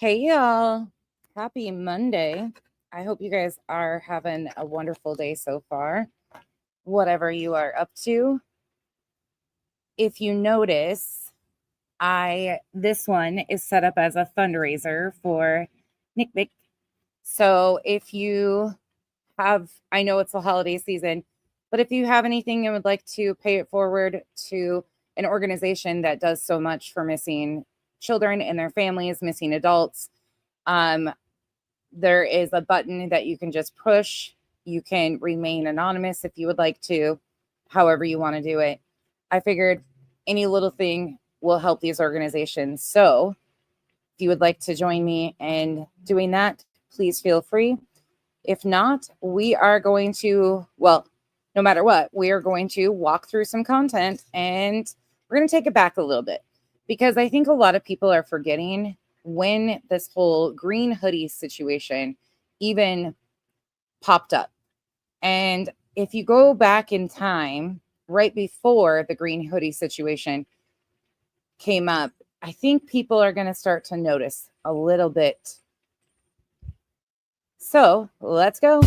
Hey y'all, happy Monday. I hope you guys are having a wonderful day so far, whatever you are up to. If you notice, this one is set up as a fundraiser for Nick. So if you have, I know it's the holiday season, but if you have anything and would like to pay it forward to an organization that does so much for missing children and their families, missing adults, there is a button that you can just push. You can remain anonymous if you would like to, however you want to do it. I figured any little thing will help these organizations. So if you would like to join me in doing that, please feel free. If not, we are going to, well, no matter what, we are going to walk through some content and we're going to take it back a little bit because I think a lot of people are forgetting when this whole green hoodie situation even popped up. And if you go back in time, right before the green hoodie situation came up, I think people are going to start to notice a little bit. So let's go.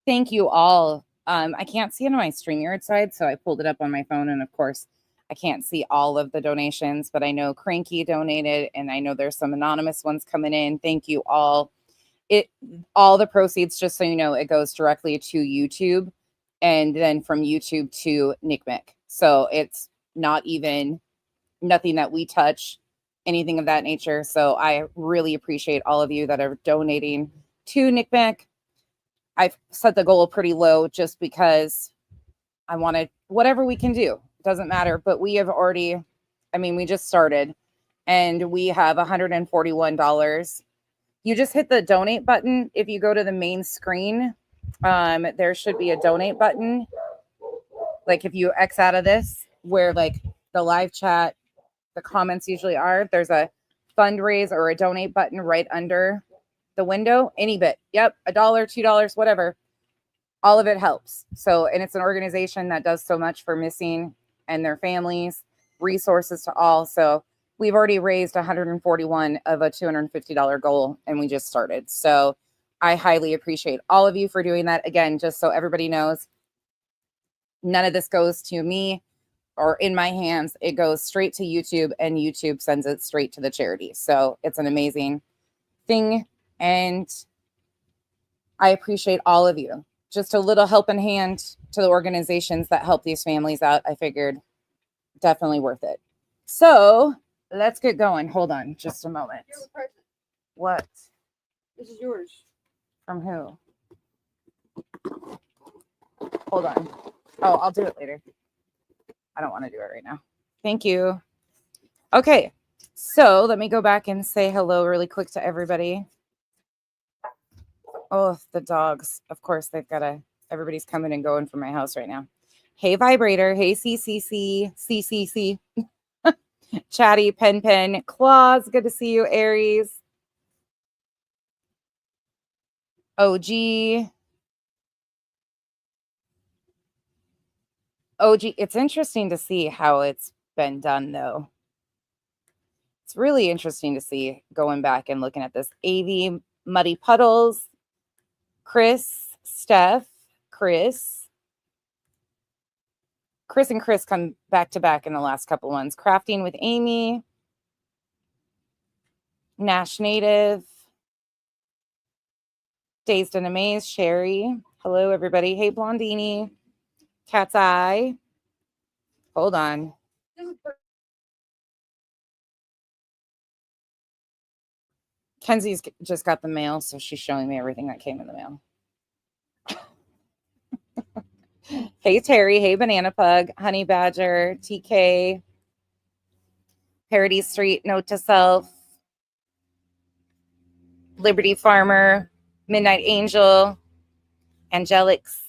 Thank you all. I can't see it on my StreamYard side, so I pulled it up on my phone. And of course, I can't see all of the donations, but I know Cranky donated, and I know there's some anonymous ones coming in. Thank you all. All the proceeds, just so you know, it goes directly to YouTube, and then from YouTube to Nick. So it's not even nothing that we touch, anything of that nature. So I really appreciate all of you that are donating to Nick. I've set the goal pretty low just because I wanted whatever we can do. It doesn't matter. But we have already, we just started and we have $141. You just hit the donate button. If you go to the main screen, there should be a donate button. Like if you X out of this, where like the live chat, the comments usually are, there's a fundraise or a donate button right under the window. Any bit. Yep. $1, $2, whatever. All of it helps. So, and it's an organization that does so much for missing and their families, resources to all. So we've already raised 141 of a $250 goal, and we just started. So I highly appreciate all of you for doing that. Again, just so everybody knows, none of this goes to me or in my hands. It goes straight to YouTube, and YouTube sends it straight to the charity. So it's an amazing thing. And I appreciate all of you. Just a little helping hand to the organizations that help these families out. I figured definitely worth it. So let's get going. Hold on just a moment. What? This is yours. From who? Hold on. Oh, I'll do it later. I don't want to do it right now. Thank you. Okay. So let me go back and say hello really quick to everybody. Oh, the dogs. Of course, everybody's coming and going from my house right now. Hey, Vibrator. Hey, CCC. Chatty, Pen, Claws. Good to see you, Aries. OG. It's interesting to see how it's been done, though. It's really interesting to see going back and looking at this. AV, Muddy Puddles, Chris, Steph, Chris and Chris come back to back in the last couple ones. Crafting with Amy, Nash Native, Dazed and Amazed, Sherry. Hello, everybody. Hey, Blondini. Cat's Eye. Hold on. Kenzie's just got the mail, so she's showing me everything that came in the mail. Hey, Terry. Hey, Banana Pug. Honey Badger. TK. Parody Street. Note to Self. Liberty Farmer. Midnight Angel. Angelics.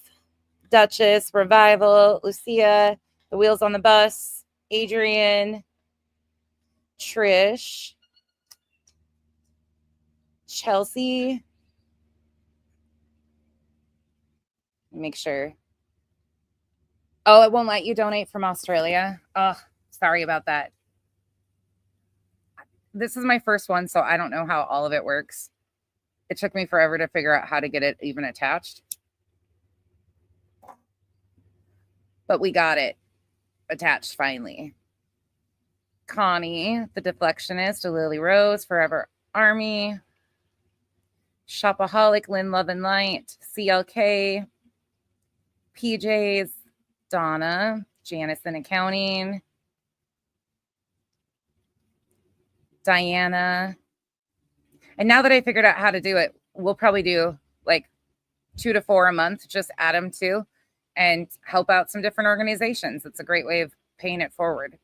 Duchess. Revival. Lucia. The Wheels on the Bus. Adrian. Trish. Chelsea. Make sure. Oh, it won't let you donate from Australia. Oh, sorry about that. This is my first one, so I don't know how all of it works. It took me forever to figure out how to get it even attached. But we got it attached finally. Connie, the Deflectionist, Lily Rose, Forever Army, Shopaholic, Lynn Love and Light, CLK, PJs, Donna, Janice in Accounting, Diana. And now that I figured out how to do it, we'll probably do like 2 to 4 a month, just add them to and help out some different organizations. It's a great way of paying it forward.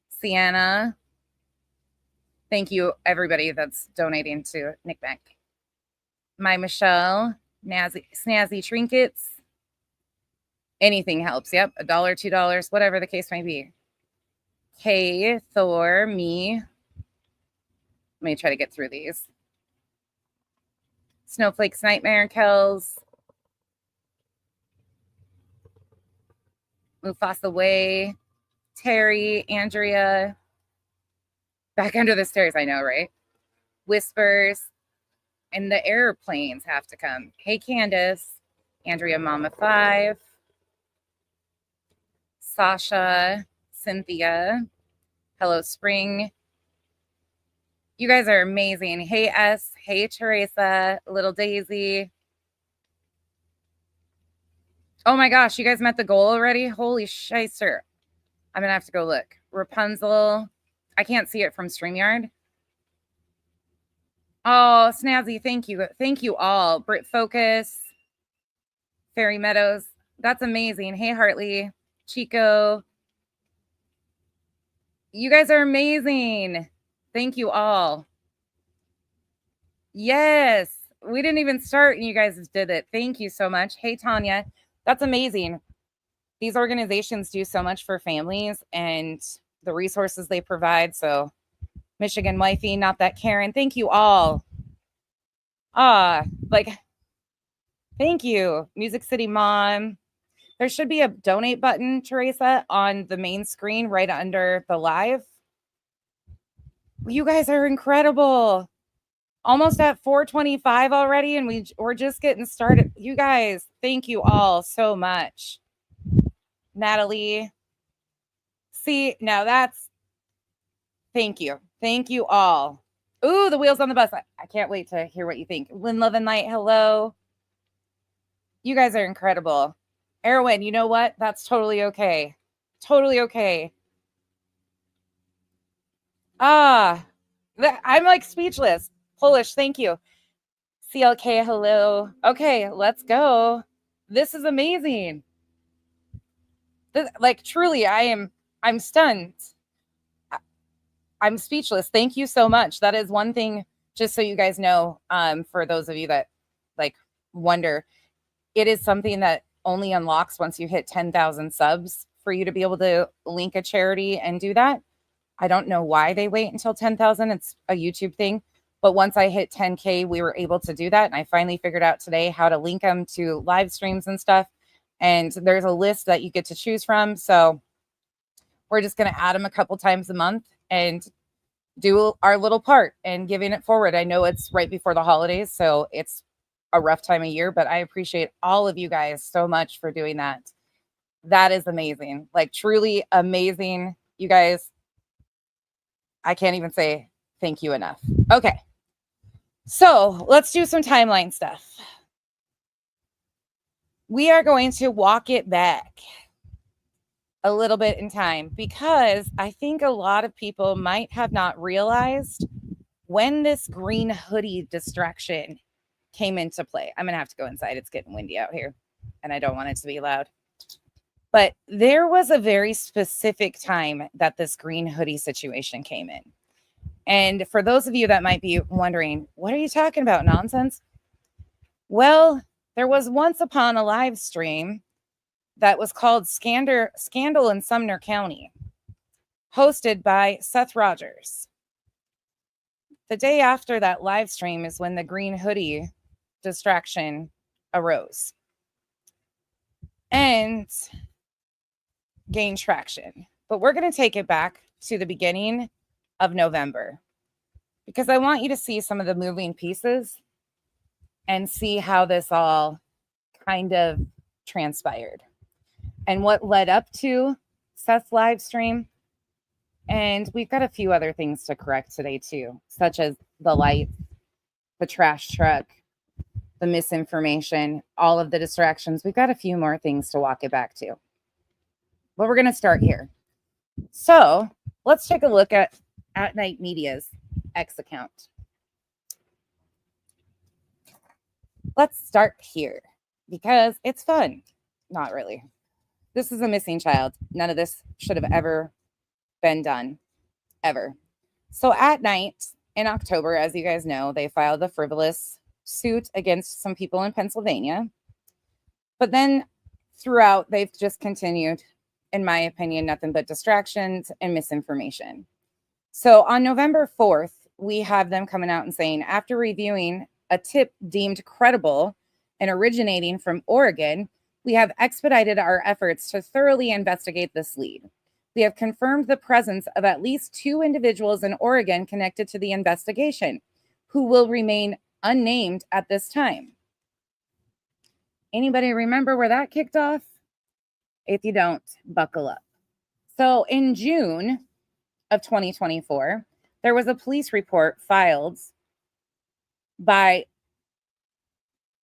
Sienna, thank you everybody that's donating to Nick Bank. My Michelle, Snazzy Trinkets. Anything helps. Yep. $1, $2, whatever the case may be. Kay, Thor, me. Let me try to get through these. Snowflake's Nightmare, Kells. Mufasa Way. Terry, Andrea. Back under the stairs, I know, right? Whispers. And the airplanes have to come. Hey, Candace. Andrea Mama 5. Sasha, Cynthia, Hello Spring. You guys are amazing. Hey, S. Hey, Teresa, Little Daisy. Oh my gosh, you guys met the goal already? Holy shister. I'm going to have to go look. Rapunzel. I can't see it from StreamYard. Oh, Snazzy, thank you. Thank you all. Brit Focus. Fairy Meadows. That's amazing. Hey, Hartley. Chico. You guys are amazing. Thank you all. Yes. We didn't even start and you guys did it. Thank you so much. Hey, Tanya. That's amazing. These organizations do so much for families and the resources they provide. So Michigan Wifey, Not That Karen. Thank you all. Thank you. Music City Mom. There should be a donate button, Teresa, on the main screen right under the live. You guys are incredible. Almost at 425 already, and we're just getting started. You guys, thank you all so much. Natalie. See, now that's, thank you. Thank you all. Ooh, the Wheels on the Bus. I can't wait to hear what you think. Lynn Love and Light, hello. You guys are incredible. Erwin, you know what? That's totally okay. Totally okay. I'm like speechless. Polish, thank you. CLK, hello. Okay, let's go. This is amazing. Truly, I'm stunned. I'm speechless. Thank you so much. That is one thing, just so you guys know, for those of you that wonder, it is something that only unlocks once you hit 10,000 subs for you to be able to link a charity and do that. I don't know why they wait until 10,000. It's a YouTube thing. But once I hit 10K, we were able to do that. And I finally figured out today how to link them to live streams and stuff. And there's a list that you get to choose from. So we're just going to add them a couple times a month. And do our little part and giving it forward. I know it's right before the holidays, so it's a rough time of year, but I appreciate all of you guys so much for doing that. That is amazing. Like, truly amazing. You guys, I can't even say thank you enough. Okay. So let's do some timeline stuff. We are going to walk it back a little bit in time because I think a lot of people might have not realized when this green hoodie distraction came into play. I'm going to have to go inside. It's getting windy out here and I don't want it to be loud. But there was a very specific time that this green hoodie situation came in. And for those of you that might be wondering, what are you talking about? Nonsense? Well, there was once upon a live stream that was called Scandal in Sumner County, hosted by Seth Rogers. The day after that live stream is when the green hoodie distraction arose and gained traction. But we're going to take it back to the beginning of November because I want you to see some of the moving pieces and see how this all kind of transpired and what led up to Seth's live stream. And we've got a few other things to correct today too, such as the light, the trash truck, the misinformation, all of the distractions. We've got a few more things to walk it back to. But we're going to start here. So let's take a look at Night Media's X account. Let's start here because it's fun. Not really. This is a missing child. None of this should have ever been done, ever. So at night in October, as you guys know, they filed a frivolous suit against some people in Pennsylvania. But then throughout, they've just continued, in my opinion, nothing but distractions and misinformation. So on November 4th, we have them coming out and saying, after reviewing a tip deemed credible and originating from Oregon, we have expedited our efforts to thoroughly investigate this lead. We have confirmed the presence of at least 2 individuals in Oregon connected to the investigation, who will remain unnamed at this time. Anybody remember where that kicked off? If you don't, buckle up. So in June of 2024, there was a police report filed by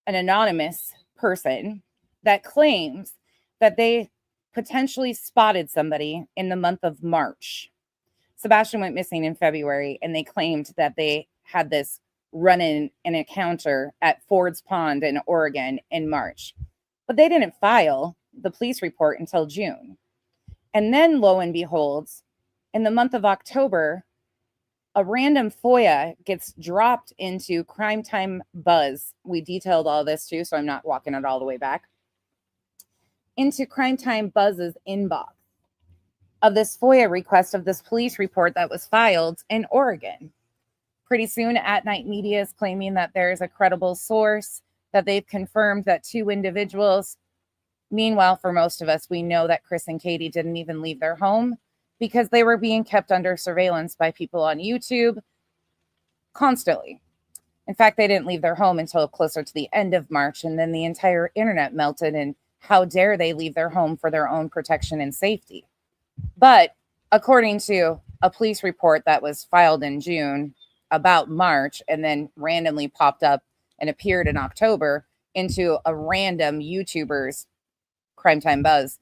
an anonymous person that claims that they potentially spotted somebody in the month of March. Sebastian went missing in February, and they claimed that they had this run-in and encounter at Ford's Pond in Oregon in March. But they didn't file the police report until June. And then, lo and behold, in the month of October, a random FOIA gets dropped into Crime Time Buzz. We detailed all this too, so I'm not walking it all the way back. Into Crime Time Buzz's inbox of this FOIA request of this police report that was filed in Oregon. Pretty soon, At Night Media is claiming that there's a credible source, that they've confirmed that 2 individuals. Meanwhile, for most of us, we know that Chris and Katie didn't even leave their home because they were being kept under surveillance by people on YouTube constantly. In fact, they didn't leave their home until closer to the end of March, and then the entire internet melted, and how dare they leave their home for their own protection and safety. But according to a police report that was filed in June about March and then randomly popped up and appeared in October into a random YouTuber's Crime Time Buzz,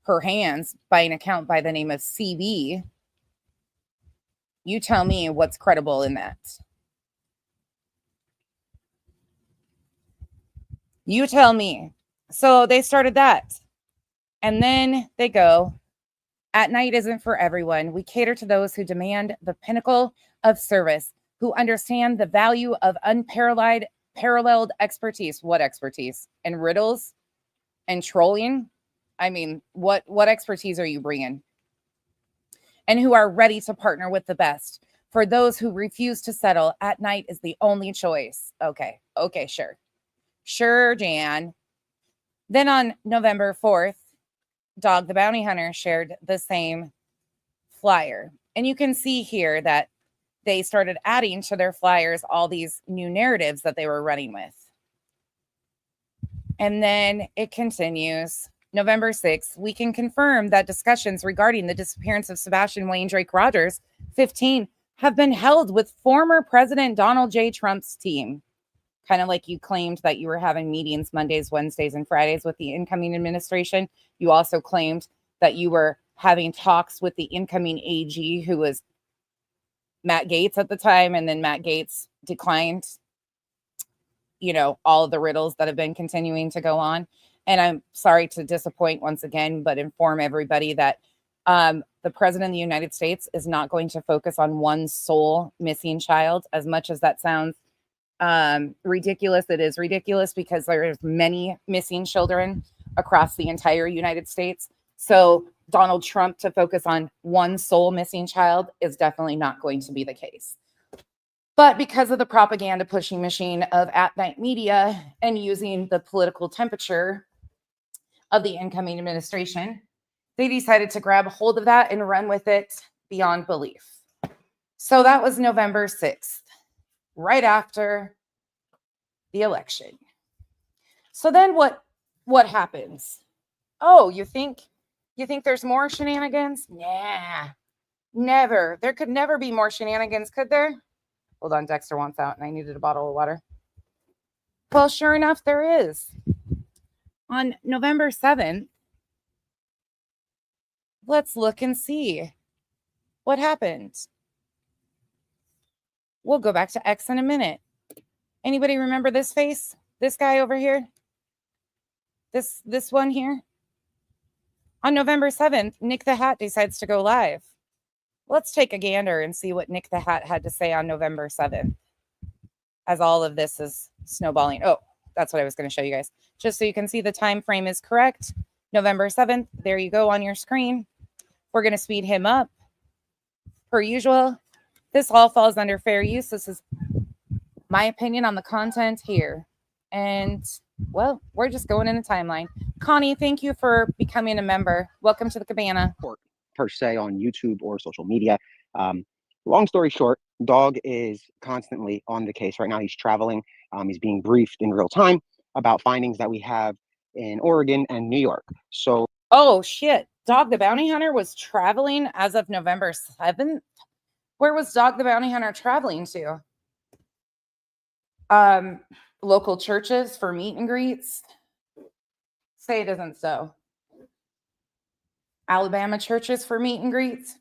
her hands by an account by the name of CB. You tell me what's credible in that. You tell me. So they started that. And then they go, At Night isn't for everyone. We cater to those who demand the pinnacle of service, who understand the value of unparalleled expertise. What expertise? And riddles and trolling? I mean, what expertise are you bringing? And who are ready to partner with the best. For those who refuse to settle, At Night is the only choice. Okay, sure. Sure, Jan. Then on November 4th, Dog the Bounty Hunter shared the same flyer. And you can see here that they started adding to their flyers all these new narratives that they were running with. And then it continues. November 6th, we can confirm that discussions regarding the disappearance of Sebastian Wayne Drake Rogers, 15, have been held with former President Donald J. Trump's team. Kind of like you claimed that you were having meetings Mondays, Wednesdays, and Fridays with the incoming administration. You also claimed that you were having talks with the incoming AG, who was Matt Gaetz at the time, and then Matt Gaetz declined, all of the riddles that have been continuing to go on. And I'm sorry to disappoint once again, but inform everybody that the president of the United States is not going to focus on one sole missing child. As much as that sounds ridiculous, it is ridiculous because there's many missing children across the entire United States. So Donald Trump to focus on one sole missing child is definitely not going to be the case. But because of the propaganda pushing machine of at-night media and using the political temperature of the incoming administration, they decided to grab hold of that and run with it beyond belief. So that was November 6th, right after the election. So then what happens? Oh, you think there's more shenanigans? Nah, never. There could never be more shenanigans, could there? Hold on, Dexter wants out and I needed a bottle of water. Well, sure enough, there is. On November 7th, let's look and see what happened. We'll go back to X in a minute. Anybody remember this face? This guy over here? This one here? On November 7th, Nick the Hat decides to go live. Let's take a gander and see what Nick the Hat had to say on November 7th. As all of this is snowballing. Oh, that's what I was going to show you guys. Just so you can see the time frame is correct. November 7th, there you go on your screen. We're going to speed him up. Per usual, this all falls under fair use. This is my opinion on the content here. And, well, we're just going in a timeline. Connie, thank you for becoming a member. Welcome to the cabana. Per se on YouTube or social media. Long story short, Dog is constantly on the case right now. He's traveling. He's being briefed in real time about findings that we have in Oregon and New York. So, oh shit, Dog the Bounty Hunter was traveling as of November 7th. Where was Dog the Bounty Hunter traveling to? Local churches for meet and greets. Say it isn't so. Alabama churches for meet and greets.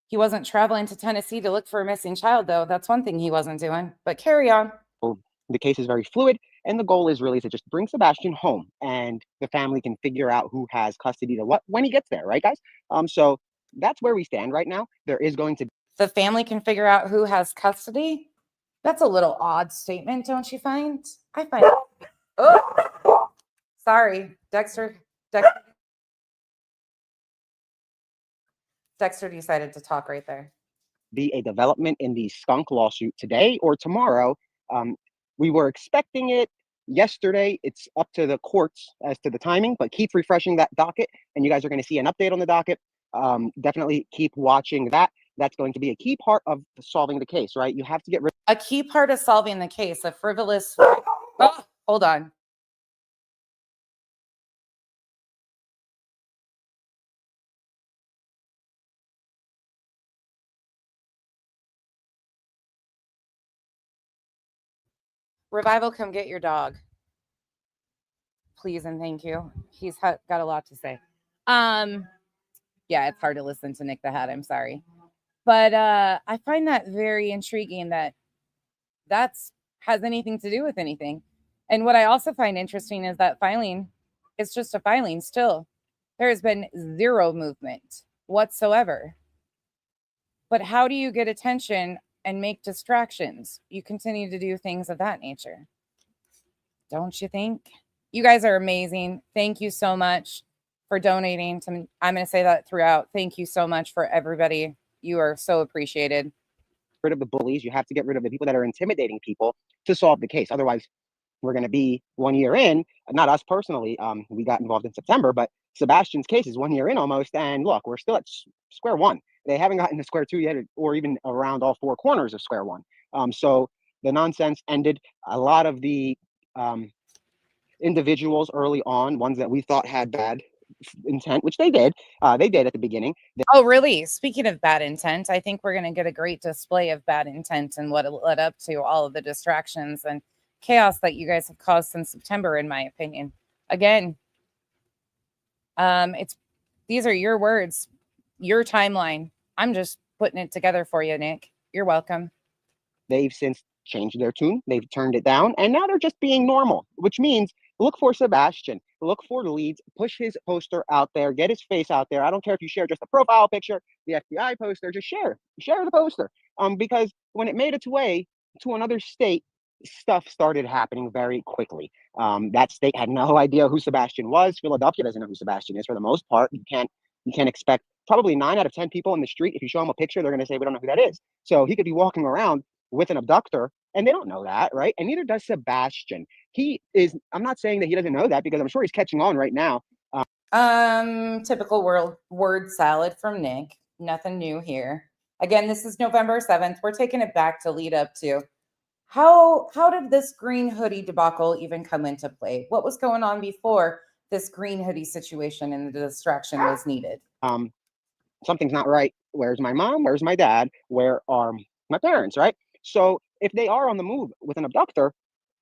He wasn't traveling to Tennessee to look for a missing child, though. That's one thing he wasn't doing. But carry on. The case is very fluid, and the goal is really to just bring Sebastian home, and the family can figure out who has custody to what when he gets there, right, guys? So that's where we stand right now. There is going to be the family can figure out who has custody. That's a little odd statement, don't you find? I find it. Oh, sorry, Dexter decided to talk right there. Be a development in the skunk lawsuit today or tomorrow. We were expecting it yesterday. It's up to the courts as to the timing, but keep refreshing that docket and you guys are going to see an update on the docket. Definitely keep watching that. That's going to be a key part of solving the case, right? You have to get rid a key part of solving the case, a frivolous. Oh, hold on. Revival, come get your dog. Please and thank you. He's got a lot to say. Yeah, it's hard to listen to Nick the Hat. I'm sorry. But I find that very intriguing that has anything to do with anything. And what I also find interesting is that filing is just a filing still. There has been zero movement whatsoever. But how do you get attention and make distractions? You continue to do things of that nature. Don't you think? You guys are amazing. Thank you so much for donating to me. I'm going to say that throughout. Thank you so much for everybody. You are so appreciated. Rid of the bullies. You have to get rid of the people that are intimidating people to solve the case. Otherwise, we're going to be 1 year in. Not us personally. We got involved in September, but Sebastian's case is 1 year in almost. And look, we're still at square one. They haven't gotten to square two yet, or even around all four corners of square one. So the nonsense ended. A lot of the individuals early on, ones that we thought had bad intent, which they did at the beginning. Oh, really? Speaking of bad intent, I think we're going to get a great display of bad intent and what it led up to, all of the distractions and chaos that you guys have caused since September, in my opinion. Again, these are your words, your timeline. I'm just putting it together for you, Nick. You're welcome. They've since changed their tune. They've turned it down, and now they're just being normal, which means look for Sebastian, look for leads, push his poster out there, get his face out there. I don't care if you share just a profile picture, the FBI poster, just share the poster. Because when it made its way to another state, stuff started happening very quickly. That state had no idea who Sebastian was. Philadelphia doesn't know who Sebastian is for the most part. You can't expect probably 9 out of 10 people in the street. If you show them a picture, they're going to say, we don't know who that is. So he could be walking around with an abductor, and they don't know that, right? And neither does Sebastian. I'm not saying that he doesn't know that, because I'm sure he's catching on right now. Typical word salad from Nick. Nothing new here. Again, this is November 7th. We're taking it back to lead up to how did this green hoodie debacle even come into play? What was going on before this green hoodie situation and the distraction was needed? Something's not right. Where's my mom? Where's my dad? Where are my parents, right? So if they are on the move with an abductor,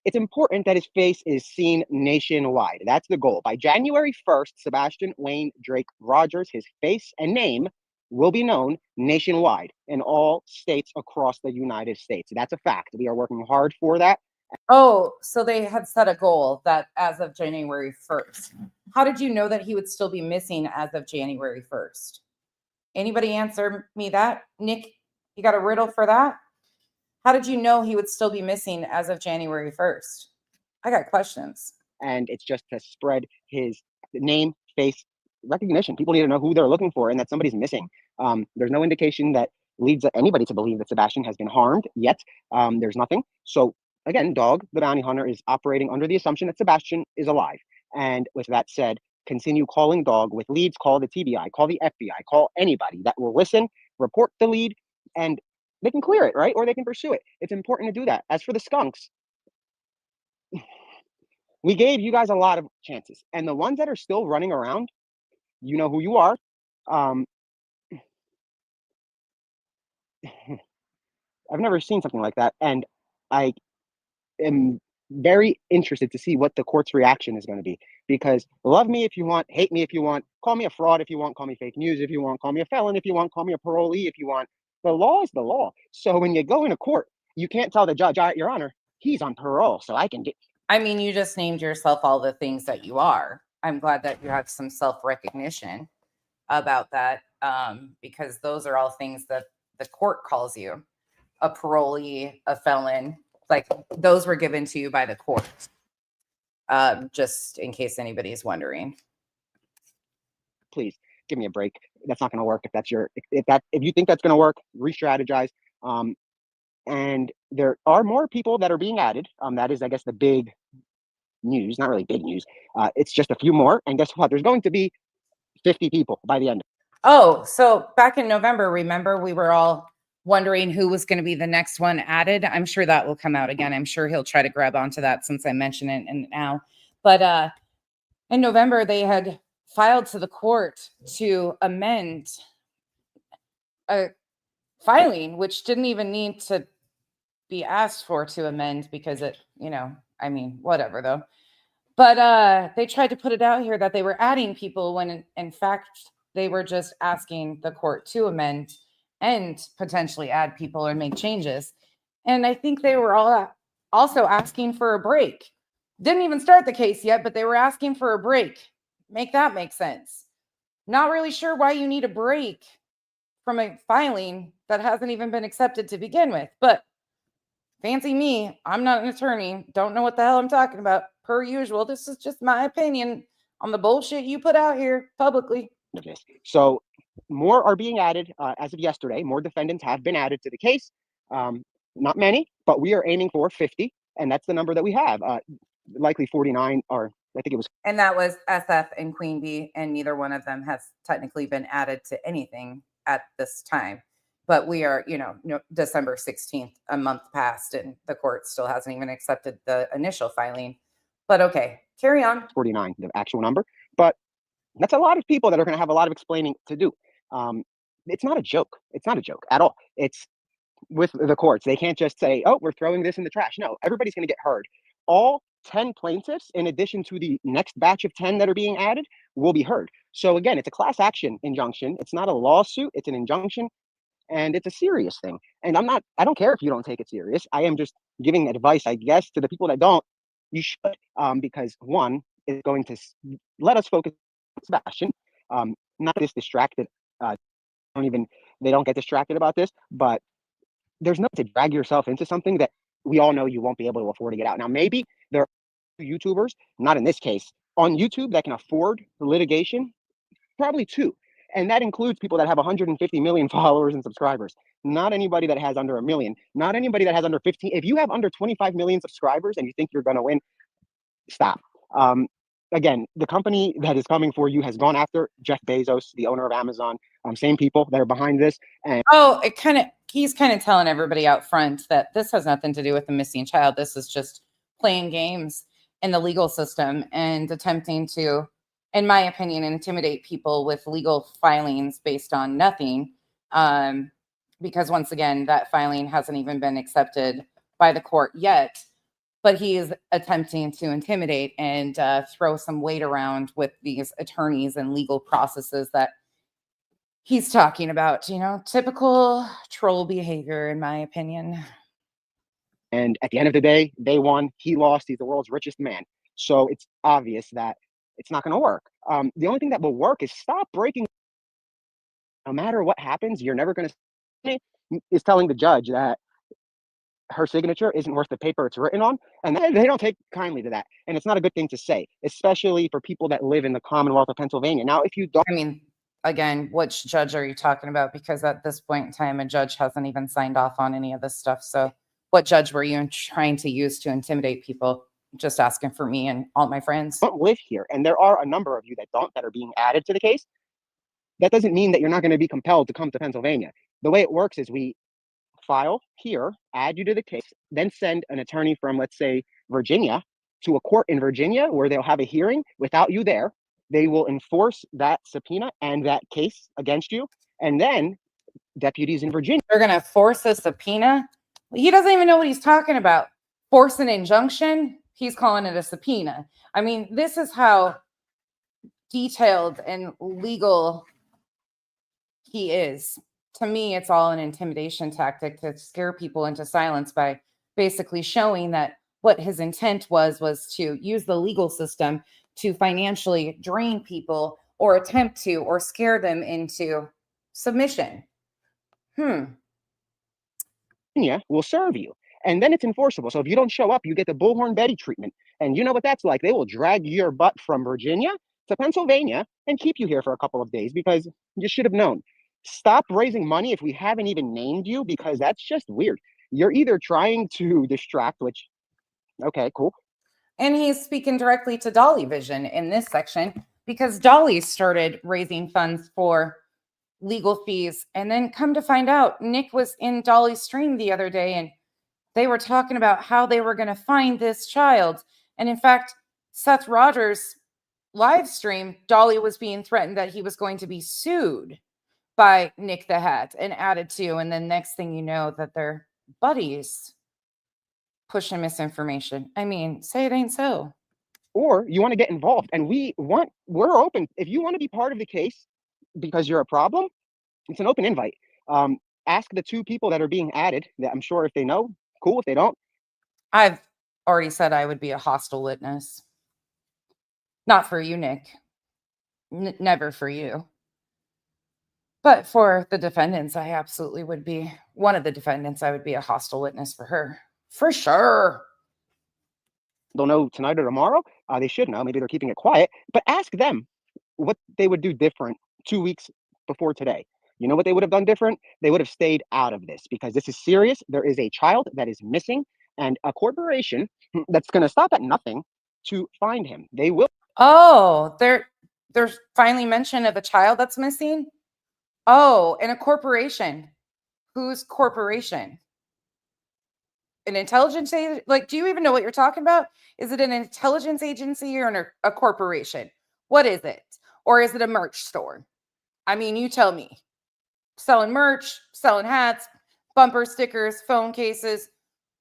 it's important that his face is seen nationwide. That's the goal. By January 1st, Sebastian Wayne Drake Rogers, his face and name will be known nationwide in all states across the United States. That's a fact. We are working hard for that. Oh, so they had set a goal that as of January 1st. How did you know that he would still be missing as of January 1st? Anybody answer me that? Nick, you got a riddle for that? How did you know he would still be missing as of January 1st? I got questions. And it's just to spread his name, face recognition. People need to know who they're looking for and that somebody's missing. There's no indication that leads anybody to believe that Sebastian has been harmed yet. There's nothing. So again, Dog, the bounty hunter, is operating under the assumption that Sebastian is alive. And with that said, continue calling Dog with leads. Call the TBI, call the FBI, call anybody that will listen, report the lead, and they can clear it, right? Or they can pursue it. It's important to do that. As for the skunks, we gave you guys a lot of chances. And the ones that are still running around, you know who you are. I've never seen something like that. And I am very interested to see what the court's reaction is going to be. Because love me if you want, hate me if you want, call me a fraud if you want, call me fake news if you want, call me a felon if you want, call me a parolee if you want. The law is the law. So when you go into court, you can't tell the judge, Your Honor, he's on parole, so I can get. I mean, you just named yourself all the things that you are. I'm glad that you have some self-recognition about that, because those are all things that the court calls you. A parolee, a felon, like those were given to you by the court. Just in case anybody's wondering. Please give me a break. That's not going to work. If you think that's going to work, re-strategize. And there are more people that are being added. That is, I guess, the big news. Not really big news. It's just a few more. And guess what? There's going to be 50 people by the end. Oh, so back in November, remember we were all wondering who was going to be the next one added. I'm sure that will come out again. I'm sure he'll try to grab onto that since I mentioned it and now. But in November, they had filed to the court to amend a filing, which didn't even need to be asked for to amend because it, I mean, whatever though. But they tried to put it out here that they were adding people when in fact they were just asking the court to amend and potentially add people or make changes. And I think they were all also asking for a break. Didn't even start the case yet, but they were asking for a break. Make that make sense. Not really sure why you need a break from a filing that hasn't even been accepted to begin with, but fancy me, I'm not an attorney, don't know what the hell I'm talking about. Per usual, this is just my opinion on the bullshit you put out here publicly. So more are being added as of yesterday. More defendants have been added to the case. Not many, but we are aiming for 50, and that's the number that we have. Likely 49, or I think it was. And that was SF and Queen Bee, and neither one of them has technically been added to anything at this time. But we are, December 16th, a month passed, and the court still hasn't even accepted the initial filing. But okay, carry on. 49, the actual number. But that's a lot of people that are going to have a lot of explaining to do. It's not a joke. It's not a joke at all. It's with the courts. They can't just say, oh, we're throwing this in the trash. No, everybody's going to get heard. All 10 plaintiffs, in addition to the next batch of 10 that are being added, will be heard. So again, it's a class action injunction. It's not a lawsuit. It's an injunction. And it's a serious thing. And I don't care if you don't take it serious. I am just giving advice, I guess, to the people that don't. You should, because one is going to let us focus on Sebastian, not this distracted. They don't get distracted about this, but there's no to drag yourself into something that we all know you won't be able to afford to get out. Now, maybe there are YouTubers, not in this case, on YouTube that can afford the litigation, probably two. And that includes people that have 150 million followers and subscribers. Not anybody that has under a million. Not anybody that has under 15. If you have under 25 million subscribers and you think you're going to win, stop. Again, the company that is coming for you has gone after Jeff Bezos, the owner of Amazon. Same people that are behind this. And he's kind of telling everybody out front that this has nothing to do with the missing child. This is just playing games in the legal system and attempting to, in my opinion, intimidate people with legal filings based on nothing. Because once again, that filing hasn't even been accepted by the court yet. But he is attempting to intimidate and throw some weight around with these attorneys and legal processes that he's talking about. Typical troll behavior, in my opinion. And at the end of the day, they won. He lost. He's the world's richest man. So it's obvious that it's not going to work. The only thing that will work is stop breaking. No matter what happens, you're never going to. Is telling the judge that her signature isn't worth the paper it's written on, and they don't take kindly to that. And it's not a good thing to say, especially for people that live in the Commonwealth of Pennsylvania. Now, if you don't, again, which judge are you talking about? Because at this point in time, a judge hasn't even signed off on any of this stuff. So what judge were you trying to use to intimidate people? Just asking for me and all my friends. Don't live here, and there are a number of you that don't, that are being added to the case. That doesn't mean that you're not going to be compelled to come to Pennsylvania. The way it works is we file here, add you to the case, then send an attorney from, let's say, Virginia to a court in Virginia where they'll have a hearing without you there. They will enforce that subpoena and that case against you. And then deputies in Virginia. They're going to force a subpoena? He doesn't even know what he's talking about. Force an injunction? He's calling it a subpoena. I mean, this is how detailed and legal he is. To me, it's all an intimidation tactic to scare people into silence by basically showing that what his intent was to use the legal system to financially drain people or attempt to, or scare them into submission. Virginia will serve you. And then it's enforceable. So if you don't show up, you get the Bullhorn Betty treatment. And you know what that's like. They will drag your butt from Virginia to Pennsylvania and keep you here for a couple of days because you should have known. Stop raising money if we haven't even named you, because that's just weird. You're either trying to distract, which, okay, cool. And he's speaking directly to Dolly Vision in this section because Dolly started raising funds for legal fees. And then come to find out, Nick was in Dolly's stream the other day and they were talking about how they were going to find this child. And in fact, Seth Rogers' live stream, Dolly was being threatened that he was going to be sued by Nick the Hat and added to. And then next thing you know, that they're buddies pushing misinformation. I mean, say it ain't so. Or you want to get involved, and we're open. If you want to be part of the case because you're a problem, it's an open invite. Ask the two people that are being added, that I'm sure if they know, cool. If they don't, I've already said I would be a hostile witness. Not for you, Nick. Never for you. But for the defendants, I absolutely would be. One of the defendants, I would be a hostile witness for her. For sure. they'll know tonight or tomorrow. They should know. Maybe they're keeping it quiet. But ask them what they would do different 2 weeks before today. You know what they would have done different? They would have stayed out of this because this is serious. There is a child that is missing and a corporation that's going to stop at nothing to find him. They will. Oh, there's finally mention of a child that's missing? Oh, and a corporation. Whose corporation? An intelligence agency? Like, do you even know what you're talking about? Is it an intelligence agency or a corporation? What is it? Or is it a merch store? I mean, you tell me. Selling merch, selling hats, bumper stickers, phone cases.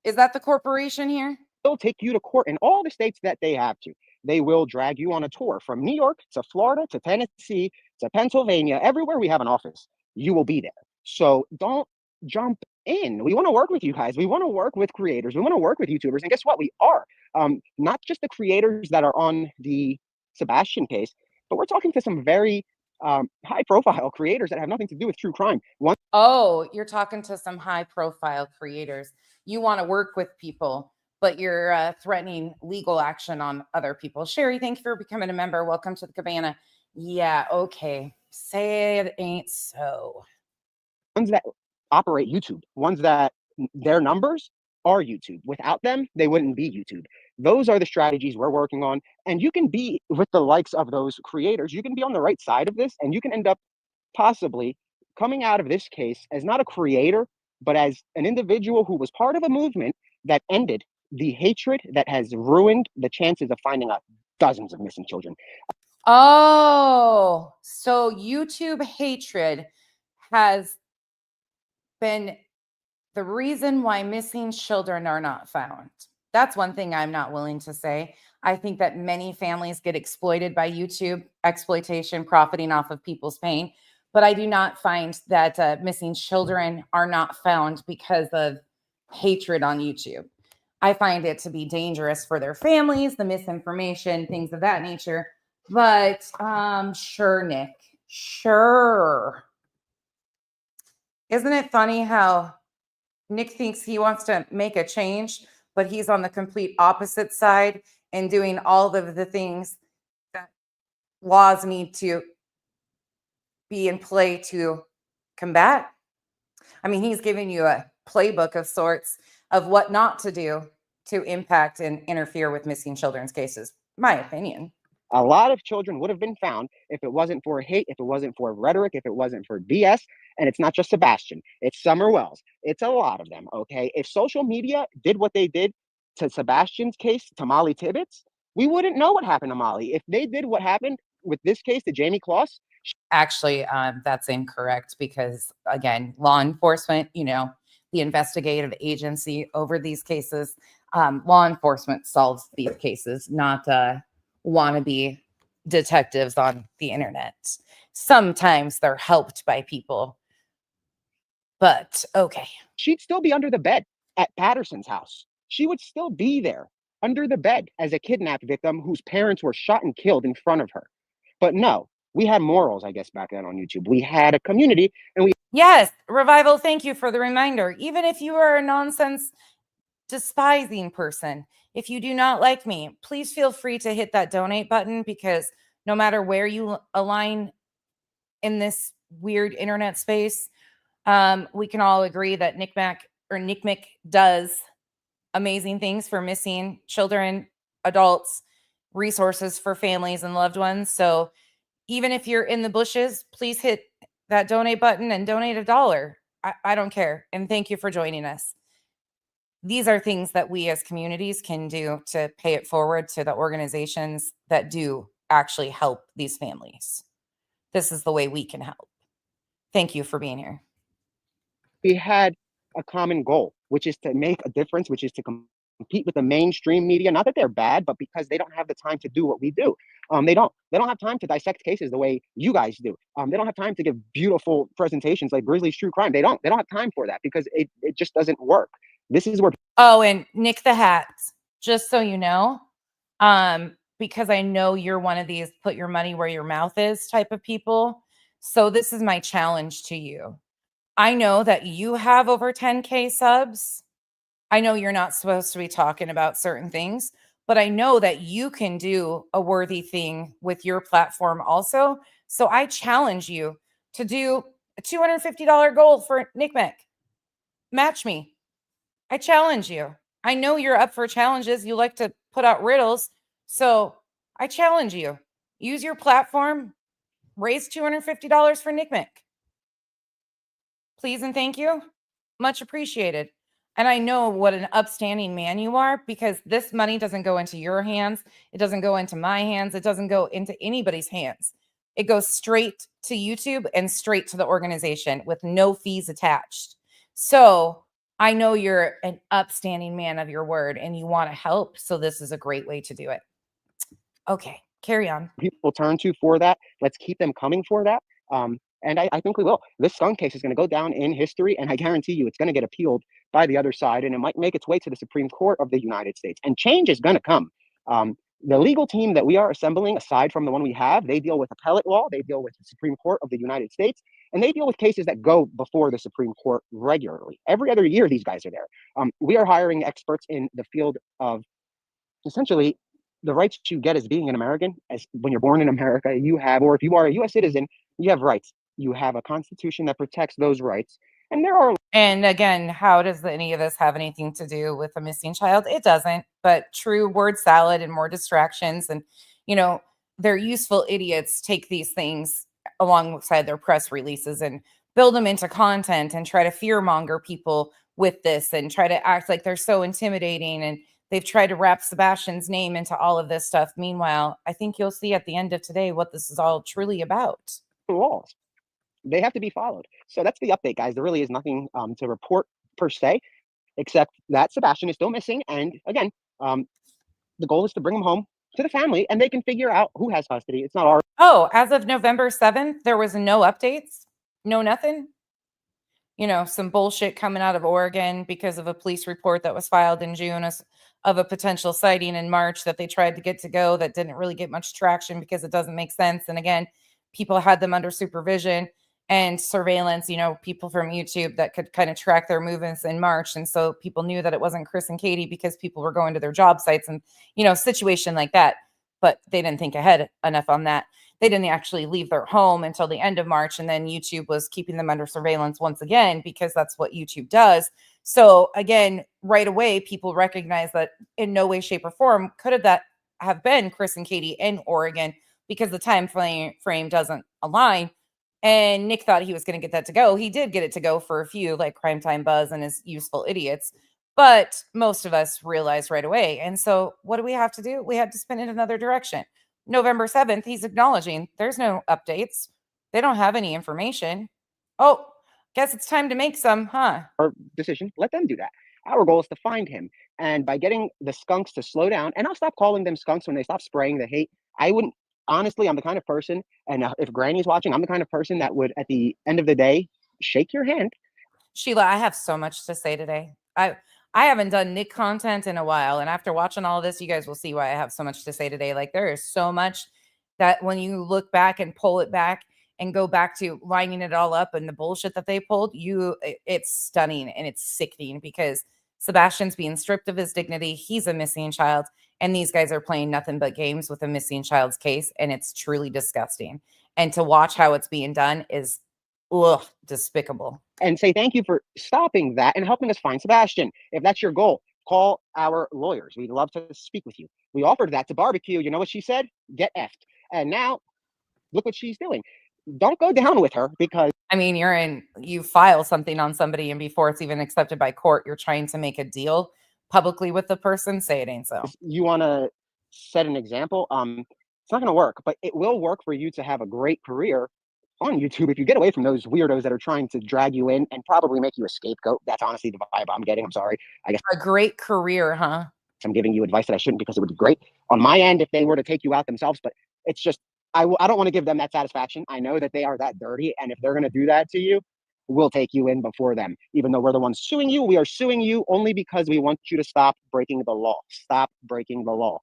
Is that the corporation here? They'll take you to court in all the states that they have to. They will drag you on a tour from New York to Florida to Tennessee to Pennsylvania. Everywhere we have an office, you will be there. So don't jump in. We want to work with you guys. We want to work with creators. We want to work with YouTubers. And guess what? We are. Not just the creators that are on the Sebastian case, but we're talking to some very high profile creators that have nothing to do with true crime. Oh, you're talking to some high profile creators. You want to work with people, but you're threatening legal action on other people. Sherry, thank you for becoming a member. Welcome to the cabana. Yeah, okay. Say it ain't so. Ones that operate YouTube, ones that their numbers are YouTube. Without them, they wouldn't be YouTube. Those are the strategies we're working on. And you can be with the likes of those creators. You can be on the right side of this, and you can end up possibly coming out of this case as not a creator, but as an individual who was part of a movement that ended the hatred that has ruined the chances of finding out dozens of missing children. Oh, so YouTube hatred has been the reason why missing children are not found. That's one thing I'm not willing to say. I think that many families get exploited by YouTube, exploitation, profiting off of people's pain. But I do not find that missing children are not found because of hatred on YouTube. I find it to be dangerous for their families, the misinformation, things of that nature. But sure, Nick, sure. Isn't it funny how Nick thinks he wants to make a change, but he's on the complete opposite side and doing all of the things that laws need to be in play to combat? I mean, he's giving you a playbook of sorts of what not to do to impact and interfere with missing children's cases, my opinion. A lot of children would have been found if it wasn't for hate, if it wasn't for rhetoric, if it wasn't for BS. And it's not just Sebastian, it's Summer Wells. It's a lot of them, okay? If social media did what they did to Sebastian's case, to Molly Tibbetts, we wouldn't know what happened to Molly. If they did what happened with this case to Jamie Kloss. Actually, that's incorrect because, again, law enforcement, the investigative agency over these cases, law enforcement solves these cases, not wannabe detectives on the internet. Sometimes they're helped by people, but okay. She'd still be under the bed at Patterson's house. She would still be there under the bed as a kidnapped victim whose parents were shot and killed in front of her. But no, we had morals, I guess, back then on YouTube. We had a community and we. Yes, Revival, thank you for the reminder. Even if you are a nonsense despising person, if you do not like me, please feel free to hit that donate button, because no matter where you align in this weird internet space, we can all agree that Nick Mick does amazing things for missing children, adults, resources for families and loved ones. So even if you're in the bushes, please hit that donate button and donate $1. I don't care. And thank you for joining us. These are things that we as communities can do to pay it forward to the organizations that do actually help these families. This is the way we can help. Thank you for being here. We had a common goal, which is to make a difference, which is to compete with the mainstream media. Not that they're bad, but because they don't have the time to do what we do. They don't have time to dissect cases the way you guys do. They don't have time to give beautiful presentations like Grizzly's True Crime. They don't have time for that because it just doesn't work. This is where. Oh, and Nick the Hat, just so you know, because I know you're one of these put your money where your mouth is type of people. So this is my challenge to you. I know that you have over 10K subs. I know you're not supposed to be talking about certain things, but I know that you can do a worthy thing with your platform also. So I challenge you to do a $250 goal for Nick Mick. Match me. I challenge you. I know you're up for challenges. You like to put out riddles. So I challenge you. Use your platform. Raise $250 for Nick Mick. Please and thank you. Much appreciated. And I know what an upstanding man you are, because this money doesn't go into your hands. It doesn't go into my hands. It doesn't go into anybody's hands. It goes straight to YouTube and straight to the organization with no fees attached. So I know you're an upstanding man of your word and you want to help. So this is a great way to do it. Okay, carry on. People turn to for that. Let's keep them coming for that. And I think we will. This skunk case is going to go down in history, and I guarantee you it's going to get appealed by the other side, and it might make its way to the Supreme Court of the United States. And change is going to come. The legal team that we are assembling, aside from the one we have, they deal with appellate law, they deal with the Supreme Court of the United States, and they deal with cases that go before the Supreme Court regularly. Every other year, these guys are there. We are hiring experts in the field of essentially the rights you get as being an American. As when you're born in America, you have, or if you are a U.S. citizen, you have rights. You have a constitution that protects those rights. And there are. And again, how does any of this have anything to do with a missing child? It doesn't, but true word salad and more distractions. And, you know, they're useful idiots take these things alongside their press releases and build them into content and try to fear monger people with this and try to act like they're so intimidating. And they've tried to wrap Sebastian's name into all of this stuff. Meanwhile, I think you'll see at the end of today what this is all truly about. Laws. They have to be followed. So that's the update, guys. There really is nothing to report per se, except that Sebastian is still missing. And again, the goal is to bring him home to the family, and they can figure out who has custody. It's not our. Oh, as of November 7th, there was no updates, no nothing. You know, some bullshit coming out of Oregon because of a police report that was filed in June of a potential sighting in March that they tried to get to go that didn't really get much traction because it doesn't make sense. And again, people had them under supervision and surveillance, you know, people from YouTube that could kind of track their movements in March. And so people knew that it wasn't Chris and Katie because people were going to their job sites and, you know, situation like that. But they didn't think ahead enough on that. They didn't actually leave their home until the end of March. And then YouTube was keeping them under surveillance once again, because that's what YouTube does. So again, right away, people recognize that in no way, shape, or form could that have been Chris and Katie in Oregon, because the time frame doesn't align. And Nick thought he was going to get that to go. He did get it to go for a few, like Crime Time Buzz and his useful idiots. But most of us realized right away. And so what do we have to do? We had to spin it another direction. November 7th, he's acknowledging there's no updates. They don't have any information. Oh, guess it's time to make some, huh? Our decision. Let them do that. Our goal is to find him. And by getting the skunks to slow down, and I'll stop calling them skunks when they stop spraying the hate. I wouldn't, honestly, I'm the kind of person, and if Granny's watching, I'm the kind of person that would, at the end of the day, shake your hand. Sheila, I have so much to say today. I haven't done Nick content in a while. And after watching all of this, you guys will see why I have so much to say today. Like, there is so much that when you look back and pull it back and go back to lining it all up and the bullshit that they pulled, it's stunning and it's sickening, because Sebastian's being stripped of his dignity. He's a missing child. And these guys are playing nothing but games with a missing child's case. And it's truly disgusting. And to watch how it's being done is despicable. And say thank you for stopping that and helping us find Sebastian. If that's your goal, call our lawyers. We'd love to speak with you. We offered that to Barbecue. You know what she said? Get effed. And now look what she's doing. Don't go down with her, because I mean, you file something on somebody, and before it's even accepted by court, you're trying to make a deal publicly with the person. Say it ain't so. You want to set an example. It's not going to work, but it will work for you to have a great career on YouTube if you get away from those weirdos that are trying to drag you in and probably make you a scapegoat. That's honestly the vibe I'm getting. I'm sorry. I guess a great career, huh? I'm giving you advice that I shouldn't, because it would be great on my end if they were to take you out themselves. But it's just, I don't want to give them that satisfaction. I know that they are that dirty, and if they're going to do that to you, we'll take you in before them. Even though we're the ones suing you, we are suing you only because we want you to stop breaking the law. Stop breaking the law.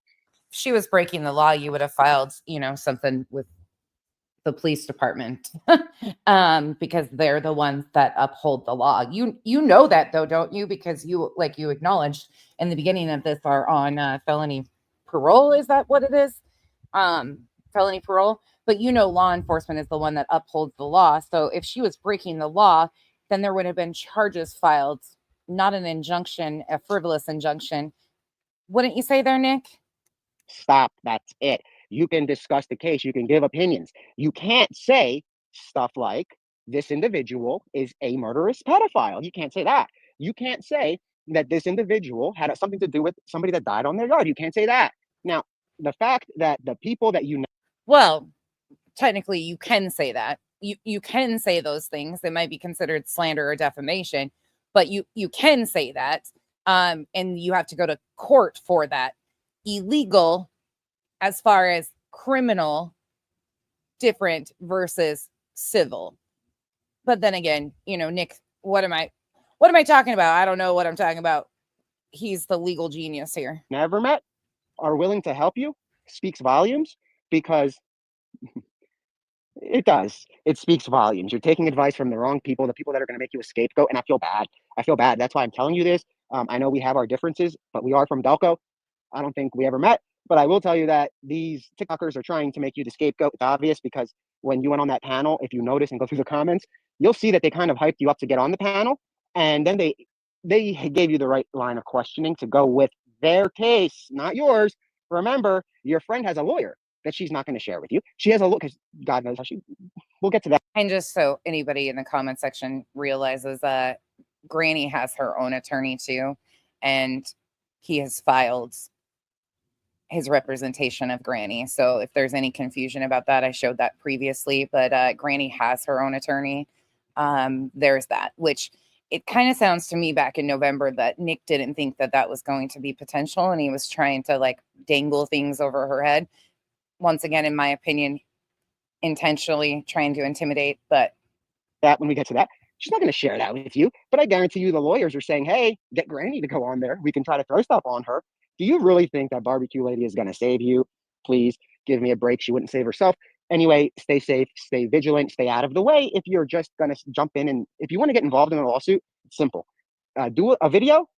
If she was breaking the law, you would have filed, something with the police department, because they're the ones that uphold the law. You know that though, don't you? Because you acknowledged in the beginning of this are on felony parole. Is that what it is? Felony parole. But law enforcement is the one that upholds the law. So if she was breaking the law, then there would have been charges filed, not an injunction, a frivolous injunction. Wouldn't you say there, Nick? Stop. That's it. You can discuss the case. You can give opinions. You can't say stuff like this individual is a murderous pedophile. You can't say that. You can't say that this individual had something to do with somebody that died on their yard. You can't say that. Now, the fact that the people that you know. Well, technically you can say that. You can say those things. It might be considered slander or defamation, but you can say that. And you have to go to court for that. Illegal as far as criminal, different versus civil. But then again, Nick, what am I talking about? I don't know what I'm talking about. He's the legal genius here. Never met are willing to help you speaks volumes, because it does. It speaks volumes. You're taking advice from the wrong people, the people that are going to make you a scapegoat. And I feel bad. I feel bad. That's why I'm telling you this. I know we have our differences, but we are from Delco. I don't think we ever met, but I will tell you that these TikTokers are trying to make you the scapegoat. It's obvious, because when you went on that panel, if you notice and go through the comments, you'll see that they kind of hyped you up to get on the panel. And then they gave you the right line of questioning to go with their case, not yours. Remember, your friend has a lawyer that she's not going to share with you. She has a look, because God knows how we'll get to that. And just so anybody in the comment section realizes, Granny has her own attorney too, and he has filed his representation of Granny. So if there's any confusion about that, I showed that previously, but Granny has her own attorney. There's that, which it kind of sounds to me back in November that Nick didn't think that was going to be potential, and he was trying to like dangle things over her head. Once again, in my opinion, intentionally trying to intimidate, but that when we get to that, she's not going to share that with you. But I guarantee you the lawyers are saying, hey, get Granny to go on there. We can try to throw stuff on her. Do you really think that barbecue lady is going to save you? Please give me a break. She wouldn't save herself. Anyway, stay safe, stay vigilant, stay out of the way. If you're just going to jump in, and if you want to get involved in a lawsuit, it's simple. Do a video,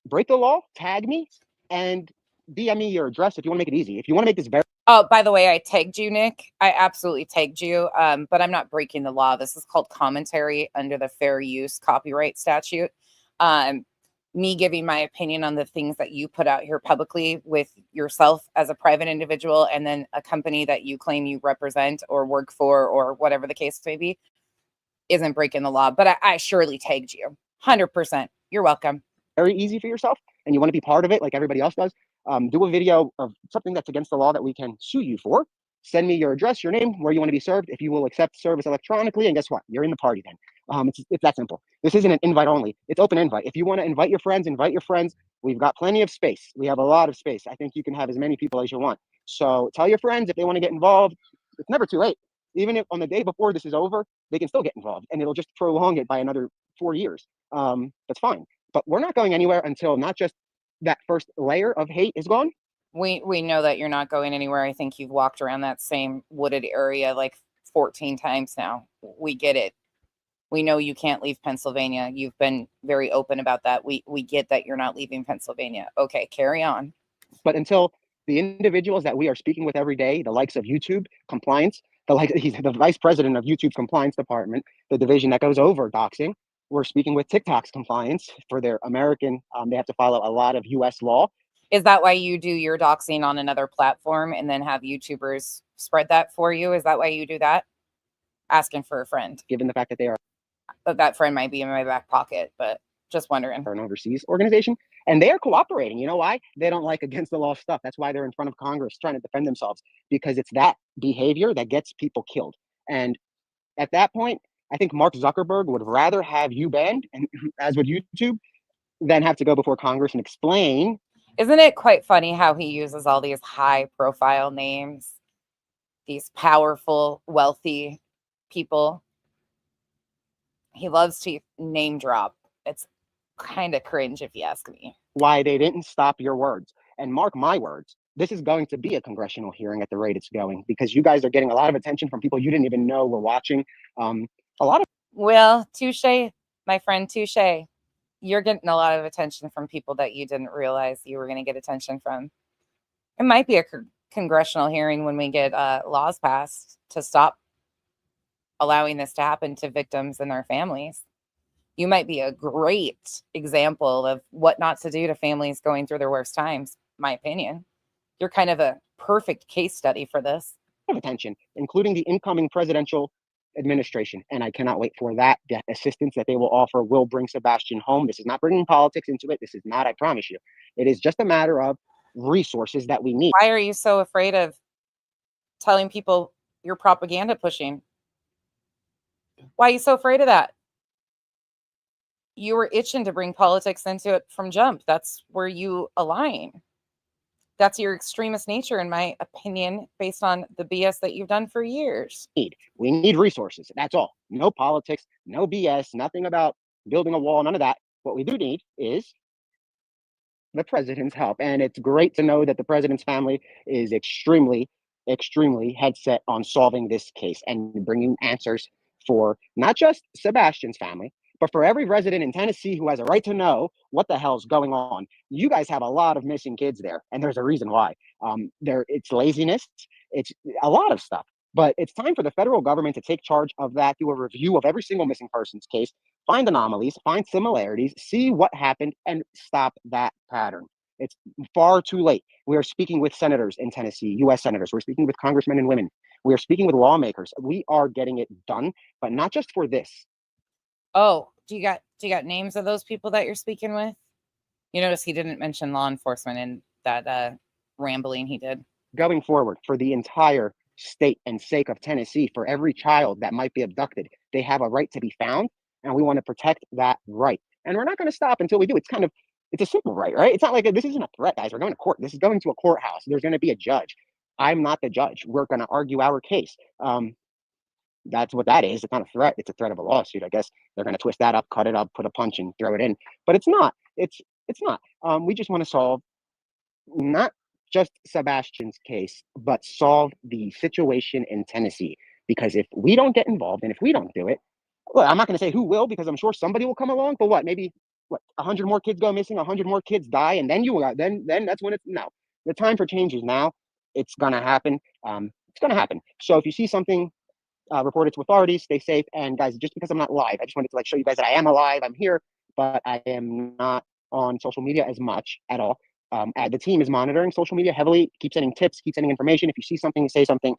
break the law, tag me, and DM me your address if you want to make it easy. If you want to make this very... Oh, by the way, I tagged you, Nick. I absolutely tagged you, but I'm not breaking the law. This is called commentary under the fair use copyright statute. Me giving my opinion on the things that you put out here publicly with yourself as a private individual, and then a company that you claim you represent or work for, or whatever the case may be, isn't breaking the law. But I surely tagged you. 100%. You're welcome. Very easy for yourself, and you want to be part of it like everybody else does. Do a video of something that's against the law that we can sue you for. Send me your address, your name, where you want to be served. If you will accept service electronically, and guess what? You're in the party then. It's that simple. This isn't an invite only. It's open invite. If you want to invite your friends, invite your friends. We've got plenty of space. We have a lot of space. I think you can have as many people as you want. So tell your friends if they want to get involved. It's never too late. Even if on the day before this is over, they can still get involved, and it'll just prolong it by another 4 years. That's fine. But we're not going anywhere until not just that first layer of hate is gone. We know that you're not going anywhere. I think you've walked around that same wooded area like 14 times now. We get it. We know you can't leave Pennsylvania. You've been very open about that. We get that you're not leaving Pennsylvania. Okay, carry on. But until the individuals that we are speaking with every day, the likes of YouTube compliance, he's the vice president of YouTube compliance department, the division that goes over doxing. We're speaking with TikTok's compliance for their American. They have to follow a lot of U.S. law. Is that why you do your doxing on another platform and then have YouTubers spread that for you? Is that why you do that? Asking for a friend. Given the fact that they are... that friend might be in my back pocket, but just wondering. An overseas organization, and they are cooperating. You know why? They don't like against the law stuff. That's why they're in front of Congress trying to defend themselves, because it's that behavior that gets people killed. And at that point, I think Mark Zuckerberg would rather have you banned, and as would YouTube, than have to go before Congress and explain. Isn't it quite funny how he uses all these high profile names, these powerful, wealthy people? He loves to name drop. It's kind of cringe if you ask me. Why they didn't stop your words. And mark my words, this is going to be a congressional hearing at the rate it's going, because you guys are getting a lot of attention from people you didn't even know were watching. Well, touche, my friend, touche. You're getting a lot of attention from people that you didn't realize you were going to get attention from. It might be a congressional hearing when we get laws passed to stop allowing this to happen to victims and their families. You might be a great example of what not to do to families going through their worst times, my opinion. You're kind of a perfect case study for this. Attention, including the incoming presidential administration, and I cannot wait for that. The assistance that they will offer will bring Sebastian home. This is not bringing politics into it. This is not, I promise you. It is just a matter of resources that we need. Why are you so afraid of telling people your propaganda pushing? Why are you so afraid of that? You were itching to bring politics into it from jump. That's where you align. That's your extremist nature, in my opinion, based on the BS that you've done for years. We need resources. That's all. No politics, no BS, nothing about building a wall, none of that. What we do need is the president's help. And it's great to know that the president's family is extremely head set on solving this case and bringing answers for not just Sebastian's family, but for every resident in Tennessee who has a right to know what the hell's going on. You guys have a lot of missing kids there, and there's a reason why. It's laziness, it's a lot of stuff. But it's time for the federal government to take charge of that, do a review of every single missing person's case, find anomalies, find similarities, see what happened, and stop that pattern. It's far too late. We are speaking with senators in Tennessee, U.S. senators. We're speaking with congressmen and women. We are speaking with lawmakers. We are getting it done, but not just for this. Oh, do you got names of those people that you're speaking with? You notice he didn't mention law enforcement in that rambling he did. Going forward, for the entire state and sake of Tennessee, for every child that might be abducted, they have a right to be found, and we want to protect that right. And we're not going to stop until we do. It's a simple right? It's not like this isn't a threat, guys. We're going to court. This is going to a courthouse. There's going to be a judge. I'm not the judge. We're going to argue our case. That's what that is. It's not a threat. It's a threat of a lawsuit. I guess they're going to twist that up, cut it up, put a punch and throw it in. But it's not. It's not. We just want to solve not just Sebastian's case, but solve the situation in Tennessee. Because if we don't get involved and if we don't do it, well, I'm not going to say who will, because I'm sure somebody will come along. But maybe 100 more kids go missing, 100 more kids die, and then then that's when it's no. The time for change is now. It's going to happen. It's going to happen. So if you see something, report it to authorities, stay safe. And guys, just because I'm not live, I just wanted to show you guys that I am alive. I'm here, but I am not on social media as much at all. The team is monitoring social media heavily, keep sending tips, keep sending information. If you see something, say something.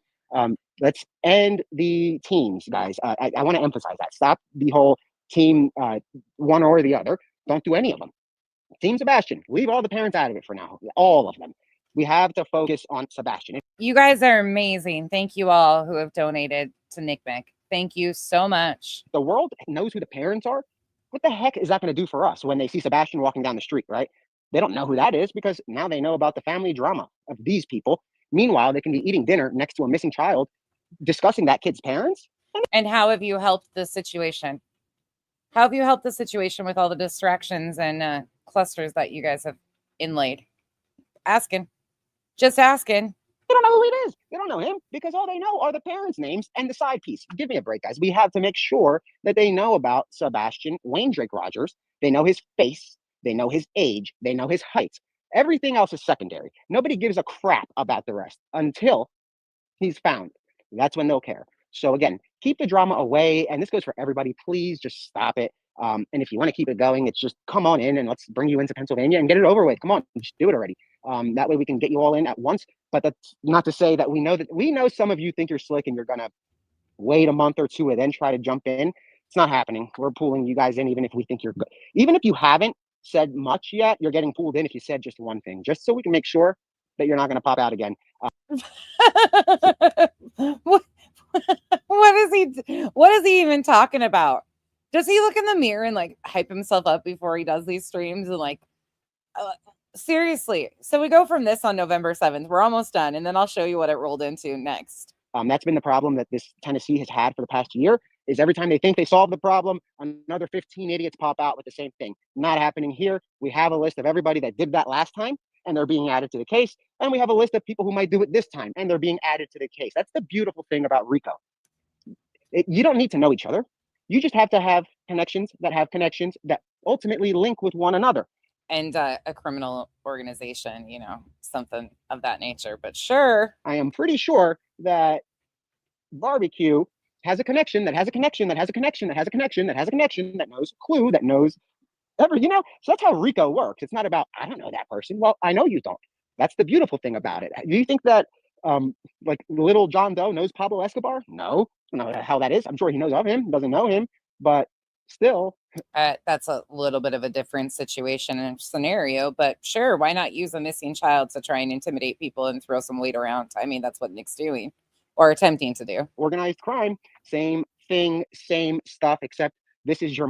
Let's end the teams, guys. I want to emphasize that. Stop the whole team, one or the other. Don't do any of them. Team Sebastian, leave all the parents out of it for now. All of them. We have to focus on Sebastian. You guys are amazing. Thank you all who have donated to NCMEC. Thank you so much. The world knows who the parents are. What the heck is that going to do for us when they see Sebastian walking down the street, right? They don't know who that is because now they know about the family drama of these people. Meanwhile, they can be eating dinner next to a missing child, discussing that kid's parents. And how have you helped the situation? How have you helped the situation with all the distractions and clusters that you guys have inlaid? Asking. Just asking. They don't know who it is. They don't know him because all they know are the parents' names and the side piece. Give me a break, guys. We have to make sure that they know about Sebastian Wayne Drake Rogers. They know his face. They know his age. They know his height. Everything else is secondary. Nobody gives a crap about the rest until he's found. That's when they'll care. So again, keep the drama away. And this goes for everybody. Please just stop it. And if you want to keep it going, it's just come on in and let's bring you into Pennsylvania and get it over with. Come on, just do it already. That way we can get you all in at once. But that's not to say that we know some of you think you're slick and you're going to wait a month or two and then try to jump in. It's not happening. We're pulling you guys in, even if we think you're good. Even if you haven't said much yet, you're getting pulled in if you said just one thing, just so we can make sure that you're not going to pop out again. What is he even talking about? Does he look in the mirror and hype himself up before he does these streams and seriously? So we go from this on November 7th. We're almost done, and then I'll show you what it rolled into next. That's been the problem that this Tennessee has had for the past year, is every time they think they solve the problem, another 15 idiots pop out with the same thing. Not happening here. We have a list of everybody that did that last time, and they're being added to the case. And we have a list of people who might do it this time, and they're being added to the case. That's the beautiful thing about RICO. You don't need to know each other. You just have to have connections that ultimately link with one another. And a criminal organization, something of that nature. But sure. I am pretty sure that Barbecue has a connection that has a connection that has a connection that has a connection that has a connection that knows Clue, that knows so that's how RICO works. It's not about, I don't know that person. Well, I know you don't. That's the beautiful thing about it. Do you think that like little John Doe knows Pablo Escobar? No, I don't know how that is. I'm sure he knows of him, doesn't know him, but still. That's a little bit of a different situation and scenario, but sure, why not use a missing child to try and intimidate people and throw some weight around? I mean, that's what Nick's doing or attempting to do. Organized crime, same thing, same stuff, except this is your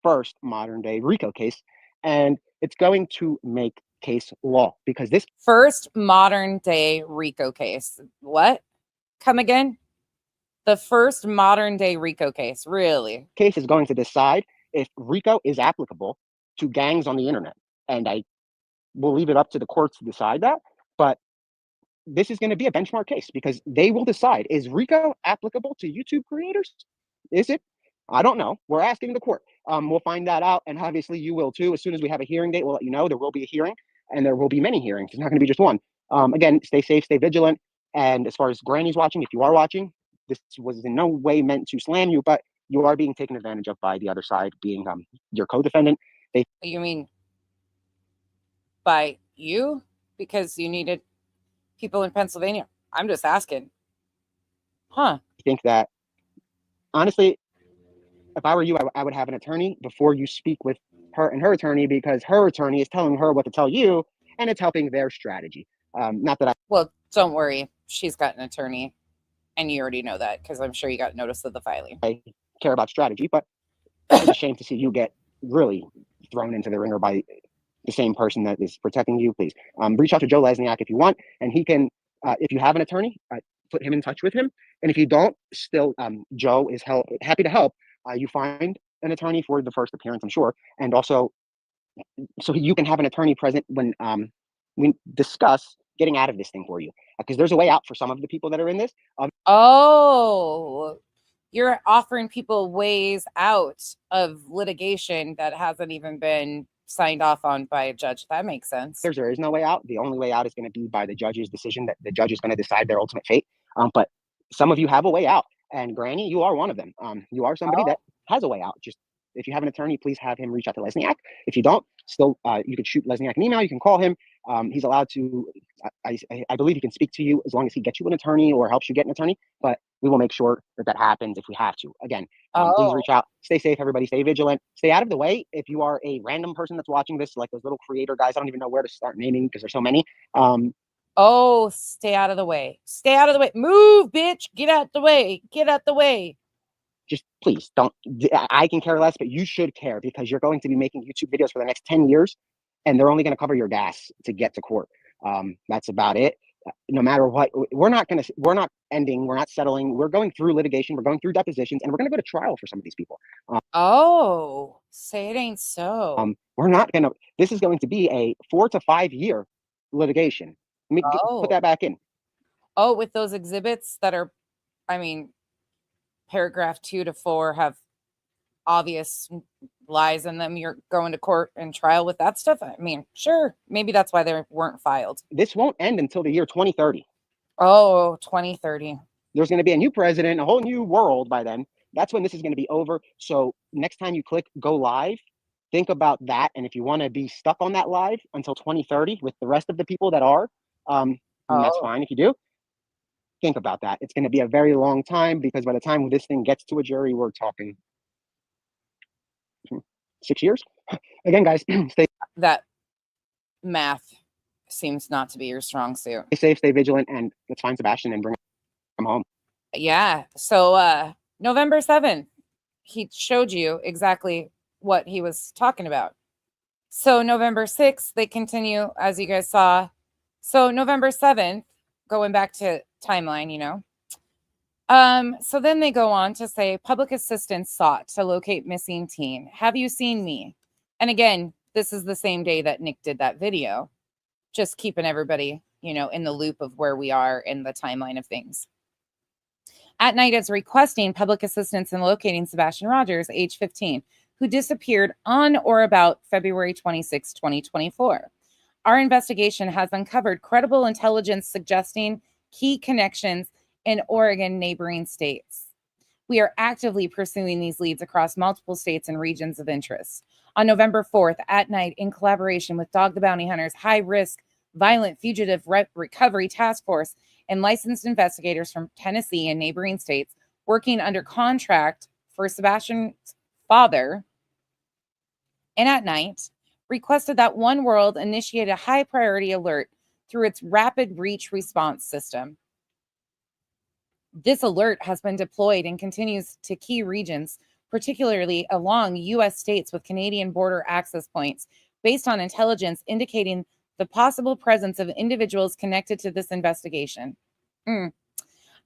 first modern day RICO case, and it's going to make case law because this First modern day RICO case. What? Come again? The first modern day RICO case, really? case is going to decide if RICO is applicable to gangs on the internet. And I will leave it up to the courts to decide that. But this is going to be a benchmark case because they will decide, is RICO applicable to YouTube creators? Is it? I don't know. We're asking the court. We'll find that out. And obviously you will too. As soon as we have a hearing date, we'll let you know. There will be a hearing and there will be many hearings. It's not going to be just one. Again, stay safe, stay vigilant. And as far as grannies watching, if you are watching, this was in no way meant to slam you, but you are being taken advantage of by the other side being your co-defendant. You mean by you? Because you needed people in Pennsylvania? I'm just asking. Huh. think that, honestly, if I were you, I would have an attorney before you speak with her and her attorney because her attorney is telling her what to tell you and it's helping their strategy. Not that Well, don't worry. She's got an attorney. And you already know that because I'm sure you got notice of the filing. I care about strategy, but it's a shame to see you get really thrown into the ringer by the same person that is protecting you. Please reach out to Joe Lesniak if you want, and he can, if you have an attorney, put him in touch with him. And if you don't, still, Joe is happy to help. You find an attorney for the first appearance, I'm sure, and also so you can have an attorney present when we discuss getting out of this thing for you, because there's a way out for some of the people that are in this. Oh, you're offering people ways out of litigation that hasn't even been signed off on by a judge. That makes sense. There is no way out. The only way out is going to be by the judge's decision, that the judge is going to decide their ultimate fate. But some of you have a way out, and Granny, you are one of them. You are somebody that has a way out. Just if you have an attorney, please have him reach out to Lesniak. If you don't, still, you can shoot Lesniak an email. You can call him. He's allowed to, I believe he can speak to you as long as he gets you an attorney or helps you get an attorney, but we will make sure that happens if we have to. Again, please reach out. Stay safe, everybody. Stay vigilant. Stay out of the way. If you are a random person that's watching this, like those little creator guys, I don't even know where to start naming because there's so many. Stay out of the way. Stay out of the way. Move, bitch. Get out the way. Get out the way. Just please don't. I can care less, but you should care because you're going to be making YouTube videos for the next 10 years and they're only going to cover your gas to get to court. That's about it. No matter what, we're not ending, we're not settling. We're going through litigation. We're going through depositions and we're going to go to trial for some of these people. Say it ain't so. We're not going to, this is going to be a 4 to 5 year litigation. Let me put that back in. With those exhibits that are, paragraph 2 to 4 have obvious lies in them. You're going to court and trial with that stuff. Sure. Maybe that's why they weren't filed. This won't end until the year 2030. 2030. There's going to be a new president, a whole new world by then. That's when this is going to be over. So next time you click go live, think about that. And if you want to be stuck on that live until 2030 with the rest of the people that are, that's fine if you do. Think about that. It's going to be a very long time because by the time this thing gets to a jury, we're talking 6 years. Again, guys, stay. That math seems not to be your strong suit. Stay safe, stay vigilant, and let's find Sebastian and bring him home. Yeah. So November 7th, he showed you exactly what he was talking about. So November 6th, they continue, as you guys saw. So November 7th, going back to timeline, so then they go on to say public assistance sought to locate missing teen. Have you seen me? And again, this is the same day that Nick did that video, just keeping everybody, in the loop of where we are in the timeline of things. At night is requesting public assistance in locating Sebastian Rogers, age 15, who disappeared on or about February 26, 2024. Our investigation has uncovered credible intelligence suggesting key connections in Oregon neighboring states. We are actively pursuing these leads across multiple states and regions of interest. On November 4th at night, in collaboration with Dog the Bounty Hunter's high-risk Violent Fugitive Recovery Task Force, and licensed investigators from Tennessee and neighboring states working under contract for Sebastian's father, and at night, requested that One World initiate a high priority alert through its rapid reach response system. This alert has been deployed and continues to key regions, particularly along U.S. states with Canadian border access points, based on intelligence indicating the possible presence of individuals connected to this investigation.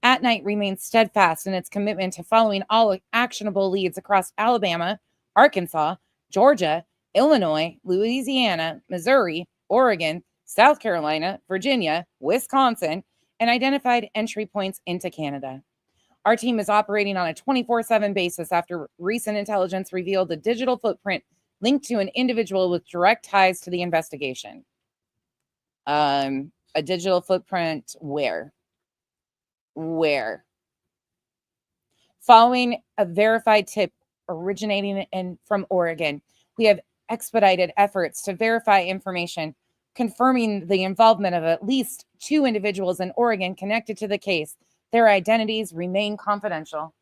At Night remains steadfast in its commitment to following all actionable leads across Alabama, Arkansas, Georgia, Illinois, Louisiana, Missouri, Oregon, South Carolina, Virginia, Wisconsin, and identified entry points into Canada. Our team is operating on a 24/7 basis after recent intelligence revealed a digital footprint linked to an individual with direct ties to the investigation. A digital footprint where? Following a verified tip originating from Oregon, we have expedited efforts to verify information confirming the involvement of at least 2 individuals in Oregon connected to the case. Their identities remain confidential.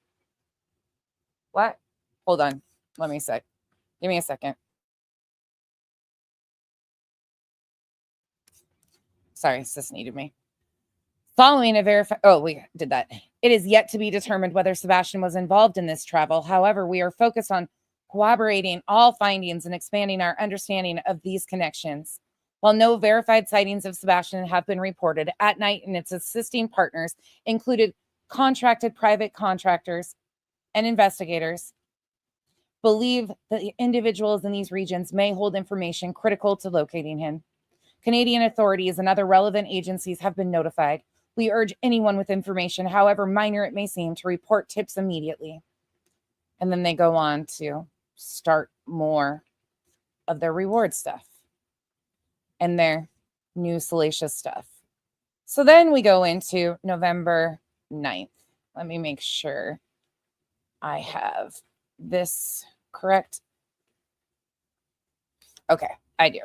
What? Hold on. Give me a second. Sorry, sis needed me. Following a we did that. It is yet to be determined whether Sebastian was involved in this travel. However, we are focused on corroborating all findings and expanding our understanding of these connections. While no verified sightings of Sebastian have been reported, At Night and its assisting partners included contracted private contractors and investigators believe that individuals in these regions may hold information critical to locating him. Canadian authorities and other relevant agencies have been notified. We urge anyone with information, however minor it may seem, to report tips immediately. And then they go on to start more of their reward stuff and their new salacious stuff. So then we go into November 9th. Let me make sure I have this correct. Okay, I do.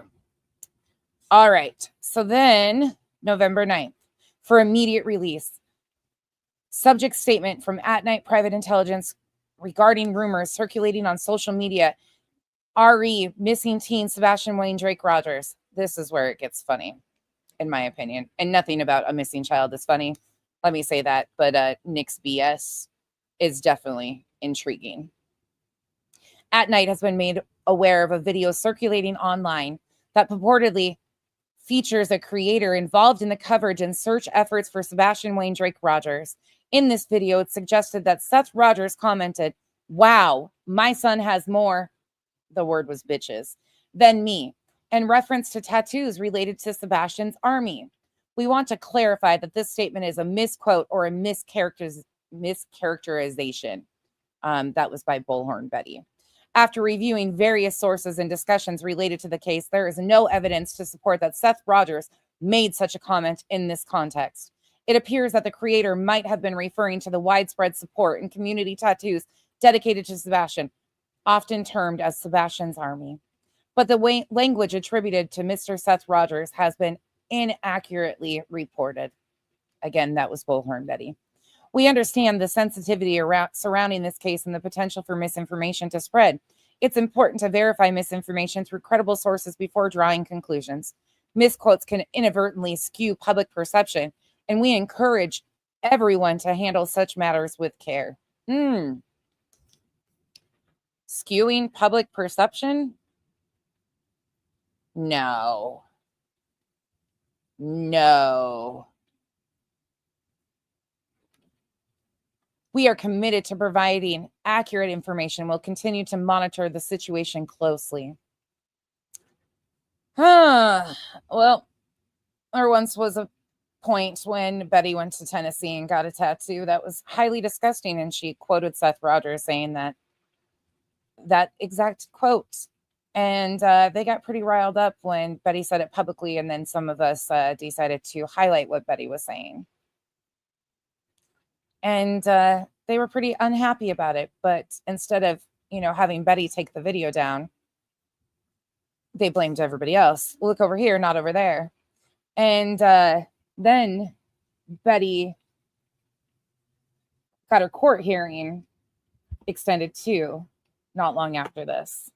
All right. So then November 9th, for immediate release, subject statement from At Night Private Intelligence regarding rumors circulating on social media. RE, missing teen Sebastian Wayne Drake Rogers. This is where it gets funny, in my opinion. And nothing about a missing child is funny. Let me say that. But Nick's BS is definitely intriguing. At Night has been made aware of a video circulating online that purportedly features a creator involved in the coverage and search efforts for Sebastian Wayne Drake Rogers. In this video, it's suggested that Seth Rogers commented, "Wow, my son has more," the word was bitches, "than me," in reference to tattoos related to Sebastian's army. We want to clarify that this statement is a misquote or a mischaracterization. That was by Bullhorn Betty. After reviewing various sources and discussions related to the case, there is no evidence to support that Seth Rogers made such a comment in this context. It appears that the creator might have been referring to the widespread support and community tattoos dedicated to Sebastian, often termed as Sebastian's Army. But the language attributed to Mr. Seth Rogers has been inaccurately reported. Again, that was Bullhorn Betty. We understand the sensitivity surrounding this case and the potential for misinformation to spread. It's important to verify misinformation through credible sources before drawing conclusions. Misquotes can inadvertently skew public perception, and we encourage everyone to handle such matters with care. Skewing public perception? No. We are committed to providing accurate information. We'll continue to monitor the situation closely. Well, there once was a point when Betty went to Tennessee and got a tattoo that was highly disgusting, and she quoted Seth Rogers saying that exact quote. And they got pretty riled up when Betty said it publicly, and then some of us decided to highlight what Betty was saying. And they were pretty unhappy about it. But instead of, having Betty take the video down, they blamed everybody else. Look over here, not over there. And then Betty got her court hearing extended too, not long after this.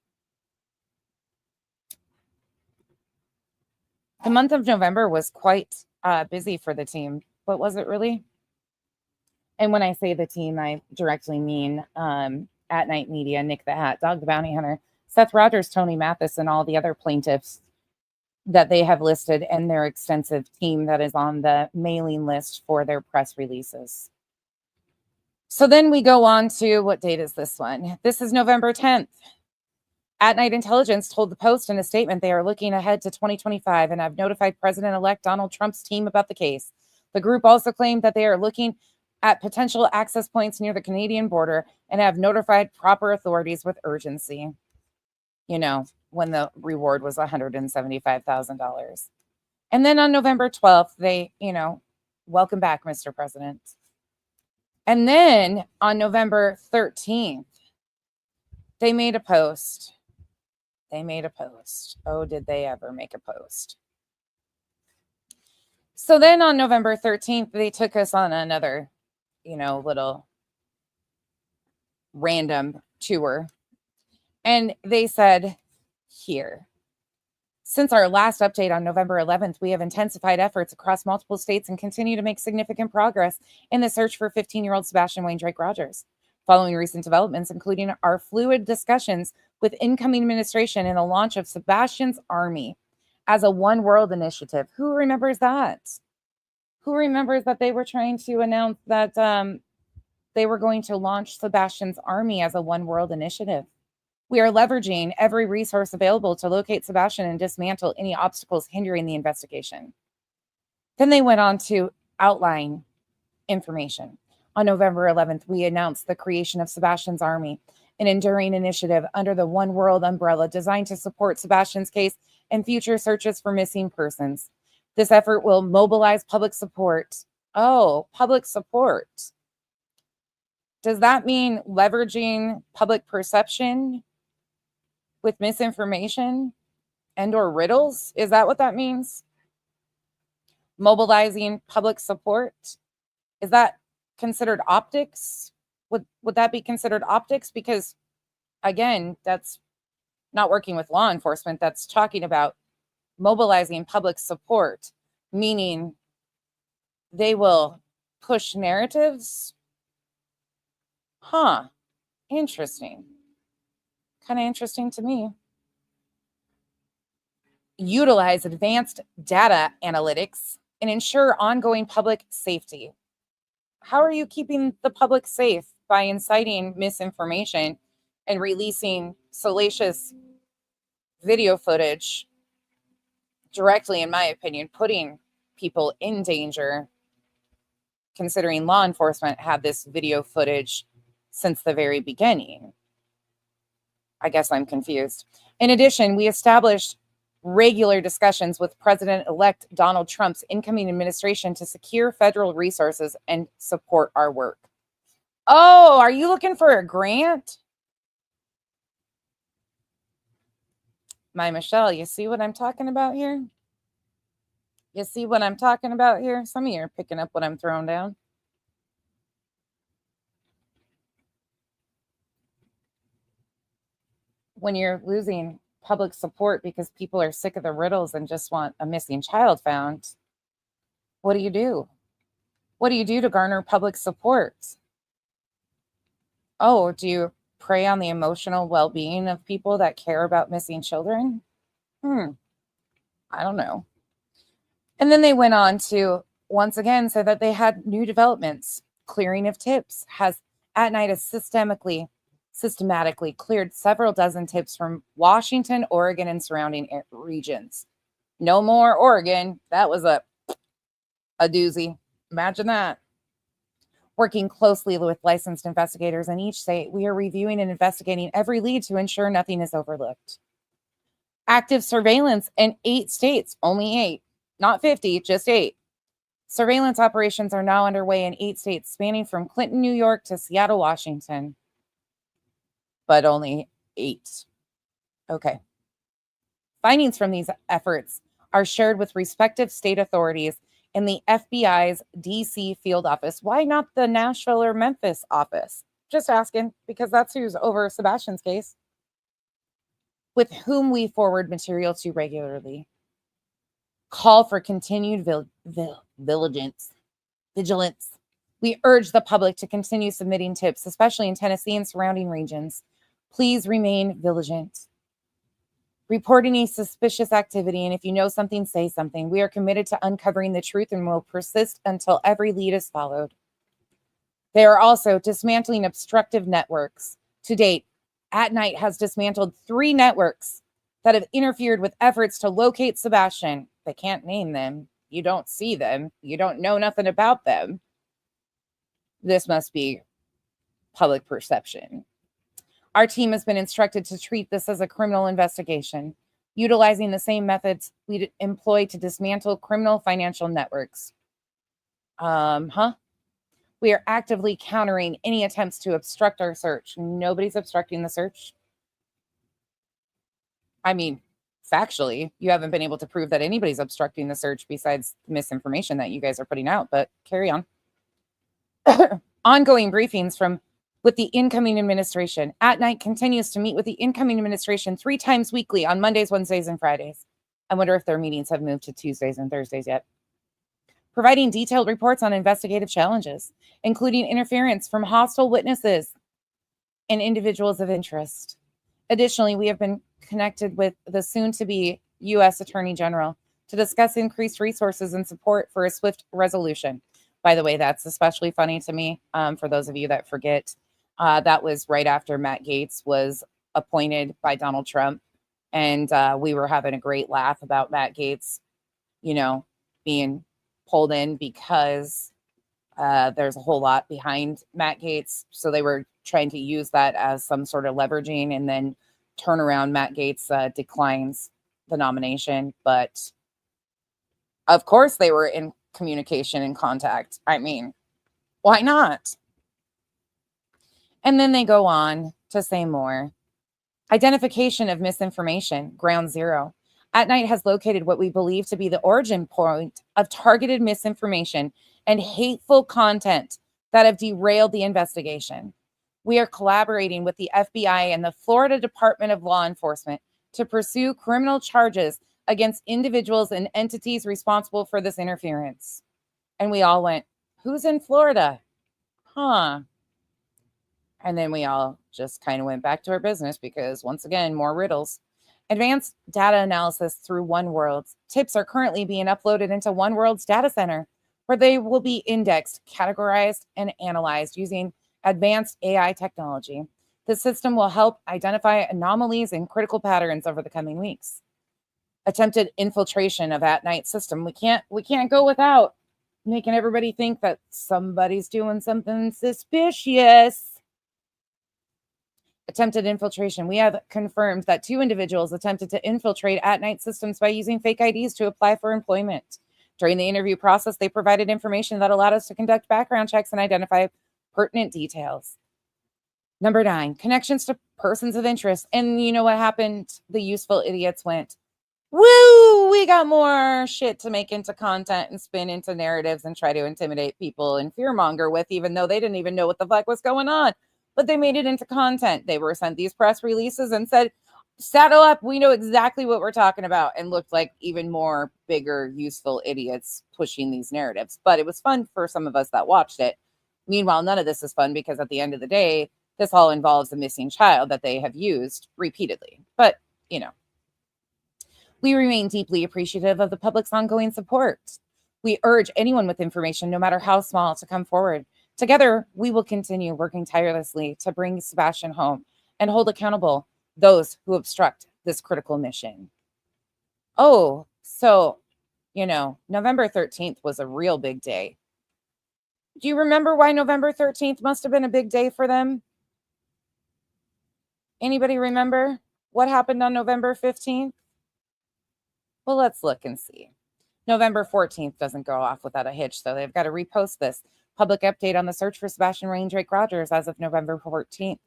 The month of November was quite busy for the team, but was it really? And when I say the team, I directly mean At Night Media, Nick the Hat, Dog the Bounty Hunter, Seth Rogers, Tony Mathis, and all the other plaintiffs that they have listed, and their extensive team that is on the mailing list for their press releases. So then we go on to, what date is this one? This is November 10th. At Night Intelligence told the Post in a statement they are looking ahead to 2025 and have notified President-elect Donald Trump's team about the case. The group also claimed that they are looking at potential access points near the Canadian border and have notified proper authorities with urgency. You know, when the reward was $175,000. And then on November 12th, they, welcome back, Mr. President. And then on November 13th, they made a post. Oh, did they ever make a post? So then on November 13th, they took us on another, little random tour. And they said here, since our last update on November 11th, we have intensified efforts across multiple states and continue to make significant progress in the search for 15-year-old Sebastian Wayne Drake Rogers. Following recent developments, including our fluid discussions with incoming administration and the launch of Sebastian's Army as a One World initiative. Who remembers that? Who remembers that they were trying to announce that they were going to launch Sebastian's Army as a One World initiative? We are leveraging every resource available to locate Sebastian and dismantle any obstacles hindering the investigation. Then they went on to outline information. On November 11th, we announced the creation of Sebastian's Army, an enduring initiative under the One World umbrella designed to support Sebastian's case and future searches for missing persons. This effort will mobilize public support. Oh, public support. Does that mean leveraging public perception with misinformation and or riddles? Is that what that means? Mobilizing public support? Is that considered optics? Would that be considered optics? Because again, that's not working with law enforcement. That's talking about mobilizing public support, meaning they will push narratives. Huh. Interesting. Kind of interesting to me. Utilize advanced data analytics and ensure ongoing public safety. How are you keeping the public safe? By inciting misinformation and releasing salacious video footage directly, in my opinion, putting people in danger, considering law enforcement had this video footage since the very beginning. I guess I'm confused. In addition, we established regular discussions with President-elect Donald Trump's incoming administration to secure federal resources and support our work. Oh, are you looking for a grant? My Michelle, you see what I'm talking about here? You see what I'm talking about here? Some of you are picking up what I'm throwing down. When you're losing public support because people are sick of the riddles and just want a missing child found, what do you do? What do you do to garner public support? Oh, do you prey on the emotional well-being of people that care about missing children? I don't know. And then they went on to once again say that they had new developments. Clearing of tips has At Night has systematically cleared several dozen tips from Washington, Oregon, and surrounding regions. No more Oregon. That was a doozy. Imagine that. Working closely with licensed investigators in each state, we are reviewing and investigating every lead to ensure nothing is overlooked. Active surveillance in 8 states, only 8, not 50, just 8. Surveillance operations are now underway in 8 states, spanning from Clinton, New York to Seattle, Washington. But only 8. Okay. Findings from these efforts are shared with respective state authorities in the FBI's DC field office. Why not the Nashville or Memphis office? Just asking, because that's who's over Sebastian's case, with whom we forward material to regularly. Call for continued vigilance. We urge the public to continue submitting tips, especially in Tennessee and surrounding regions. Please remain vigilant. Report any suspicious activity, and if you know something, say something. We are committed to uncovering the truth and will persist until every lead is followed. They are also dismantling obstructive networks. To date, At Night has dismantled 3 networks that have interfered with efforts to locate Sebastian. They can't name them. You don't see them. You don't know nothing about them. This must be public perception. Our team has been instructed to treat this as a criminal investigation, utilizing the same methods we employ to dismantle criminal financial networks. We are actively countering any attempts to obstruct our search. Nobody's obstructing the search. I mean, factually, you haven't been able to prove that anybody's obstructing the search besides the misinformation that you guys are putting out, but carry on. Ongoing briefings with the incoming administration. At Night continues to meet with the incoming administration 3 times weekly on Mondays, Wednesdays, and Fridays. I wonder if their meetings have moved to Tuesdays and Thursdays yet. Providing detailed reports on investigative challenges, including interference from hostile witnesses and individuals of interest. Additionally, we have been connected with the soon-to-be U.S. Attorney General to discuss increased resources and support for a swift resolution. By the way, that's especially funny to me, for those of you that forget. That was right after Matt Gaetz was appointed by Donald Trump, and we were having a great laugh about Matt Gaetz, being pulled in because there's a whole lot behind Matt Gaetz. So they were trying to use that as some sort of leveraging and then turn around. Matt Gaetz declines the nomination, but of course they were in communication and contact. I mean, why not? And then they go on to say more. Identification of misinformation, ground zero. At Night has located what we believe to be the origin point of targeted misinformation and hateful content that have derailed the investigation. We are collaborating with the FBI and the Florida Department of Law Enforcement to pursue criminal charges against individuals and entities responsible for this interference. And we all went, who's in Florida? Huh. And then we all just kind of went back to our business because, once again, more riddles. Advanced data analysis through OneWorld's. Tips are currently being uploaded into OneWorld's data center, where they will be indexed, categorized, and analyzed using advanced AI technology. The system will help identify anomalies and critical patterns over the coming weeks. Attempted infiltration of At Night system. We can't go without making everybody think that somebody's doing something suspicious. Attempted infiltration. We have confirmed that 2 individuals attempted to infiltrate At Night systems by using fake IDs to apply for employment. During the interview process, they provided information that allowed us to conduct background checks and identify pertinent details. Number 9, connections to persons of interest. And you know what happened? The useful idiots went, woo, we got more shit to make into content and spin into narratives and try to intimidate people and fearmonger with, even though they didn't even know what the fuck was going on. But they made it into content. They were sent these press releases and said, saddle up, we know exactly what we're talking about, and looked like even more bigger, useful idiots pushing these narratives. But it was fun for some of us that watched it. Meanwhile, none of this is fun because at the end of the day, this all involves a missing child that they have used repeatedly. But, we remain deeply appreciative of the public's ongoing support. We urge anyone with information, no matter how small, to come forward. Together, we will continue working tirelessly to bring Sebastian home and hold accountable those who obstruct this critical mission. Oh, so, November 13th was a real big day. Do you remember why November 13th must have been a big day for them? Anybody remember what happened on November 15th? Well, let's look and see. November 14th doesn't go off without a hitch, so they've got to repost this. Public update on the search for Sebastian Wayne Drake Rogers as of November 14th.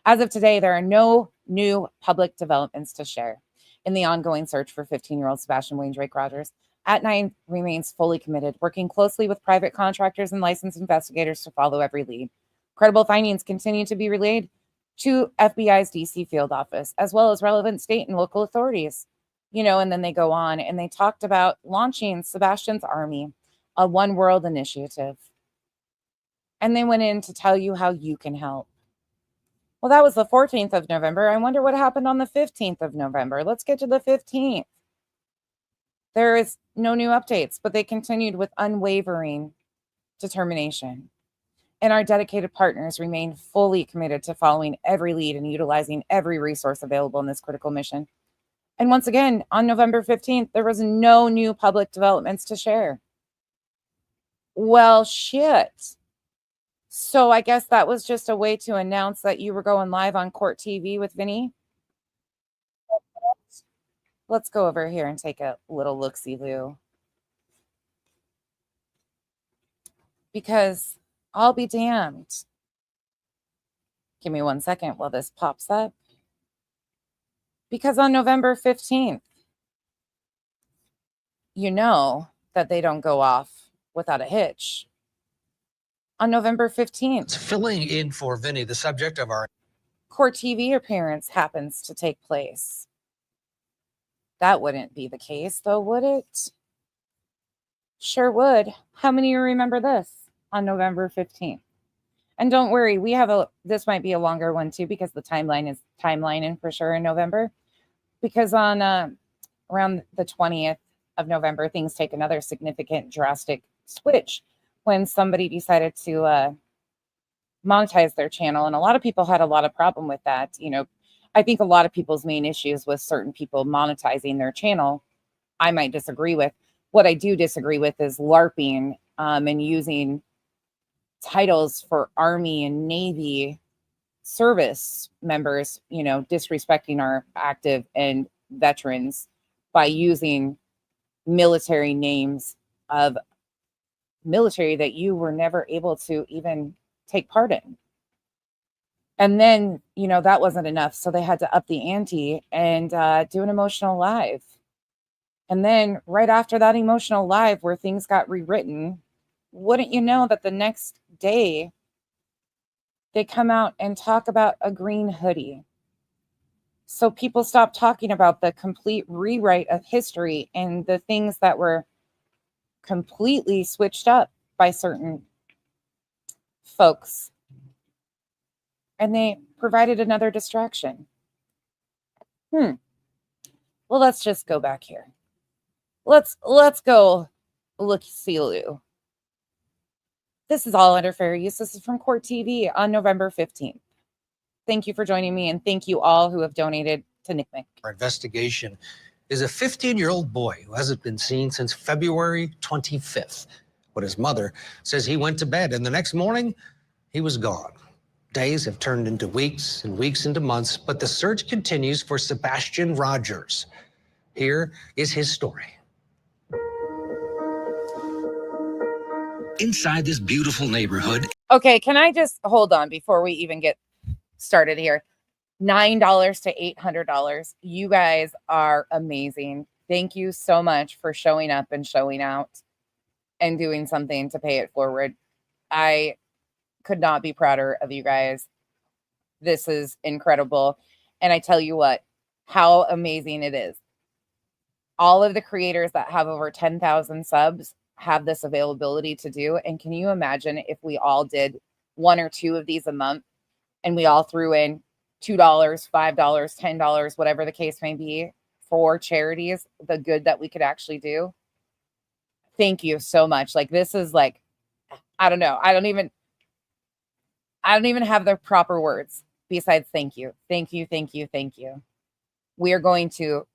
As of today, there are no new public developments to share. in the ongoing search for 15-year-old Sebastian Wayne Drake Rogers. At9 remains fully committed, working closely with private contractors and licensed investigators to follow every lead. Credible findings continue to be relayed to FBI's DC field office, as well as relevant state and local authorities. And then they go on and they talked about launching Sebastian's Army, a One World initiative. And they went in to tell you how you can help. Well, that was the 14th of November. I wonder what happened on the 15th of November. Let's get to the 15th. There is no new updates, but they continued with unwavering determination. And our dedicated partners remain fully committed to following every lead and utilizing every resource available in this critical mission. And once again, on November 15th, there was no new public developments to share. Well, shit. So I guess that was just a way to announce that you were going live on Court TV with Vinny. Let's go over here and take a little look-see-loo. Because I'll be damned. Give me 1 second while this pops up. Because on November 15th, you know that they don't go off without a hitch. On November 15th, it's filling in for Vinny, the subject of our Court TV appearance happens to take place. That wouldn't be the case, though, would it? Sure would. How many of you remember this on November 15th? And don't worry, this might be a longer one too, because the timeline is timelining for sure in November. Because on around the 20th of November, things take another significant drastic switch when somebody decided to monetize their channel. And a lot of people had a lot of problem with that. I think a lot of people's main issues with certain people monetizing their channel, I might disagree with. What I do disagree with is LARPing and using titles for Army and Navy service members, disrespecting our active and veterans by using military names of military that you were never able to even take part in. And then, that wasn't enough. So they had to up the ante and do an emotional live. And then right after that emotional live where things got rewritten, wouldn't you know that the next day they come out and talk about a green hoodie. So people stop talking about the complete rewrite of history and the things that were completely switched up by certain folks. And they provided another distraction. Well, let's just go back here. Let's go look-see-loo. This is all under fair use. This is from Court TV on November 15th. Thank you for joining me, and thank you all who have donated to NCMEC. Our investigation is a 15-year-old boy who hasn't been seen since February 25th, when his mother says he went to bed, and the next morning, he was gone. Days have turned into weeks and weeks into months, but the search continues for Sebastian Rogers. Here is his story. Inside this beautiful neighborhood. Okay, can I just hold on before we even get started here? $9 to $800. You guys are amazing. Thank you so much for showing up and showing out and doing something to pay it forward. I could not be prouder of you guys. This is incredible. And I tell you what, how amazing it is. All of the creators that have over 10,000 subs have this availability to do. And can you imagine if we all did one or two of these a month and we all threw in $2, $5, $10, whatever the case may be for charities, the good that we could actually do. Thank you so much. Like, this is like, I don't know. I don't even have the proper words besides thank you. Thank you. Thank you. Thank you. We are going to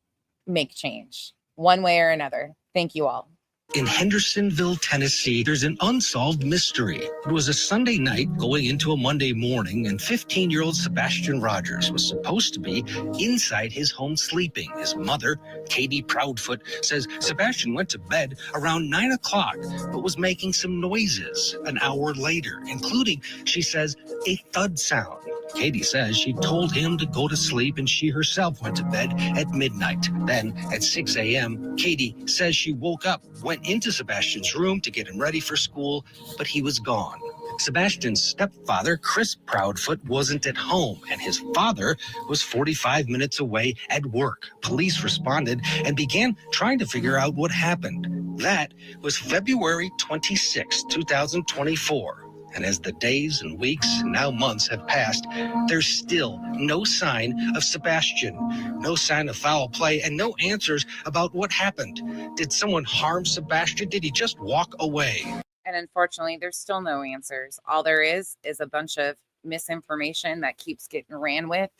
make change one way or another. Thank you all. In Hendersonville, Tennessee, there's an unsolved mystery. It was a Sunday night going into a Monday morning, and 15-year-old Sebastian Rogers was supposed to be inside his home sleeping. His mother, Katie Proudfoot, says Sebastian went to bed around 9 o'clock, but was making some noises an hour later, including, she says, a thud sound. Katie says she told him to go to sleep and she herself went to bed at midnight. Then at 6 a.m., Katie says she woke up, went into Sebastian's room to get him ready for school, but he was gone. Sebastian's stepfather, Chris Proudfoot, wasn't at home, and his father was 45 minutes away at work. Police responded and began trying to figure out what happened. That was February 26, 2024. And as the days and weeks, and now months have passed, there's still no sign of Sebastian, no sign of foul play, and no answers about what happened. Did someone harm Sebastian? Did he just walk away? And unfortunately, there's still no answers. All there is a bunch of misinformation that keeps getting ran with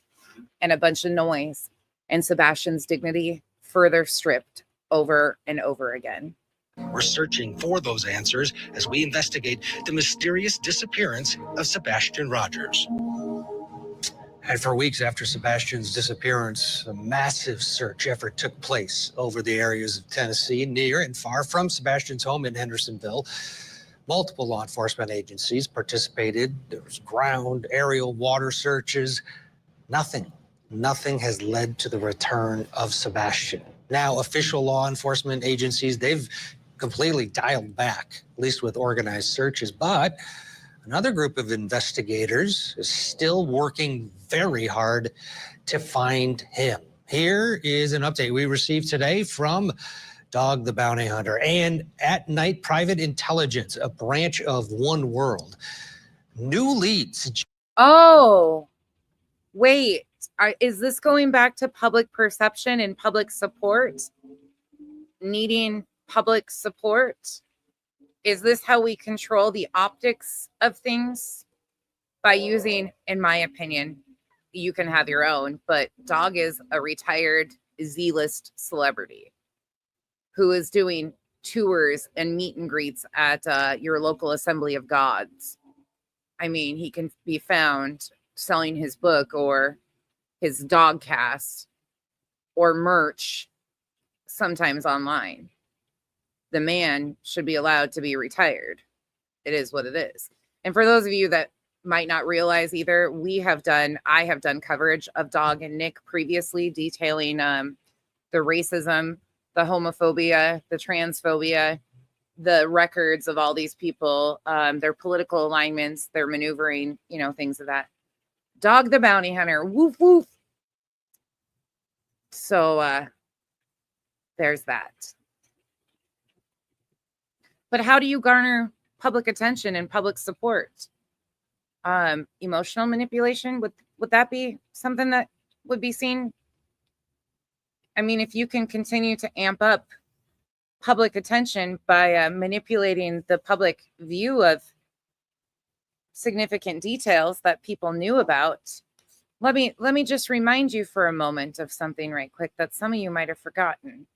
and a bunch of noise, and Sebastian's dignity further stripped over and over again. We're searching for those answers as we investigate the mysterious disappearance of Sebastian Rogers. And for weeks after Sebastian's disappearance, a massive search effort took place over the areas of Tennessee, near and far from Sebastian's home in Hendersonville. Multiple law enforcement agencies participated. There was ground, aerial, water searches. Nothing has led to the return of Sebastian. Now, official law enforcement agencies, they've completely dialed back, at least with organized searches. But another group of investigators is still working very hard to find him. Here is an update we received today from Dog the Bounty Hunter and At Night Private Intelligence, a branch of One World. New leads. Oh, wait. Is this going back to public perception and public support? Needing public support? Is this how we control the optics of things? By using, in my opinion, you can have your own, but Dog is a retired Z-list celebrity who is doing tours and meet and greets at your local Assembly of Gods. I mean, he can be found selling his book or his dog cast or merch sometimes online. The man should be allowed to be retired. It is what it is. And for those of you that might not realize either, I have done coverage of Dog and Nick previously, detailing the racism, the homophobia, the transphobia, the records of all these people, their political alignments, their maneuvering, things of that. Dog the Bounty Hunter, woof, woof. So there's that. But how do you garner public attention and public support? Emotional manipulation, would that be something that would be seen? I mean, if you can continue to amp up public attention by manipulating the public view of significant details that people knew about, let me just remind you for a moment of something right quick that some of you might have forgotten.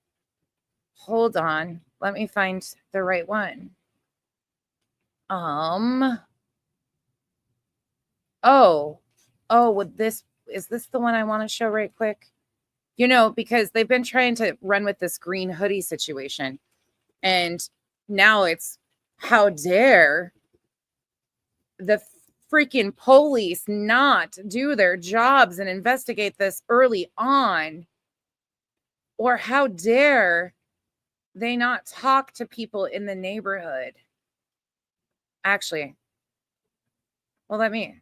Hold on, let me find the right one. Is this the one I want to show right quick? Because they've been trying to run with this green hoodie situation. And now it's, how dare the freaking police not do their jobs and investigate this early on? Or how dare they not talk to people in the neighborhood? Actually, well, let me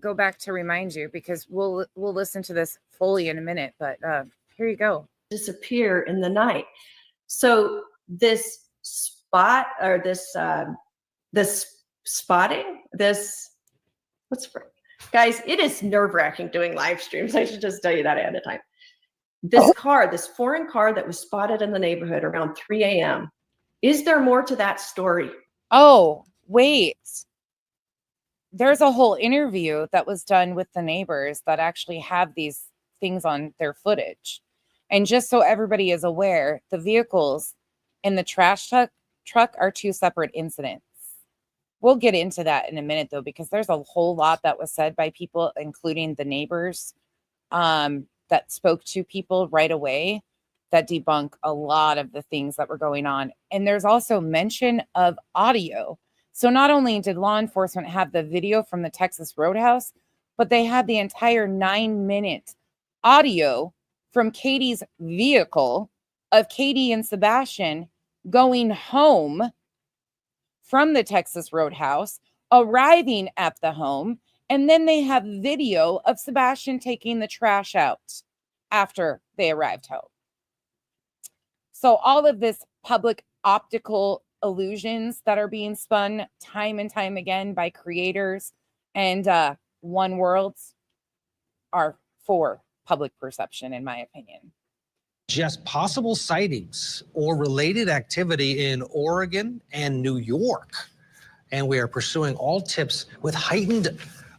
go back to remind you, because we'll listen to this fully in a minute, but here you go. Disappear in the night. So this spot, or this spotting, guys, it is nerve-wracking doing live streams. I should just tell you that ahead of time. This foreign car that was spotted in the neighborhood around 3 a.m. Is there more to that story? Oh, wait. There's a whole interview that was done with the neighbors that actually have these things on their footage. And just so everybody is aware, the vehicles and the trash truck are two separate incidents. We'll get into that in a minute, though, because there's a whole lot that was said by people, including the neighbors, that spoke to people right away, that debunk a lot of the things that were going on. And there's also mention of audio. So not only did law enforcement have the video from the Texas Roadhouse, but they had the entire 9-minute audio from Katie's vehicle of Katie and Sebastian going home from the Texas Roadhouse, arriving at the home, and then they have video of Sebastian taking the trash out after they arrived home. So all of this public optical illusions that are being spun time and time again by creators and One Worlds are for public perception, in my opinion. Just possible sightings or related activity in Oregon and New York. And we are pursuing all tips with heightened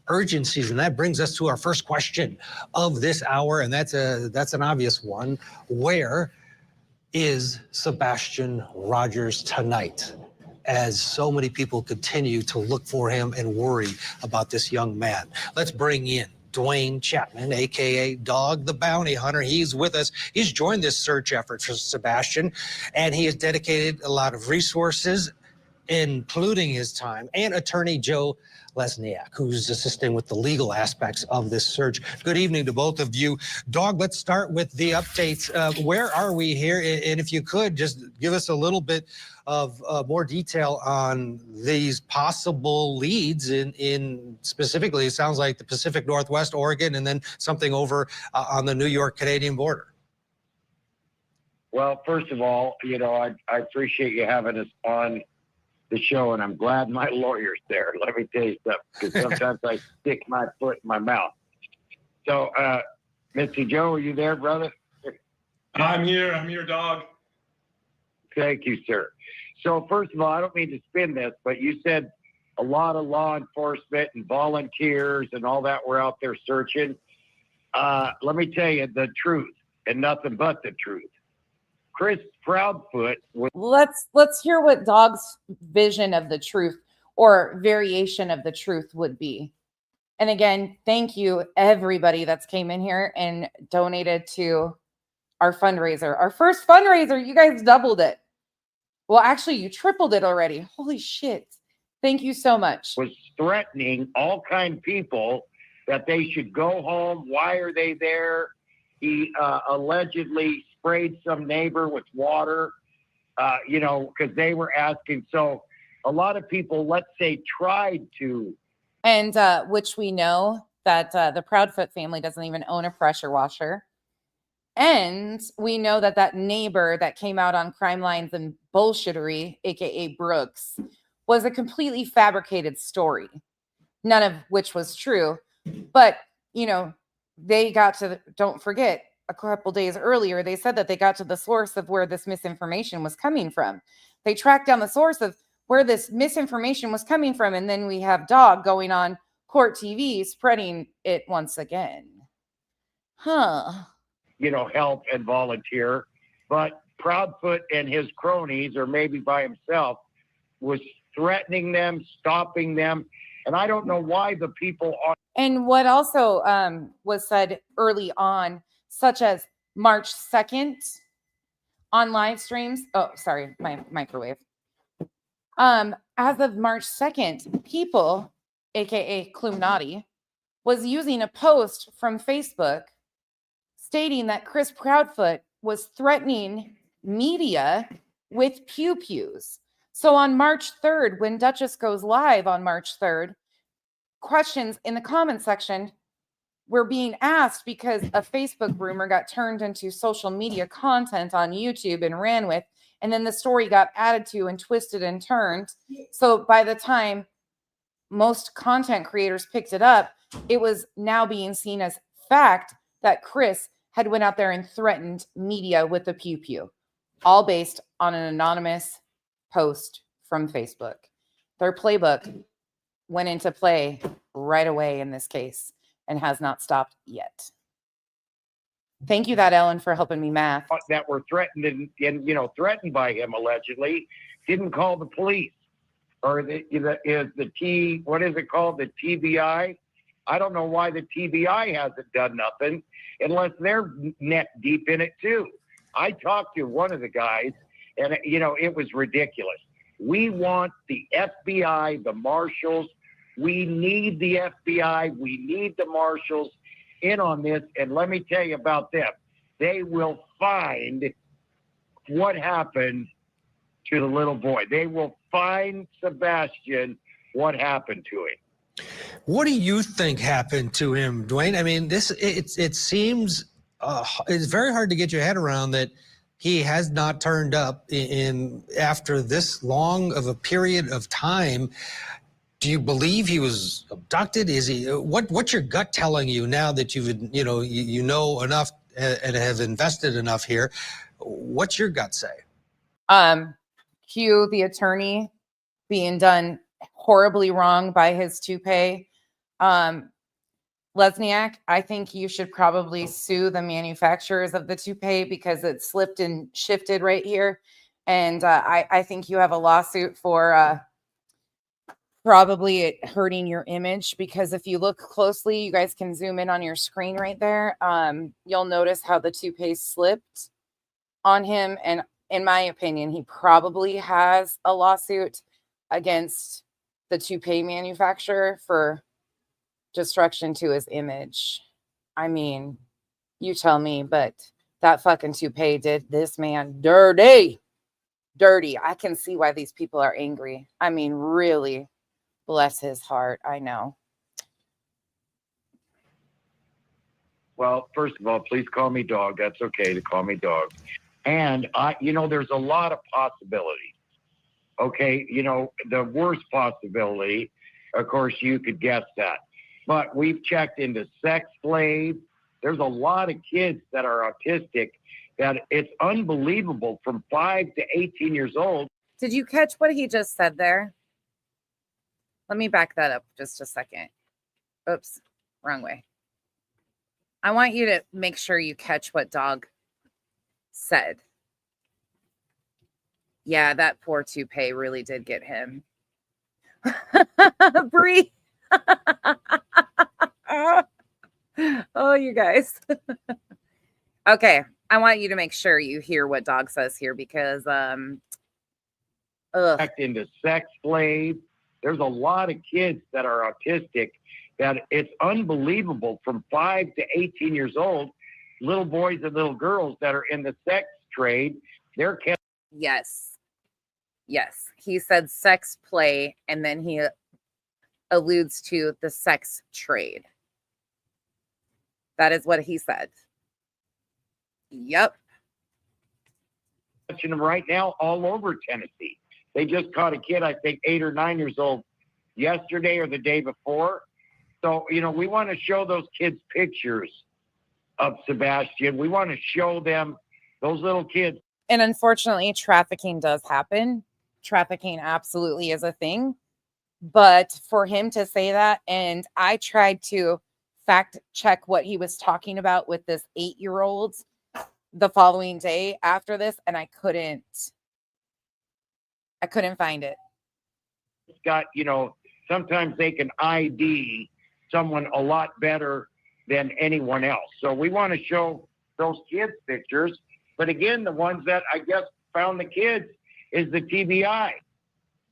urgencies. And that brings us to our first question of this hour. And that's an obvious one. Where is Sebastian Rogers tonight? As so many people continue to look for him and worry about this young man. Let's bring in Dwayne Chapman, aka Dog the Bounty Hunter. He's with us. He's joined this search effort for Sebastian, and he has dedicated a lot of resources, including his time, and attorney Joe Lesniak, who's assisting with the legal aspects of this search. Good evening to both of you. Dog, let's start with the updates. Where are we here? And if you could, just give us a little bit of more detail on these possible leads in specifically, it sounds like the Pacific Northwest, Oregon, and then something over on the New York-Canadian border. Well, first of all, you know, I appreciate you having us on the show, and I'm glad my lawyer's there. Let me tell you something, because sometimes I stick my foot in my mouth. So, Mr. Joe, are you there, brother? I'm here, Dog. Thank you, sir. So, first of all, I don't mean to spin this, but you said a lot of law enforcement and volunteers and all that were out there searching. Let me tell you the truth, and nothing but the truth. Chris Proudfoot was... Let's hear what Dog's vision of the truth or variation of the truth would be. And again, thank you everybody that's came in here and donated to our fundraiser. Our first fundraiser, you guys doubled it. Well, actually, you tripled it already. Holy shit. Thank you so much. Was threatening all kind of people that they should go home. Why are they there? He allegedly sprayed some neighbor with water, you know, because they were asking. So a lot of people, let's say, tried to. And which we know that the Proudfoot family doesn't even own a pressure washer. And we know that that neighbor that came out on Crime Lines and bullshittery, aka Brooks, was a completely fabricated story, none of which was true. But, you know, they got to, don't forget, a couple days earlier, they said that they got to the source of where this misinformation was coming from. They tracked down the source of where this misinformation was coming from. And then we have Dog going on Court TV spreading it once again. You know, help and volunteer. But Proudfoot and his cronies, or maybe by himself, was threatening them, stopping them. And I don't know why the people are. And what also was said early on, such as March 2nd on live streams. Oh, sorry, my microwave. As of March 2nd, people, aka Clumnati, was using a post from Facebook stating that Chris Proudfoot was threatening media with pew-pews. So on March 3rd, when Duchess goes live on March 3rd, questions in the comment section were being asked because a Facebook rumor got turned into social media content on YouTube and ran with, and then the story got added to and twisted and turned. So by the time most content creators picked it up, it was now being seen as fact that Chris had went out there and threatened media with the pew-pew, all based on an anonymous post from Facebook. Their playbook went into play right away in this case and has not stopped yet. Thank you, that Ellen, for helping me math. that were threatened and threatened by him allegedly didn't call the police or what is it called? The TBI. I don't know why the TBI hasn't done nothing unless they're neck deep in it too. I talked to one of the guys and it was ridiculous. We want the FBI, the marshals. We need the FBI. We need the marshals in on this. And let me tell you about them. They will find what happened to the little boy. They will find Sebastian what happened to him. What do you think happened to him, Dwayne? I mean, it seems it's very hard to get your head around that he has not turned up in after this long of a period of time. Do you believe he was abducted? Is he? What's your gut telling you now that you know enough and have invested enough here? What's your gut say? Cue the attorney being done horribly wrong by his toupee. Lesniak, I think you should probably sue the manufacturers of the toupee because it slipped and shifted right here. And I think you have a lawsuit for probably it hurting your image, because if you look closely, you guys can zoom in on your screen right there. You'll notice how the toupee slipped on him. And in my opinion, he probably has a lawsuit against the toupee manufacturer for destruction to his image. I mean, you tell me, but that fucking toupee did this man dirty. I can see why these people are angry. I mean, really, bless his heart. I know. Well, first of all, please call me dog. That's okay to call me dog. And there's a lot of possibilities. Okay, the worst possibility, of course, you could guess that. But we've checked into sex slave. There's a lot of kids that are autistic that it's unbelievable, from 5 to 18 years old. Did you catch what he just said there? Let me back that up just a second. Oops, wrong way. I want you to make sure you catch what dog said. Yeah, that poor toupee really did get him. Bree. Oh, you guys. Okay, I want you to make sure you hear what dog says here, because into sex slave. There's a lot of kids that are autistic that it's unbelievable, from 5 to 18 years old, little boys and little girls that are in the sex trade. They're kept. Yes. He said sex play, and then he alludes to the sex trade. That is what he said. Yep. Watching them right now all over Tennessee. They just caught a kid, I think 8 or 9 years old, yesterday or the day before. So, we want to show those kids pictures of Sebastian. We want to show them those little kids. And unfortunately, trafficking does happen. Trafficking absolutely is a thing. But for him to say that, and I tried to fact check what he was talking about with this 8-year-old the following day after this, and I couldn't find it. It's got, sometimes they can ID someone a lot better than anyone else. So we want to show those kids pictures. But again, the ones that I guess found the kids is the TBI.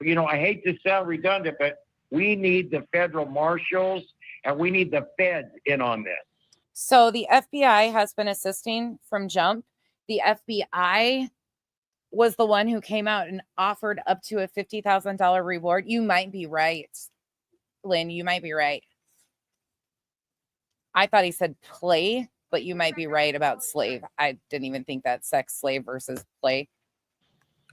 I hate to sound redundant, but we need the federal marshals and we need the feds in on this. So the FBI has been assisting from jump. The FBI was the one who came out and offered up to a $50,000 reward. You might be right, Lynn. You might be right. I thought he said play, but you might be right about slave. I didn't even think that sex slave versus play.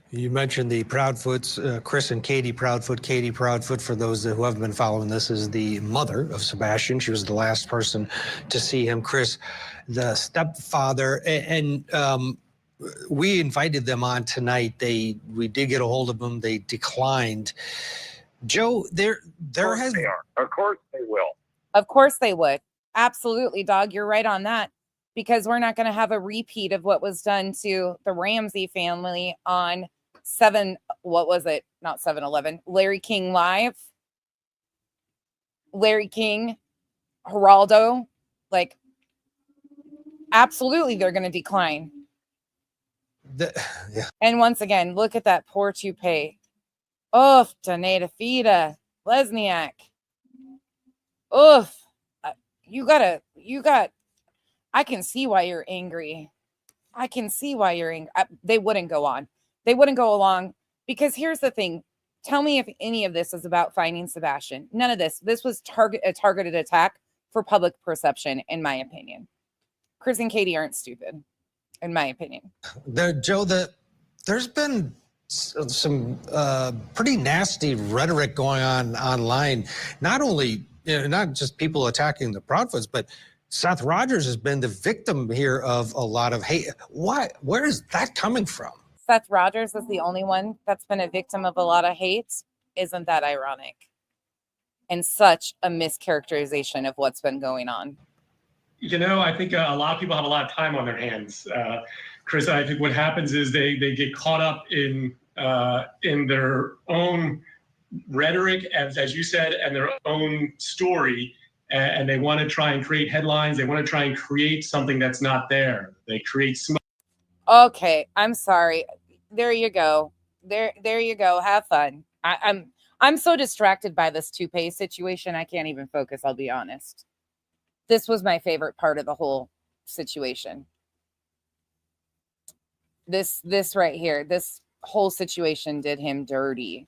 You mentioned the Proudfoots, Chris and Katie Proudfoot. Katie Proudfoot, for those who haven't been following this, is the mother of Sebastian. She was the last person to see him. Chris, the stepfather, and we invited them on tonight. We did get a hold of them. They declined. Joe, there has. They are. Of course they will. Of course they would. Absolutely, dog. You're right on that. because we're not going to have a repeat of what was done to the Ramsey family on what was it? Not 7-Eleven, Larry King Live. Larry King, Geraldo, like, absolutely they're going to decline. Yeah. And once again, look at that poor toupee. Oof, Donata Fida, Lesniak. Oof. I can see why you're angry. I can see why you're angry. They wouldn't go on. They wouldn't go along because here's the thing. Tell me if any of this is about finding Sebastian. None of this. This was a targeted attack for public perception, in my opinion. Chris and Katie aren't stupid, in my opinion. Joe, there's been some pretty nasty rhetoric going on online. Not only, not just people attacking the Proudfoots, but Seth Rogers has been the victim here of a lot of hate. Where is that coming from? Seth Rogers is the only one that's been a victim of a lot of hate. Isn't that ironic? And such a mischaracterization of what's been going on. I think a lot of people have a lot of time on their hands. Chris, I think what happens is they get caught up in their own rhetoric, as you said, and their own story, and they want to try and create headlines. They want to try and create something that's not there. They create smoke. Okay, I'm sorry. There you go. There you go. Have fun. I'm so distracted by this toupee situation. I can't even focus. I'll be honest. This was my favorite part of the whole situation. This right here, this whole situation did him dirty.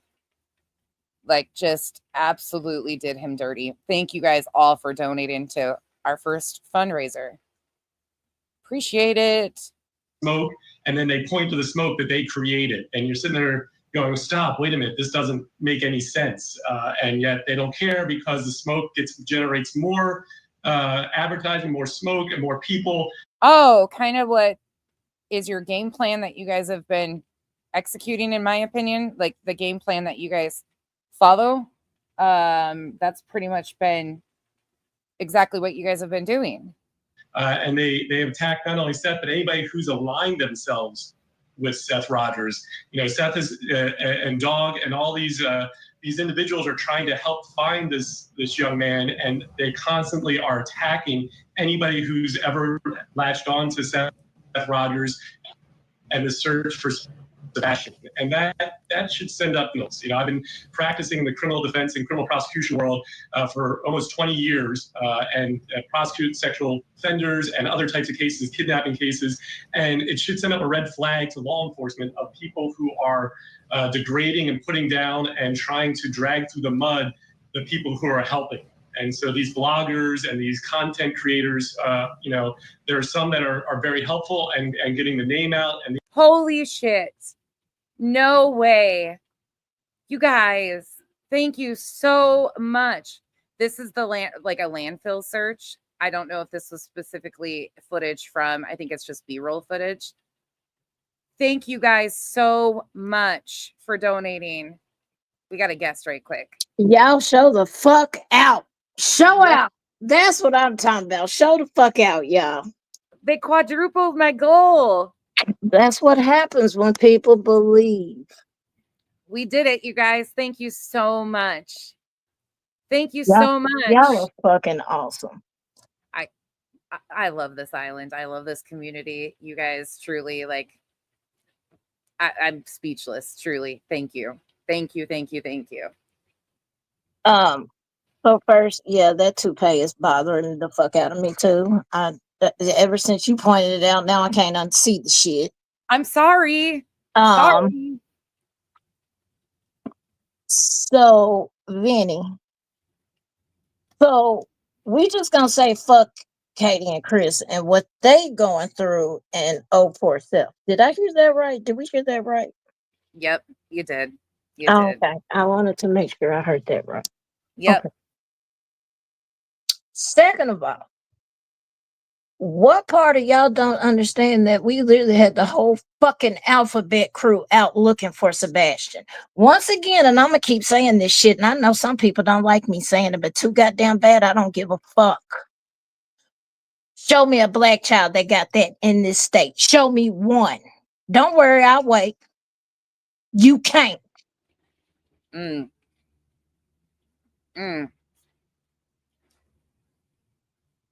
Like, just absolutely did him dirty. Thank you guys all for donating to our first fundraiser. Appreciate it. Smoke, and then they point to the smoke that they created, and you're sitting there going, stop, wait a minute, this doesn't make any sense. And yet they don't care because the smoke generates more advertising, more smoke, and more people. Oh, kind of what is your game plan that you guys have been executing, in my opinion, like the game plan that you guys follow. That's pretty much been exactly what you guys have been doing. And they have attacked not only Seth, but anybody who's aligned themselves with Seth Rogers. Seth is and Dog and all these individuals are trying to help find this young man, and they constantly are attacking anybody who's ever latched on to Seth Rogers and the search for Sebastian. And that should send up signals. I've been practicing in the criminal defense and criminal prosecution world for almost 20 years and prosecute sexual offenders and other types of cases, kidnapping cases. And it should send up a red flag to law enforcement of people who are degrading and putting down and trying to drag through the mud the people who are helping. And so these bloggers and these content creators, there are some that are very helpful and getting the name out. And holy shit. No way. You guys, thank you so much. This is the like a landfill search. I don't know if this was specifically footage from, I think it's just B-roll footage. Thank you guys so much for donating. We got a guest right quick. Y'all show the fuck out. Show out. That's what I'm talking about. Show the fuck out, y'all. They quadrupled my goal. That's what happens when people believe. We did it, you guys. Thank you so much. Thank you so much. Y'all are fucking awesome. I love this island. I love this community. You guys truly, like, I'm speechless. Truly. Thank you. Thank you. Thank you. Thank you. So first, that toupee is bothering the fuck out of me too. Ever since you pointed it out, now I can't unsee the shit. I'm sorry. Sorry. So, Vinny. So we just gonna say fuck Katie and Chris and what they going through and poor self. Did I hear that right? Did we hear that right? Yep, you did. You did. Okay. I wanted to make sure I heard that right. Yep. Okay. Second of all, what part of y'all don't understand that we literally had the whole fucking alphabet crew out looking for Sebastian? Once again, and I'm going to keep saying this shit, and I know some people don't like me saying it, but too goddamn bad, I don't give a fuck. Show me a black child that got that in this state. Show me one. Don't worry, I'll wait. You can't. Mm. Mm.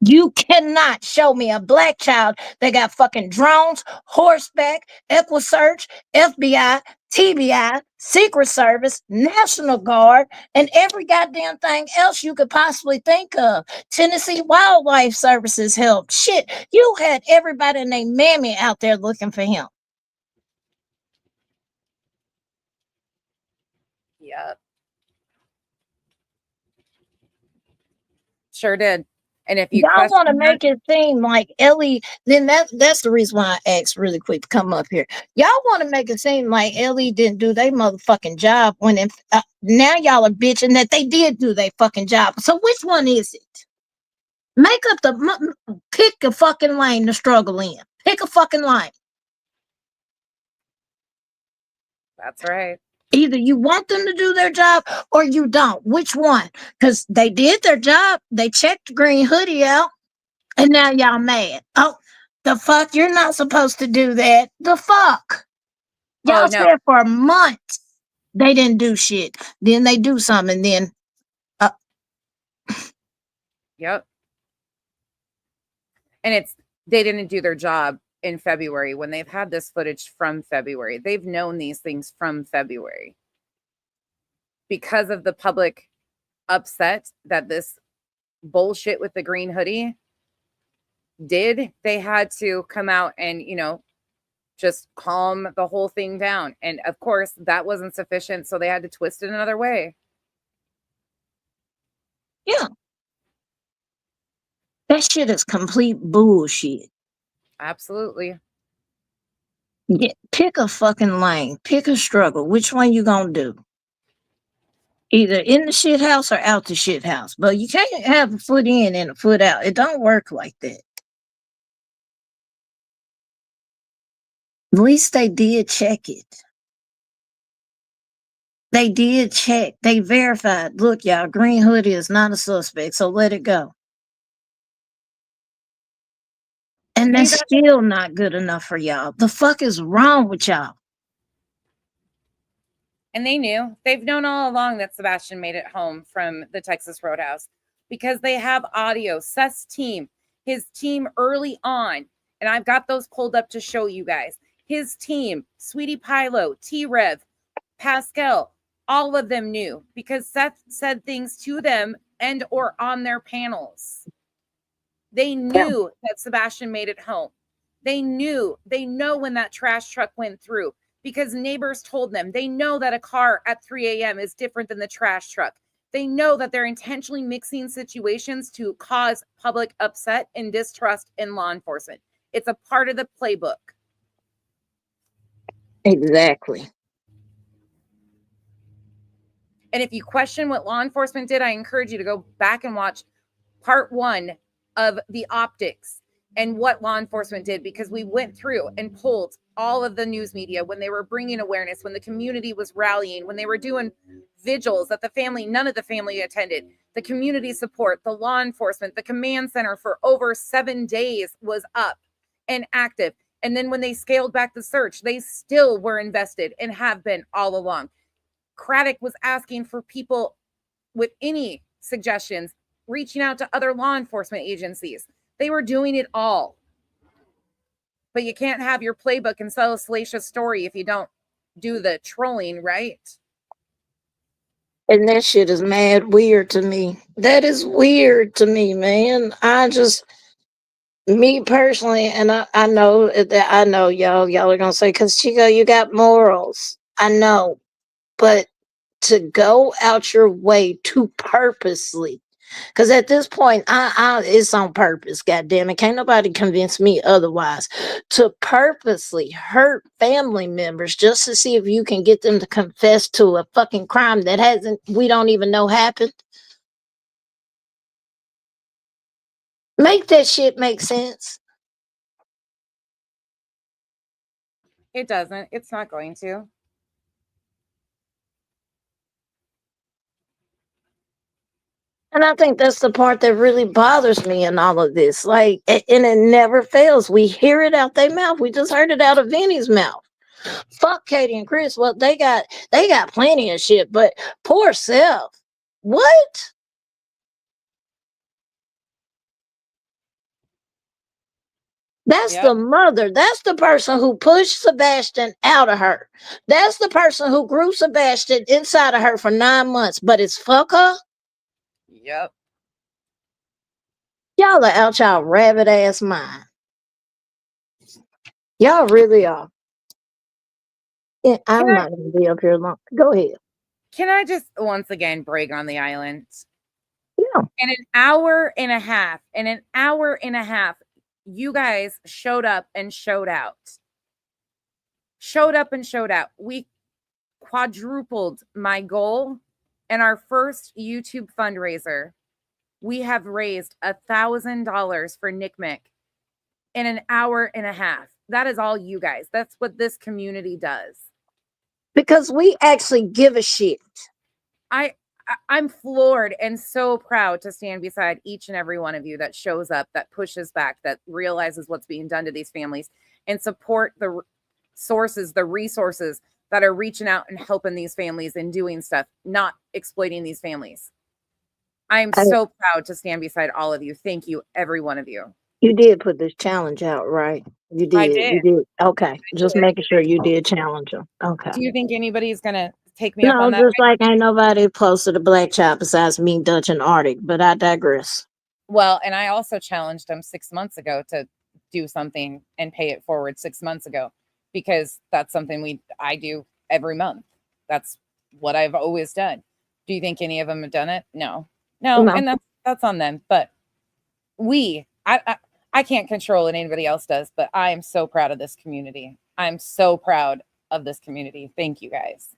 You cannot show me a black child that got fucking drones, horseback, EquiSearch, FBI, TBI, Secret Service, National Guard, and every goddamn thing else you could possibly think of. Tennessee Wildlife Services helped. Shit, you had everybody named Mammy out there looking for him. Yep. Sure did. And if you Y'all want to question make it seem like Ellie, then that's the reason why I asked really quick to come up here. Y'all want to make it seem like Ellie didn't do their motherfucking job when now y'all are bitching that they did do their fucking job. So which one is it? Make up pick a fucking lane to struggle in. Pick a fucking lane. that's right. Either you want them to do their job or you don't. Which one? Because they did their job. They checked Green Hoodie out. And now y'all mad. Oh, the fuck? You're not supposed to do that. The fuck? Y'all Oh, no. said for months they didn't do shit. Then they do something, and then Yep. And they didn't do their job in February when they've had this footage from February. They've known these things from February. Because of the public upset that this bullshit with the green hoodie did, they had to come out and, just calm the whole thing down. And of course, that wasn't sufficient. So they had to twist it another way. yeah. That shit is complete bullshit. Absolutely. Yeah, pick a fucking lane. Pick a struggle. Which one you gonna do? Either in the shit house or out the shit house. But you can't have a foot in and a foot out. It don't work like that. At least they did check it. They did check. They verified. Look, y'all, Green Hoodie is not a suspect, so let it go. And that's still not good enough for y'all. The fuck is wrong with y'all? And they knew. They've known all along that Sebastian made it home from the Texas Roadhouse because they have audio. Seth's team, his team early on, and I've got those pulled up to show you guys. His team, Sweetie Pilo, T-Rev, Pascal, all of them knew because Seth said things to them and or on their panels. They knew that Sebastian made it home. They know when that trash truck went through because neighbors told them. They know that a car at 3 a.m. is different than the trash truck. They know that they're intentionally mixing situations to cause public upset and distrust in law enforcement. It's a part of the playbook. Exactly. And if you question what law enforcement did, I encourage you to go back and watch part 1 of the optics and what law enforcement did, because we went through and pulled all of the news media when they were bringing awareness, when the community was rallying, when they were doing vigils that none of the family attended, the community support, the law enforcement, the command center for over 7 days was up and active. And then when they scaled back the search, they still were invested and have been all along. Craddock was asking for people with any suggestions, reaching out to other law enforcement agencies. They were doing it all. But you can't have your playbook and sell a salacious story if you don't do the trolling, right? And that shit is mad weird to me. That is weird to me, man. Me personally, and I know y'all are gonna say, because Chico, you got morals. I know. But to go out your way to purposely, because at this point, it's on purpose. God damn it, can't nobody convince me otherwise. To purposely hurt family members just to see if you can get them to confess to a fucking crime that we don't even know happened. Make that shit make sense. It doesn't. It's not going to. And I think that's the part that really bothers me in all of this. Like, and it never fails. We hear it out their mouth. We just heard it out of Vinny's mouth. Fuck Katie and Chris. Well, they got plenty of shit, but poor self. What? That's Yep. the mother. That's the person who pushed Sebastian out of her. That's the person who grew Sebastian inside of her for 9 months. But it's fuck her. Yep. Y'all are out y'all rabbit ass mind. Y'all really are. Yeah, I'm Can I not gonna be up here long. Go ahead. can I just once again brag on the island? Yeah. In an hour and a half, you guys showed up and showed out. Showed up and showed out. We quadrupled my goal in our first YouTube fundraiser. We have raised $1,000 for Nick Mick in an hour and a half. That is all you guys. That's what this community does. Because we actually give a shit. I'm floored and so proud to stand beside each and every one of you that shows up, that pushes back, that realizes what's being done to these families, and support the sources, the resources that are reaching out and helping these families and doing stuff, not exploiting these families. I am so proud to stand beside all of you. Thank you, every one of you. You did put this challenge out, right? You did. I did. You did. Okay. Just did. making sure you did challenge them. Okay. Do you think anybody's going to take me up No, on that? just like ain't nobody posted a black child besides me, Dutch, and Arctic, but I digress. Well, and I also challenged them 6 months ago to do something and pay it forward 6 months ago, because that's something I do every month. That's what I've always done. Do you think any of them have done it? No. No. And that's on them. But I can't control what anybody else does, but I am so proud of this community. I'm so proud of this community. Thank you guys.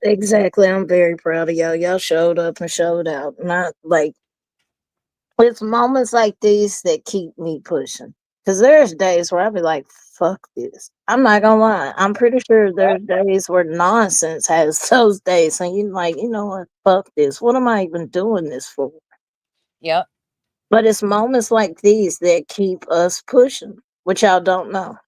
Exactly. I'm very proud of y'all. Y'all showed up and showed out. Not like it's moments like these that keep me pushing. Because there's days where I'll be like, fuck this. I'm not gonna lie. I'm pretty sure there's days where nonsense has those days. And you're like, you know what? Fuck this. What am I even doing this for? Yep. But it's moments like these that keep us pushing, which y'all don't know.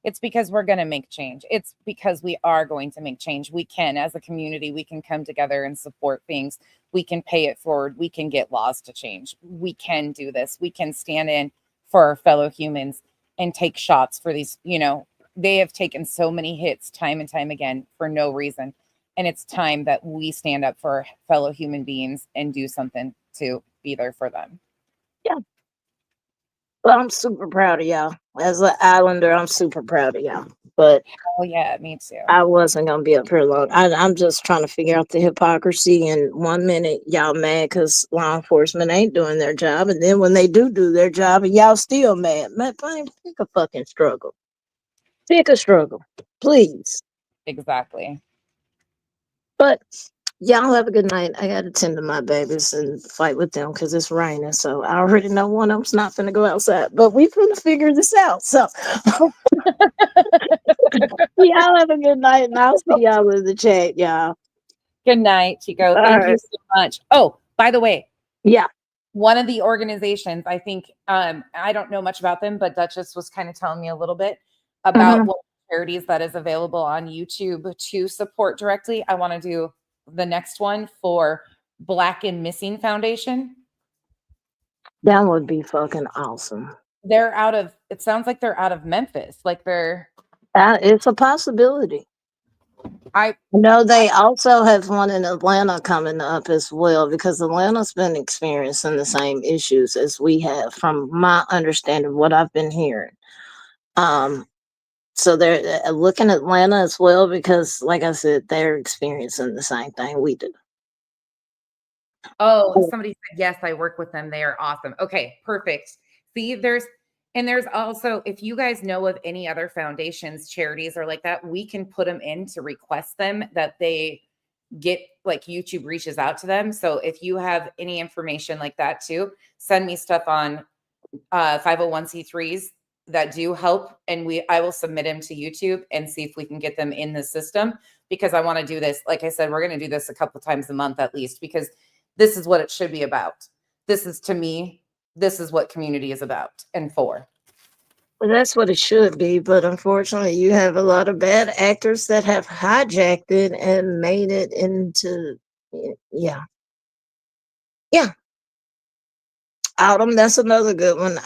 It's because we're going to make change. It's because we are going to make change. We can, as a community, we can come together and support things. We can pay it forward. We can get laws to change. We can do this. We can stand in for our fellow humans and take shots for these. They have taken so many hits time and time again for no reason. And it's time that we stand up for our fellow human beings and do something to be there for them. Yeah. Well, I'm super proud of y'all. As an islander, I'm super proud of y'all. But oh yeah, me too. I wasn't gonna be up here long. I'm just trying to figure out the hypocrisy. And 1 minute y'all mad because law enforcement ain't doing their job, and then when they do their job, and y'all still mad. Man, pick a fucking struggle. Pick a struggle, please. Exactly. But y'all have a good night. I got to tend to my babies and fight with them because it's raining. So I already know one of them's not going to go outside. But we finna figure this out. So y'all have a good night, and I'll see y'all in the chat, y'all. Good night, Chico. Thank you so much. Oh, by the way. Yeah. One of the organizations, I think, I don't know much about them, but Duchess was kind of telling me a little bit about what charities that is available on YouTube to support directly. I want to do the next one for Black and Missing Foundation. That would be fucking awesome. It sounds like they're out of Memphis. Like it's a possibility. I know they also have one in Atlanta coming up as well, because Atlanta's been experiencing the same issues as we have, from my understanding, what I've been hearing. So they're looking at Atlanta as well, because like I said, they're experiencing the same thing we do. Oh, somebody said, yes, I work with them. They are awesome. Okay, perfect. See, there's also, if you guys know of any other foundations, charities, or like that, we can put them in to request them, that they get, like, YouTube reaches out to them. So if you have any information like that too, send me stuff on 501c3s that do help, and I will submit them to YouTube and see if we can get them in the system, because I want to do this. Like I said, we're going to do this a couple times a month at least, because this is what it should be about. This is, to me, this is what community is about and for. Well, that's what it should be, but unfortunately, you have a lot of bad actors that have hijacked it and made it into, yeah. Autumn, that's another good one.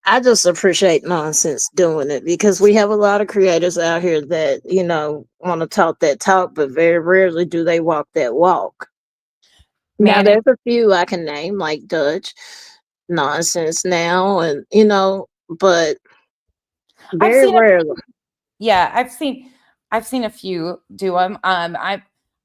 I just appreciate nonsense doing it, because we have a lot of creators out here that, want to talk that talk, but very rarely do they walk that walk. Now, Man, there's a few I can name, like Dutch, Nonsense Now, and, but I've very seen rarely. Yeah, I've seen a few do them.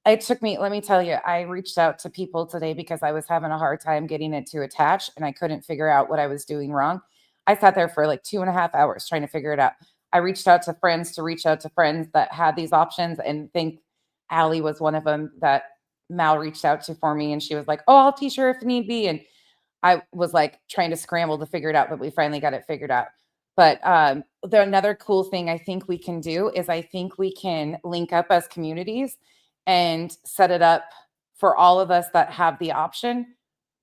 It took me, let me tell you, I reached out to people today because I was having a hard time getting it to attach and I couldn't figure out what I was doing wrong. I sat there for like 2.5 hours trying to figure it out. I reached out to friends that had these options, and think Allie was one of them that Mal reached out to for me, and she was like, "Oh, I'll teach her if need be." And I was like trying to scramble to figure it out, but we finally got it figured out. But another cool thing I think we can do is, I think we can link up as communities and set it up for all of us that have the option.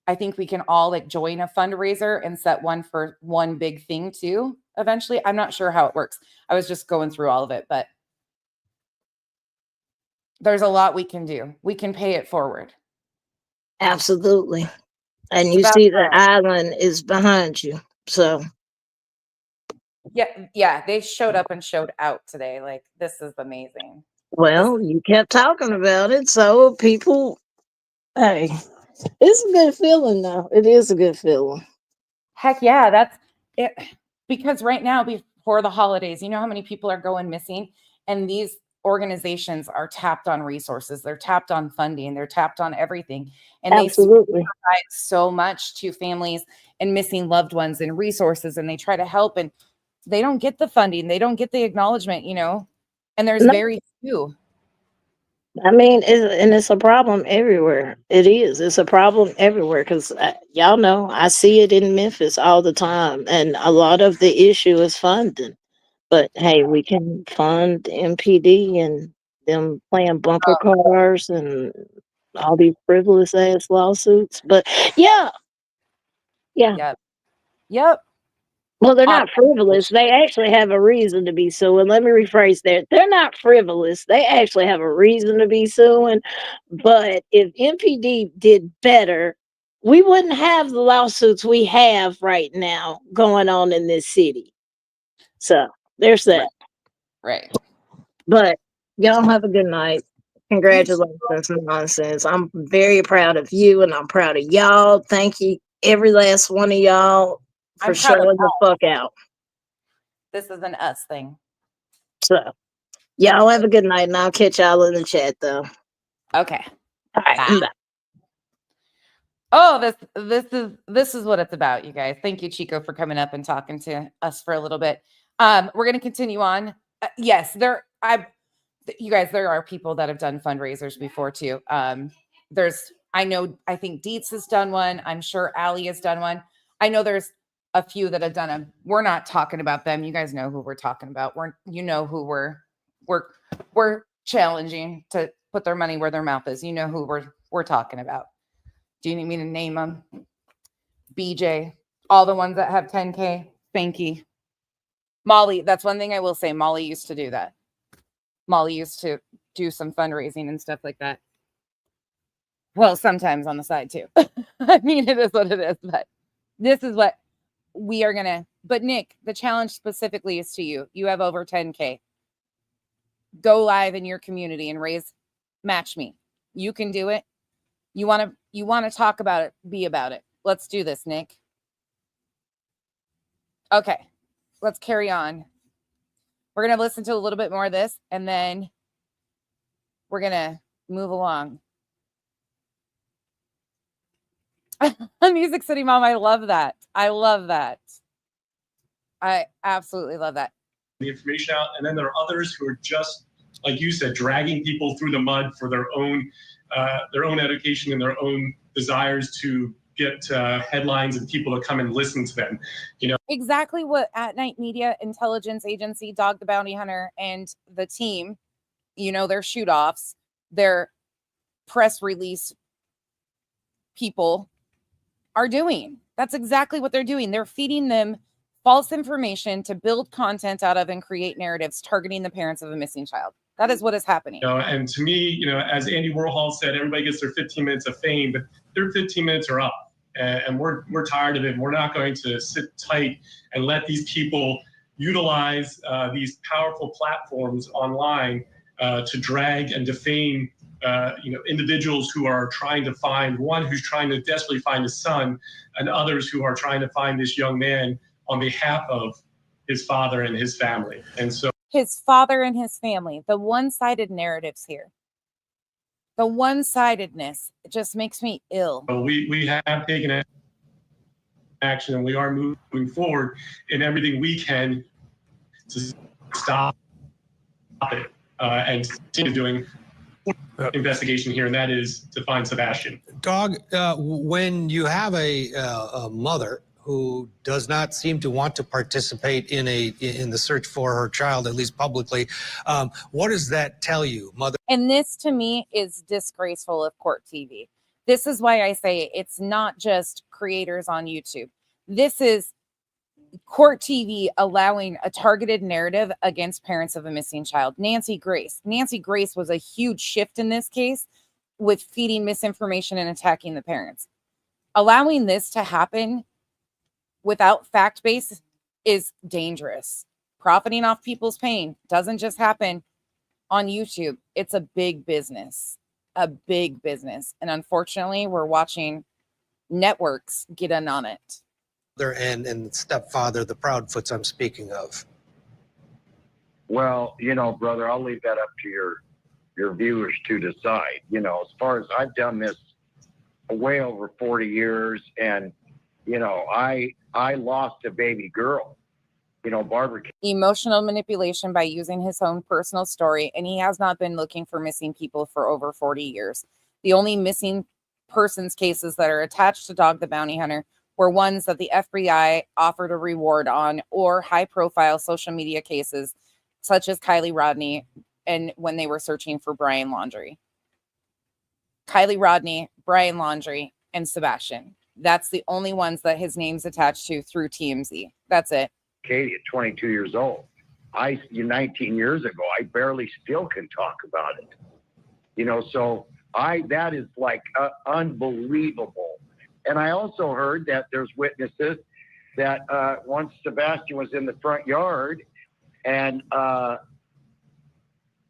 I think we can all like join a fundraiser and set one for one big thing too. Eventually, I'm not sure how it works. I was just going through all of it, but there's a lot we can do. We can pay it forward. Absolutely. And It's you about see the time. island is behind you. So Yeah, they showed up and showed out today. Like, this is amazing. well, you kept talking about it, so people, hey, it's a good feeling though. It is a good feeling. Heck yeah, that's it. Because right now, before the holidays, you know how many people are going missing, and these organizations are tapped on resources, they're tapped on funding, they're tapped on everything, and they Absolutely. provide so much to families and missing loved ones and resources, and they try to help, and they don't get the funding, they don't get the acknowledgement, and there's No, very few. I mean, it's a problem everywhere. It is. It's a problem everywhere, because y'all know I see it in Memphis all the time, and a lot of the issue is funding. But hey, we can fund MPD and them playing bumper cars and all these frivolous ass lawsuits. But yeah. Yep. Well, they're On not frivolous. They actually have a reason to be suing. Let me rephrase that. They're not frivolous. They actually have a reason to be suing. But if MPD did better, we wouldn't have the lawsuits we have right now going on in this city. So there's that. right. But y'all have a good night. Congratulations, Nonsense. I'm very proud of you, and I'm proud of y'all. Thank you, every last one of y'all, for I'm proud of showing the fuck out. This is an us thing. So y'all have a good night, and I'll catch y'all in the chat though. Okay. All right. Bye. Bye. Oh, this is what it's about, you guys. Thank you, Chico, for coming up and talking to us for a little bit. We're going to continue on. Yes, you guys, there are people that have done fundraisers before too. I think Dietz has done one. I'm sure Allie has done one. I know there's a few that have done them. We're not talking about them. You guys know who we're talking about. Who we're challenging to put their money where their mouth is. You know who we're talking about. Do you need me to name them? BJ, all the ones that have 10K, Spanky. Molly, that's one thing I will say. Molly used to do that. Molly used to do some fundraising and stuff like that. Well, sometimes on the side too. I mean, it is what it is, but this is what we are going to. But Nick, the challenge specifically is to you. You have over 10K. Go live in your community and match me. You can do it. You want to talk about it, be about it. Let's do this, Nick. Okay, let's carry on. We're going to listen to a little bit more of this, and then we're going to move along. Music City Mom, I love that. I love that. I absolutely love that. The information out, and then there are others who are just, like you said, dragging people through the mud for their own education and their own desires to get headlines and people to come and listen to them. You know, exactly what At Night Media Intelligence Agency, Dog the Bounty Hunter, and the team, you know, their shoot offs, their press release people are doing. That's exactly what they're doing. They're feeding them false information to build content out of and create narratives targeting the parents of a missing child. That is what is happening. You know, and to me, you know, as Andy Warhol said, everybody gets their 15 minutes of fame, but their 15 minutes are up. And we're tired of it. We're not going to sit tight and let these people utilize these powerful platforms online to drag and defame you know, individuals who are trying to find, one who's trying to desperately find his son, and others who are trying to find this young man on behalf of his father and his family. And so His father and his family, the one-sided narratives here, the one-sidedness, it just makes me ill. we have taken action, and we are moving forward in everything we can to stop it and continue doing investigation here, and that is to find Sebastian. Dog, when you have a mother who does not seem to want to participate in the search for her child, at least publicly, what does that tell you, mother? And this to me is disgraceful of Court TV. This is why I say it's not just creators on YouTube. This is Court TV allowing a targeted narrative against parents of a missing child. Nancy Grace was a huge shift in this case with feeding misinformation and attacking the parents. Allowing this to happen without fact base is dangerous. Profiting off people's pain doesn't just happen on YouTube. It's a big business, And unfortunately, we're watching networks get in on it. And stepfather, the Proudfoots I'm speaking of. Well, you know, brother, I'll leave that up to your viewers to decide. You know, as far as I've done this way over 40 years, and you know, I lost a baby girl. You know, Barbara. Emotional manipulation by using his own personal story, and he has not been looking for missing people for over 40 years. The only missing persons cases that are attached to Dog the Bounty Hunter were ones that the FBI offered a reward on, or high-profile social media cases, such as Kylie Rodney, and when they were searching for Brian Laundrie. Kylie Rodney, Brian Laundrie, and Sebastian. That's the only ones that his name's attached to through TMZ. That's it. Katie at 22 years old. 19 years ago, I barely still can talk about it. You know, so that is like unbelievable. And I also heard that there's witnesses that once Sebastian was in the front yard and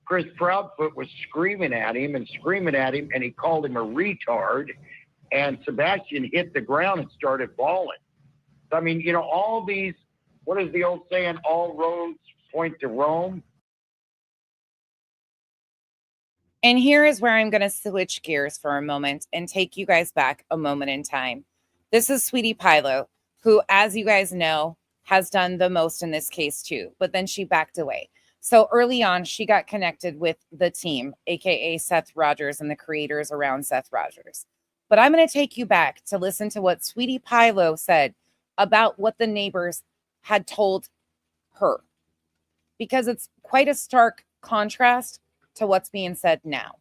Chris Proudfoot was screaming at him, and he called him a retard, and Sebastian hit the ground and started bawling. I mean, you know, all these, what is the old saying, all roads point to Rome? And here is where I'm going to switch gears for a moment and take you guys back a moment in time. This is Sweetie Pilo, who, as you guys know, has done the most in this case too, but then she backed away. So early on, she got connected with the team, aka Seth Rogers and the creators around Seth Rogers. But I'm going to take you back to listen to what Sweetie Pilo said about what the neighbors had told her, because it's quite a stark contrast to what's being said now.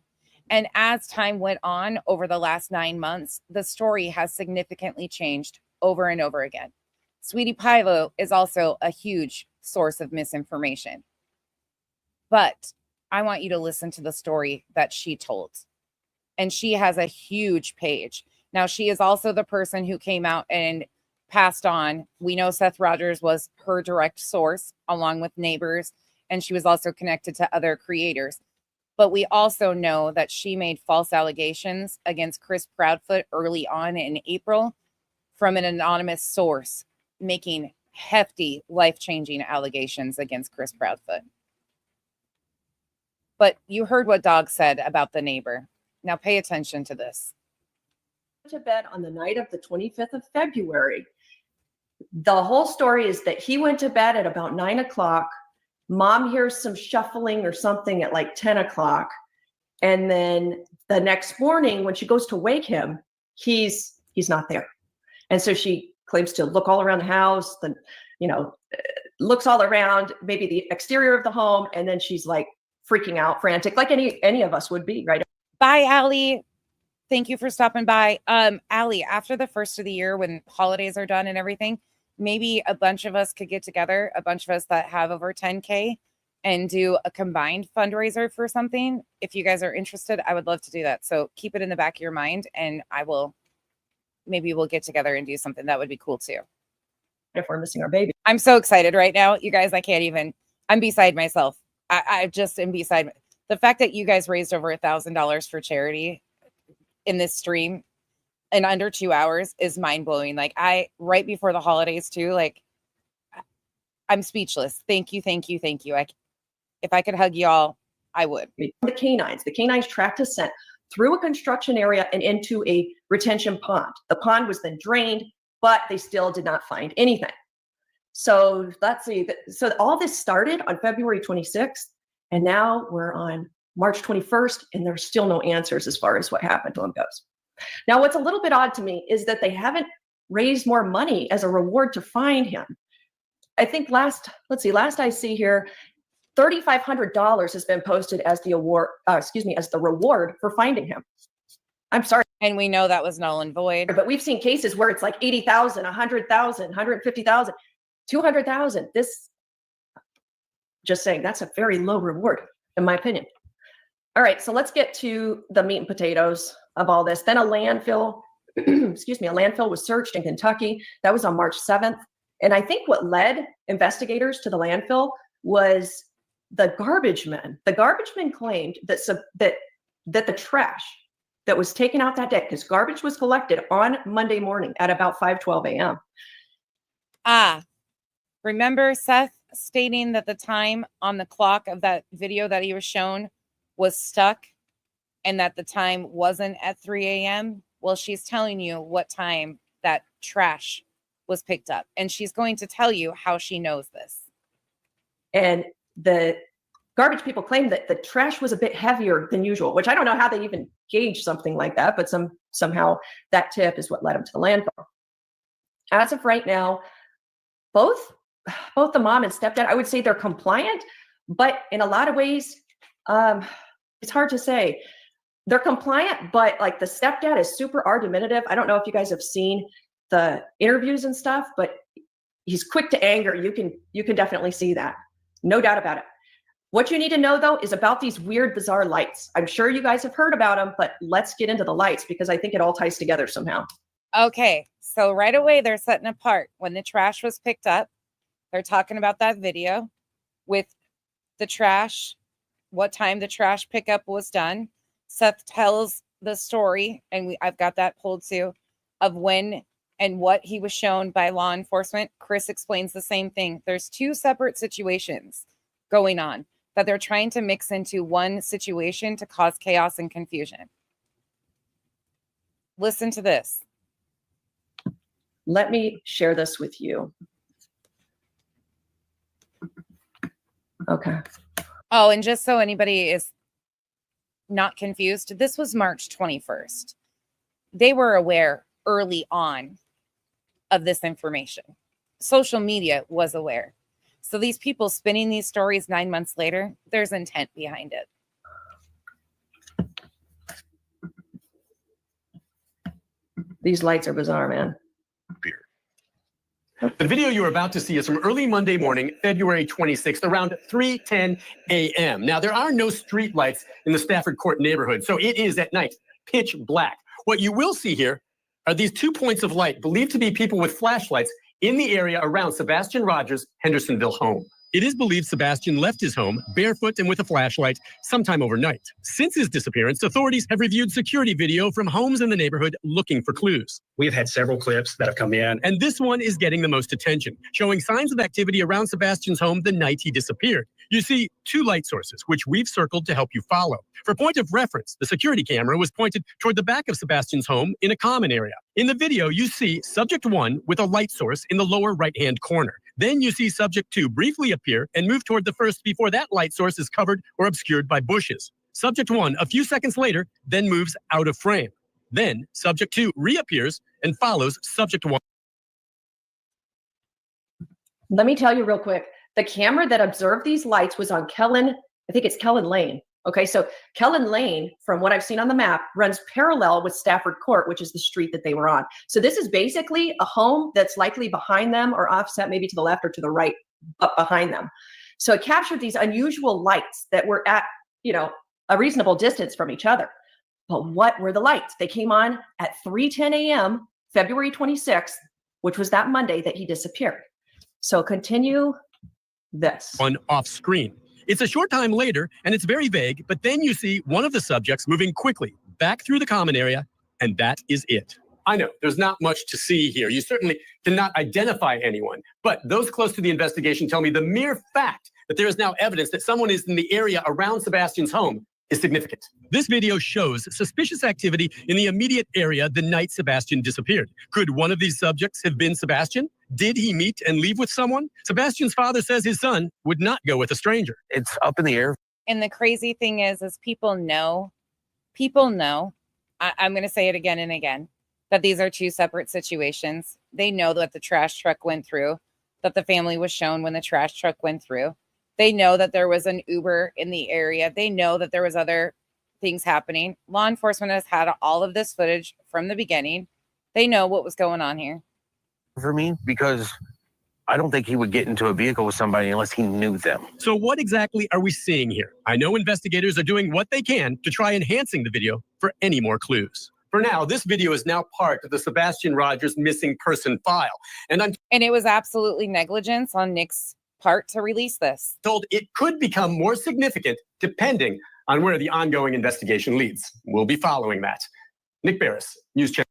And as time went on over the last 9 months, the story has significantly changed over and over again. Sweetie Pilo is also a huge source of misinformation. But I want you to listen to the story that she told. And she has a huge page. Now, she is also the person who came out and passed on. We know Seth Rogers was her direct source, along with neighbors, and she was also connected to other creators. But we also know that she made false allegations against Chris Proudfoot early on in April from an anonymous source, making hefty, life-changing allegations against Chris Proudfoot. But you heard what Dog said about the neighbor. Now pay attention to this. To bed on the night of the 25th of February. The whole story is that he went to bed at about 9 o'clock. Mom hears some shuffling or something at like 10 o'clock. And then the next morning, when she goes to wake him, he's not there. And so she claims to look all around the house, looks all around, maybe the exterior of the home, and then she's like freaking out, frantic, like any of us would be, right? Bye, Allie. Thank you for stopping by. Allie, after the first of the year, when holidays are done and everything, maybe a bunch of us could get together, a bunch of us that have over 10K, and do a combined fundraiser for something. If you guys are interested, I would love to do that. So keep it in the back of your mind, and maybe we'll get together and do something. That would be cool too. If we're missing our baby. I'm so excited right now. You guys, I'm beside myself. I just am beside the fact that you guys raised over $1,000 for charity in this stream in under 2 hours is mind blowing. Like right before the holidays too, like I'm speechless. Thank you. Thank you. Thank you. If I could hug y'all, I would. The canines tracked a scent through a construction area and into a retention pond. The pond was then drained, but they still did not find anything. So let's see. So all this started on February 26th, and now we're on March 21st, and there's still no answers as far as what happened to him goes. Now, what's a little bit odd to me is that they haven't raised more money as a reward to find him. I think last I see here, $3,500 has been posted as the as the reward for finding him. I'm sorry. And we know that was null and void. But we've seen cases where it's like 80,000, 100,000, 150,000, 200,000. Just saying, that's a very low reward, in my opinion. All right, so let's get to the meat and potatoes of all this. Then a landfill, a landfill was searched in Kentucky. That was on March 7th. And I think what led investigators to the landfill was the garbage men. The garbage men claimed that the trash that was taken out that day, because garbage was collected on Monday morning at about 5:12 a.m. Remember Seth stating that the time on the clock of that video that he was shown was stuck and that the time wasn't at 3 a.m.? Well, she's telling you what time that trash was picked up, and she's going to tell you how she knows this. And the garbage people claim that the trash was a bit heavier than usual, which I don't know how they even gauge something like that, but somehow that tip is what led them to the landfill. As of right now, both the mom and stepdad, I would say they're compliant, but in a lot of ways, it's hard to say. They're compliant, but like the stepdad is super argumentative. I don't know if you guys have seen the interviews and stuff, but he's quick to anger. You can definitely see that. No doubt about it. What you need to know, though, is about these weird, bizarre lights. I'm sure you guys have heard about them, but let's get into the lights because I think it all ties together somehow. Okay, so right away, they're setting apart. When the trash was picked up, they're talking about that video with the trash, what time the trash pickup was done. Seth tells the story, and I've got that pulled too, of when and what he was shown by law enforcement. Chris explains the same thing. There's two separate situations going on that they're trying to mix into one situation to cause chaos and confusion. Listen to this. Let me share this with you. Okay. Oh, and just so anybody is not confused, this was March 21st. They were aware early on of this information. Social media was aware. So these people spinning these stories 9 months later, there's intent behind it. These lights are bizarre, man. The video you're about to see is from early Monday morning, February 26th, around 3:10 a.m. Now, there are no street lights in the Stafford Court neighborhood, so it is at night, pitch black. What you will see here are these 2 points of light believed to be people with flashlights in the area around Sebastian Rogers' Hendersonville home. It is believed Sebastian left his home barefoot and with a flashlight sometime overnight. Since his disappearance, authorities have reviewed security video from homes in the neighborhood looking for clues. We've had several clips that have come in. And this one is getting the most attention, showing signs of activity around Sebastian's home the night he disappeared. You see 2 light sources, which we've circled to help you follow. For point of reference, the security camera was pointed toward the back of Sebastian's home in a common area. In the video, you see subject 1 with a light source in the lower right-hand corner. Then you see subject 2 briefly appear and move toward the first before that light source is covered or obscured by bushes. Subject 1, a few seconds later, then moves out of frame. Then subject 2 reappears and follows subject one. Let me tell you real quick. The camera that observed these lights was on Kellen, I think it's Kellen Lane. Okay, so Kellen Lane, from what I've seen on the map, runs parallel with Stafford Court, which is the street that they were on. So this is basically a home that's likely behind them or offset maybe to the left or to the right, up behind them. So it captured these unusual lights that were at, a reasonable distance from each other. But what were the lights? They came on at 3:10 a.m., February 26th, which was that Monday that he disappeared. So continue this. One off screen. It's a short time later, and it's very vague, but then you see one of the subjects moving quickly back through the common area, and that is it. I know there's not much to see here. You certainly cannot identify anyone, but those close to the investigation tell me the mere fact that there is now evidence that someone is in the area around Sebastian's home is significant. This video shows suspicious activity in the immediate area the night Sebastian disappeared. Could one of these subjects have been Sebastian? Did he meet and leave with someone? Sebastian's father says his son would not go with a stranger. It's up in the air. And the crazy thing is people know, I'm going to say it again and again, that these are two separate situations. They know that the trash truck went through, that the family was shown when the trash truck went through. They know that there was an Uber in the area. They know that there was other things happening. Law enforcement has had all of this footage from the beginning. They know what was going on here. For me, because I don't think he would get into a vehicle with somebody unless he knew them. So what exactly are we seeing here? I know investigators are doing what they can to try enhancing the video for any more clues. For now, this video is now part of the Sebastian Rogers missing person file. And I'm it was absolutely negligence on Nick's part to release this. told it could become more significant depending on where the ongoing investigation leads. We'll be following that. Nick Barris, News Channel.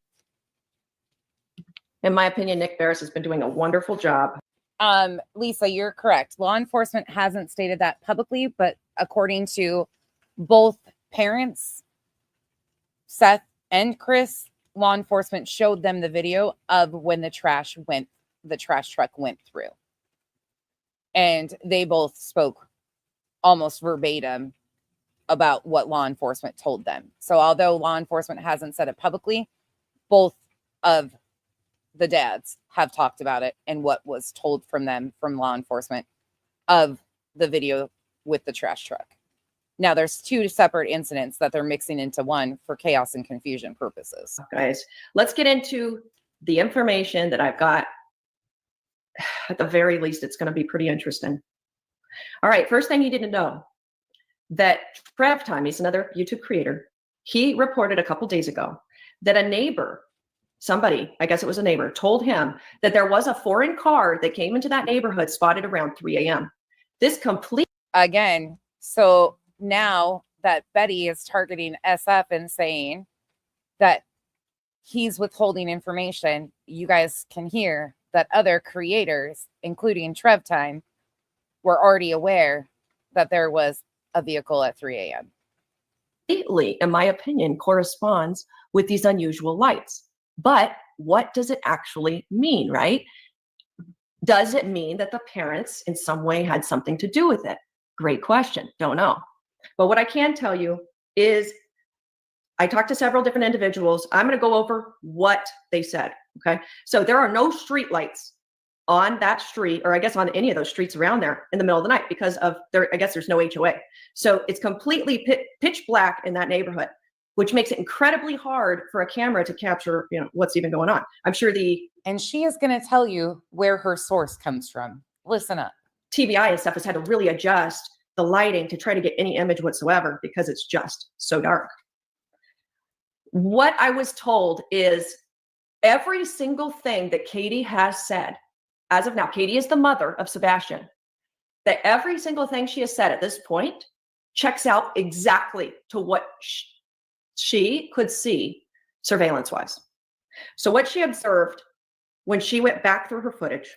In my opinion, Nick Barris has been doing a wonderful job. Lisa, you're correct. Law enforcement hasn't stated that publicly, but according to both parents, Seth and Chris, law enforcement showed them the video of when the trash truck went through. And they both spoke almost verbatim about what law enforcement told them. So although law enforcement hasn't said it publicly, both of the dads have talked about it and what was told from them from law enforcement of the video with the trash truck. Now there's two separate incidents that they're mixing into one for chaos and confusion purposes. Guys, let's get into the information that I've got. At the very least, it's going to be pretty interesting. All right, first thing you need to know, that Trev Time, he's another YouTube creator, he reported a couple days ago that a neighbor, somebody, I guess it was a neighbor, told him that there was a foreign car that came into that neighborhood spotted around 3 a.m. This complete... Again, so now that Betty is targeting SF and saying that he's withholding information, you guys can hear that other creators, including Trev Time, were already aware that there was a vehicle at 3 a.m. completely, in my opinion, corresponds with these unusual lights. But what does it actually mean, right? Does it mean that the parents in some way had something to do with it? Great question. Don't know. But what I can tell you is I talked to several different individuals. I'm going to go over what they said. Okay. So there are no street lights on that street, or I guess on any of those streets around there in the middle of the night because of there, I guess there's no HOA. So it's completely pitch black in that neighborhood, which makes it incredibly hard for a camera to capture, what's even going on. I'm sure and she is going to tell you where her source comes from. Listen up. TVI and stuff has had to really adjust the lighting to try to get any image whatsoever because it's just so dark. What I was told is every single thing that Katie has said, as of now, Katie is the mother of Sebastian, that every single thing she has said at this point checks out exactly to what she could see surveillance-wise. So what she observed when she went back through her footage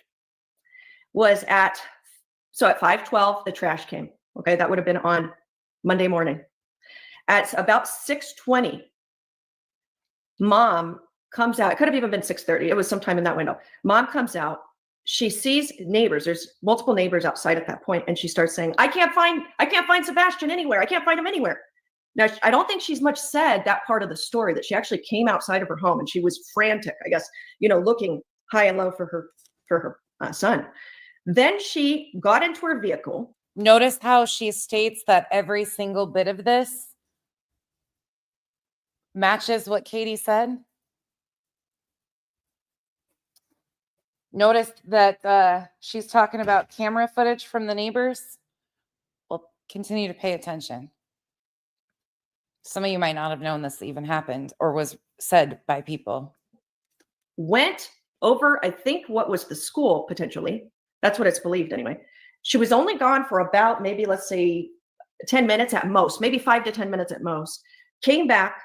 was at 5:12, the trash came. Okay, that would have been on Monday morning. At about 6:20, mom comes out. It could have even been 6:30. It was sometime in that window. Mom comes out. She sees neighbors. There's multiple neighbors outside at that point, and she starts saying, I can't find Sebastian anywhere. I can't find him anywhere. Now, I don't think she's much said that part of the story, that she actually came outside of her home and she was frantic, I guess, looking high and low for her son. Then she got into her vehicle. Notice how she states that every single bit of this matches what Katie said. Notice that she's talking about camera footage from the neighbors. Well, continue to pay attention. Some of you might not have known this even happened or was said by people. Went over, I think, what was the school, potentially. That's what it's believed anyway. She was only gone for about maybe, let's say, 10 minutes at most, maybe 5 to 10 minutes at most. Came back,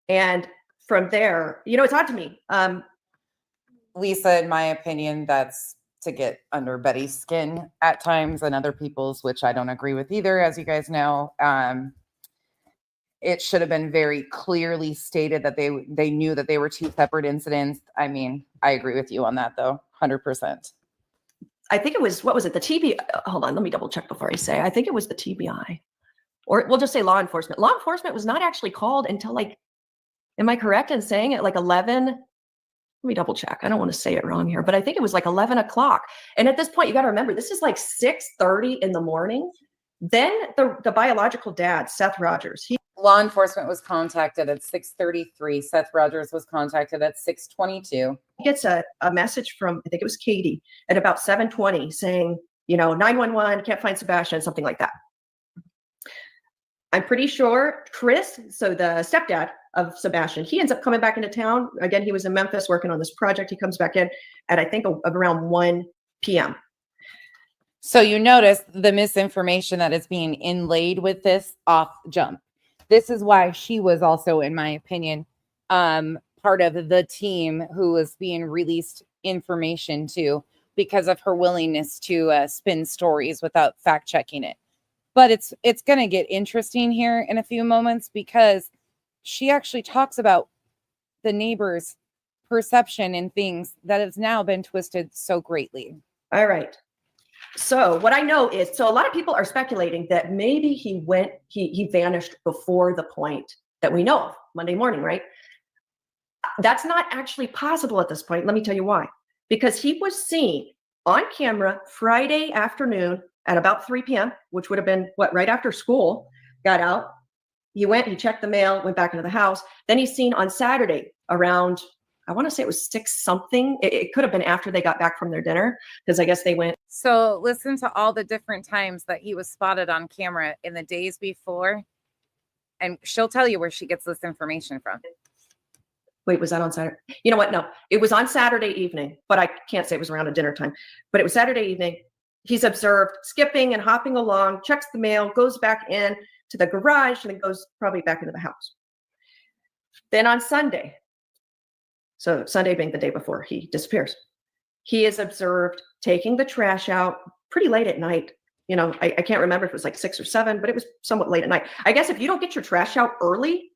and from there, it's odd to me. Lisa, in my opinion, that's to get under Betty's skin at times and other people's, which I don't agree with either, as you guys know. It should have been very clearly stated that they knew that they were two separate incidents. I mean, I agree with you on that, though, 100%. I think it was, what was it? The TBI. Hold on, let me double check before I say. I think it was the TBI, or we'll just say law enforcement. Law enforcement was not actually called until am I correct in saying it 11? Let me double check. I don't want to say it wrong here, but I think it was 11 o'clock. And at this point, you got to remember, this is 6:30 in the morning. Then the biological dad, Seth Rogers, law enforcement was contacted at 6:33. Seth Rogers was contacted at 6:22. He gets a message from, I think it was Katie, at about 7:20 saying, 911, can't find Sebastian, something like that. I'm pretty sure Chris, so the stepdad of Sebastian, he ends up coming back into town. Again, he was in Memphis working on this project. He comes back in at, I think, around 1 p.m. So you notice the misinformation that is being inlaid with this off jump. This is why she was also, in my opinion, part of the team who was being released information to, because of her willingness to spin stories without fact checking it. But it's going to get interesting here in a few moments, because she actually talks about the neighbors' perception and things that has now been twisted so greatly. All right. So what I know is, so a lot of people are speculating that maybe he vanished before the point that we know of, Monday morning, right? That's not actually possible at this point. Let me tell you why. Because he was seen on camera Friday afternoon at about 3 p.m., which would have been right after school, got out. He checked the mail, went back into the house. Then he's seen on Saturday around, I want to say it was 6 something. It could have been after they got back from their dinner, because I guess they went. So listen to all the different times that he was spotted on camera in the days before. And she'll tell you where she gets this information from. Wait, was that on Saturday? You know what? No, it was on Saturday evening, but I can't say it was around a dinner time. But it was Saturday evening. He's observed skipping and hopping along, checks the mail, goes back in to the garage, and then goes probably back into the house. Then on Sunday, so Sunday being the day before he disappears, he is observed taking the trash out pretty late at night. I can't remember if it was 6 or 7, but it was somewhat late at night. I guess if you don't get your trash out early,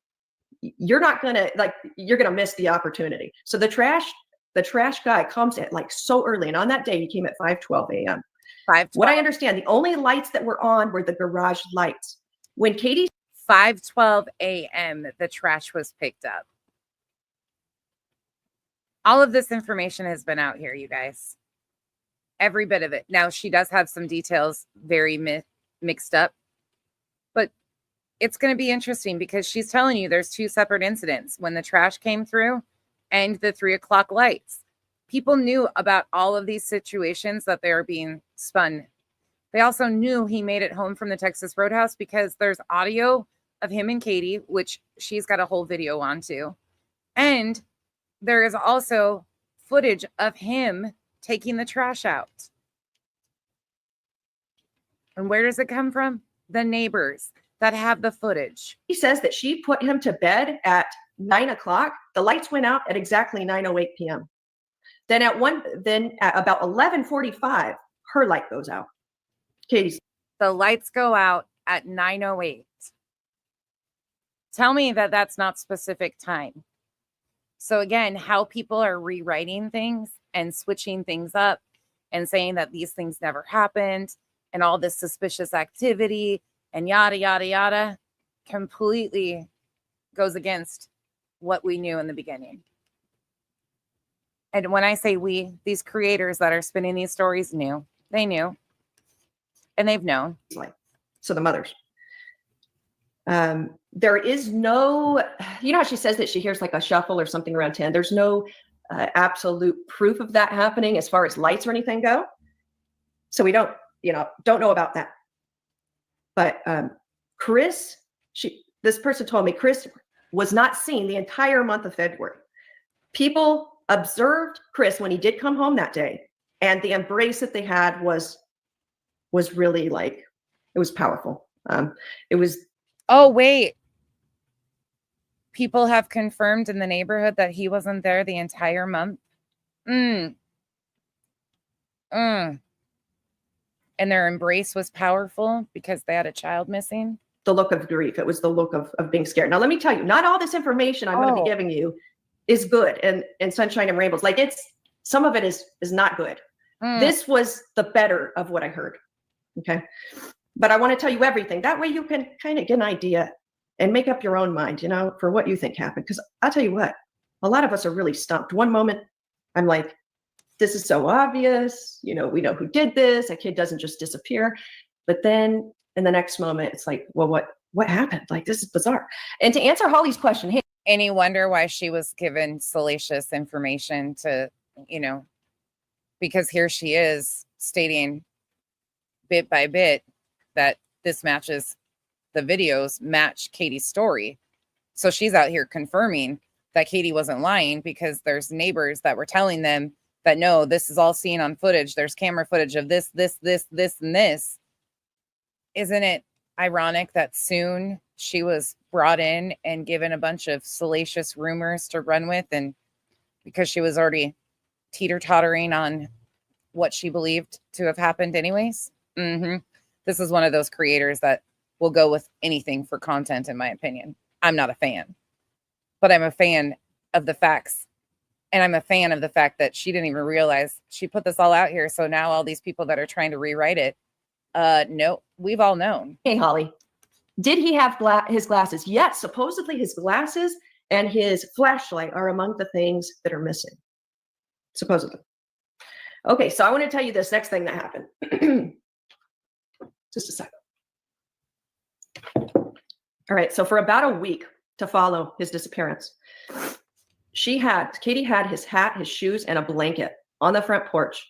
you're gonna miss the opportunity. So the trash guy comes at so early, and on that day he came at 5:12 a.m. What I understand, the only lights that were on were the garage lights. When Katie 5:12 a.m. the trash was picked up. All of this information has been out here, you guys. Every bit of it. Now, she does have some details very mixed up, but it's going to be interesting, because she's telling you there's 2 separate incidents, when the trash came through and the 3 o'clock lights. People knew about all of these situations that they are being spun. They also knew he made it home from the Texas Roadhouse, because there's audio of him and Katie, which she's got a whole video on too. And there is also footage of him taking the trash out. And where does it come from? The neighbors that have the footage. He says that she put him to bed at 9 o'clock. The lights went out at exactly 9:08 p.m. Then at about 11:45, her light goes out. Katie's. The lights go out at 9:08. Tell me that that's not specific time. So again, how people are rewriting things and switching things up and saying that these things never happened and all this suspicious activity and yada, yada, yada. completely goes against what we knew in the beginning. And when I say we, these creators that are spinning these stories knew. They knew. And they've known. So the mothers. There is no, you know how she says that she hears like a shuffle or something around 10. There's no absolute proof of that happening as far as lights or anything go. So we don't know about that. But Chris, this person told me Chris was not seen the entire month of February. People observed Chris when he did come home that day, and the embrace that they had was really like, it was powerful. It was. Oh, wait. People have confirmed in the neighborhood that he wasn't there the entire month. And their embrace was powerful because they had a child missing. The look of grief. It was the look of being scared. Now, let me tell you, not all this information I'm going to be giving you is good and sunshine and rainbows. Like some of it is not good. This was the better of what I heard. Okay. But I want to tell you everything. That way you can kind of get an idea and make up your own mind, for what you think happened. Because I'll tell you what, a lot of us are really stumped. One moment I'm like, this is so obvious. We know who did this. A kid doesn't just disappear. But then in the next moment, it's like, well, what happened? Like, this is bizarre. And to answer Holly's question, hey, any wonder why she was given salacious information to, because here she is stating bit by bit that the videos match Katie's story. So she's out here confirming that Katie wasn't lying because there's neighbors that were telling them that, no, this is all seen on footage. There's camera footage of this, and this. Isn't it ironic that soon she was brought in and given a bunch of salacious rumors to run with, and because she was already teeter-tottering on what she believed to have happened anyways? This is one of those creators that will go with anything for content, in my opinion. I'm not a fan, but I'm a fan of the facts. And I'm a fan of the fact that she didn't even realize she put this all out here. So now all these people that are trying to rewrite it, no, we've all known. Hey, Holly, did he have his glasses? Yes, supposedly his glasses and his flashlight are among the things that are missing. Supposedly. Okay, so I want to tell you this next thing that happened. Just a second. All right, so for about a week to follow his disappearance, Katie had his hat, his shoes, and a blanket on the front porch.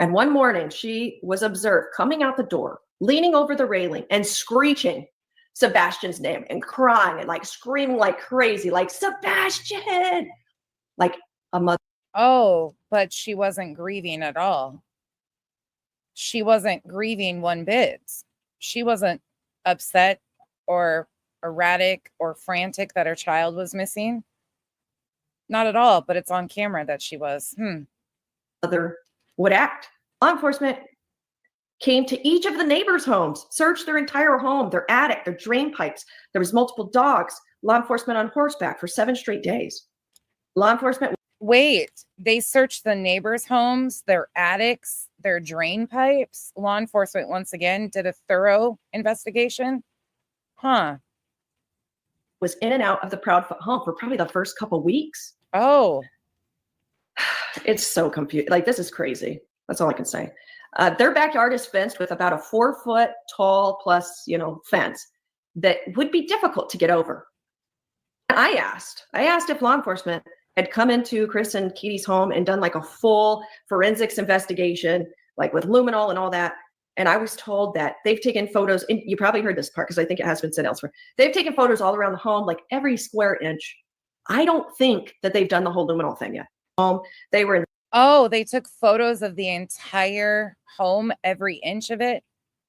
And one morning she was observed coming out the door, leaning over the railing and screeching Sebastian's name and crying and like screaming like crazy, like Sebastian, like a mother. Oh, but she wasn't grieving at all. She wasn't grieving one bit. She wasn't upset or erratic or frantic that her child was missing. Not at all, but it's on camera that she was. Mother would act. Law enforcement came to each of the neighbors' homes, searched their entire home, their attic, their drain pipes. There was multiple dogs. Law enforcement on horseback for 7 straight days. Law enforcement. Wait, they searched the neighbors' homes, their attics, their drain pipes. Law enforcement, once again, did a thorough investigation. Was in and out of the Proudfoot home for probably the first couple weeks. Oh. It's so confusing. Like, this is crazy. That's all I can say. Their backyard is fenced with about a 4-foot tall plus, fence that would be difficult to get over. I asked if law enforcement had come into Chris and Katie's home and done like a full forensics investigation, like with luminol and all that. And I was told that they've taken photos, and you probably heard this part because I think it has been said elsewhere. They've taken photos all around the home, like every square inch. I don't think that they've done the whole luminol thing yet. They were. They took photos of the entire home, every inch of it.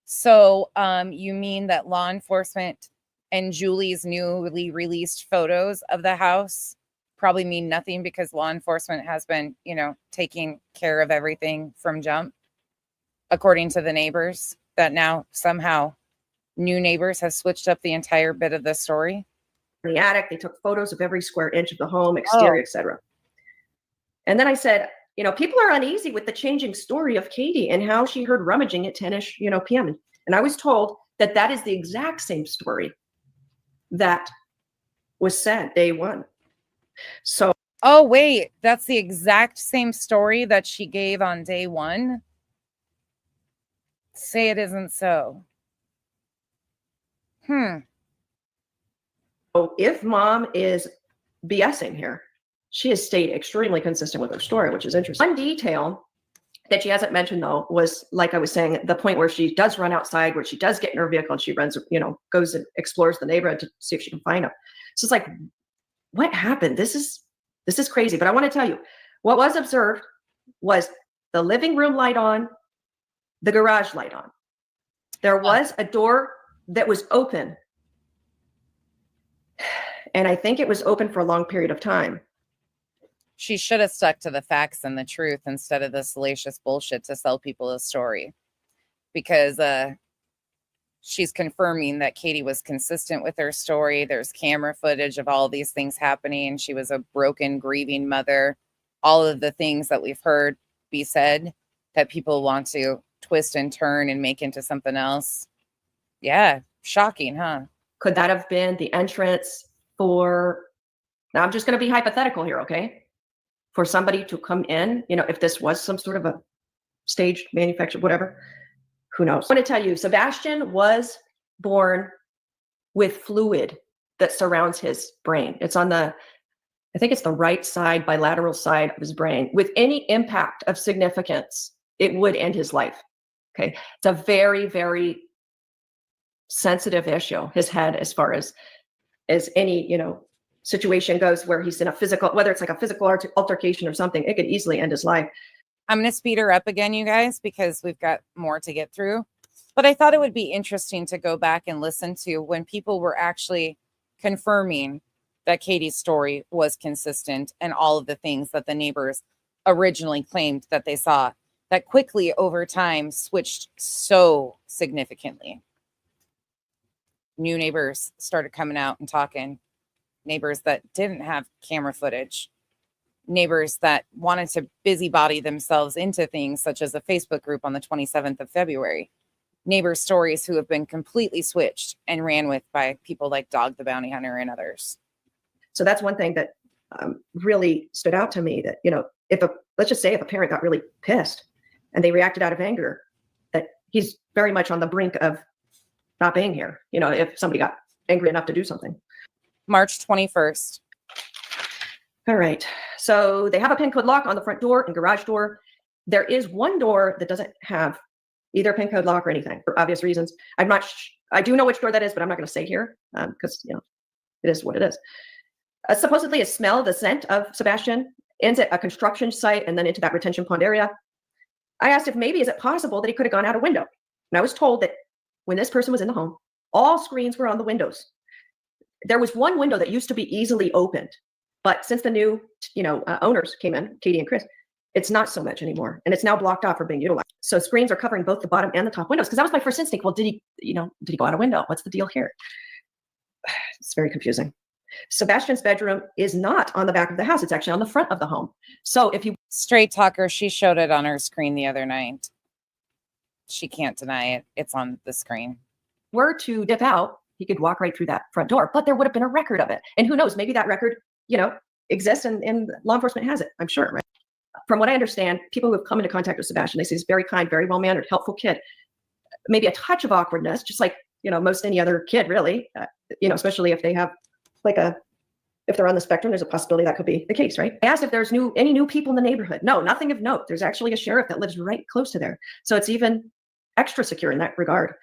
So you mean that law enforcement and Julie's newly released photos of the house probably mean nothing because law enforcement has been, taking care of everything from jump, according to the neighbors, that now somehow new neighbors have switched up the entire bit of the story. In the attic, they took photos of every square inch of the home, exterior, etc. And then I said, people are uneasy with the changing story of Katie and how she heard rummaging at 10-ish, p.m. And I was told that is the exact same story that was said day one. So Oh, wait, that's the exact same story that she gave on day one. Say it isn't so. if mom is BSing here, she has stayed extremely consistent with her story, which is interesting. One detail that she hasn't mentioned, though, was, like I was saying, the point where she does run outside, where she does get in her vehicle and she runs, goes and explores the neighborhood to see if she can find him. So it's like, what happened? This is crazy. But I want to tell you, what was observed was the living room light on, the garage light on. There was a door that was open. And I think it was open for a long period of time. She should have stuck to the facts and the truth instead of the salacious bullshit to sell people a story. Because she's confirming that Katie was consistent with her story. There's camera footage of all these things happening. She was a broken, grieving mother. All of the things that we've heard be said that people want to twist and turn and make into something else. Yeah, shocking, huh? Could that have been the entrance for, now I'm just going to be hypothetical here, okay? For somebody to come in, if this was some sort of a staged manufactured, whatever, who knows? I want to tell you, Sebastian was born with fluid that surrounds his brain. It's on I think it's the right side, bilateral side of his brain. With any impact of significance, it would end his life. Okay. It's a very, very sensitive issue, his head, as far as any, situation goes where he's in a physical, whether it's like a physical altercation or something, it could easily end his life. I'm going to speed her up again, you guys, because we've got more to get through. But I thought it would be interesting to go back and listen to when people were actually confirming that Katie's story was consistent and all of the things that the neighbors originally claimed that they saw, that quickly over time switched so significantly. New neighbors started coming out and talking. Neighbors that didn't have camera footage. Neighbors that wanted to busybody themselves into things such as a Facebook group on the 27th of February. Neighbor stories who have been completely switched and ran with by people like Dog the Bounty Hunter and others. So that's one thing that really stood out to me, that, let's just say if a parent got really pissed and they reacted out of anger, that he's very much on the brink of not being here, if somebody got angry enough to do something. March 21st. All right. So they have a pin code lock on the front door and garage door. There is one door that doesn't have either pin code lock or anything for obvious reasons. I do know which door that is, but I'm not going to say here because, it is what it is. Supposedly a smell, the scent of Sebastian ends at a construction site and then into that retention pond area. I asked if maybe is it possible that he could have gone out a window? And I was told that when this person was in the home, all screens were on the windows. There was one window that used to be easily opened, but since the new, owners came in, Katie and Chris, it's not so much anymore, and it's now blocked off for being utilized. So screens are covering both the bottom and the top windows. Because that was my first instinct. Well, did he go out a window? What's the deal here? It's very confusing. Sebastian's bedroom is not on the back of the house; it's actually on the front of the home. So if you Straight talker, she showed it on her screen the other night. She can't deny it. It's on the screen. were to dip out, he could walk right through that front door, but there would have been a record of it. And who knows, maybe that record, exists and law enforcement has it, I'm sure, right? From what I understand, people who have come into contact with Sebastian, they say he's very kind, very well-mannered, helpful kid. Maybe a touch of awkwardness, just like, most any other kid, really, especially if they have if they're on the spectrum, there's a possibility that could be the case, right? I asked if there's any new people in the neighborhood. No, nothing of note. There's actually a sheriff that lives right close to there. So it's even extra secure in that regard.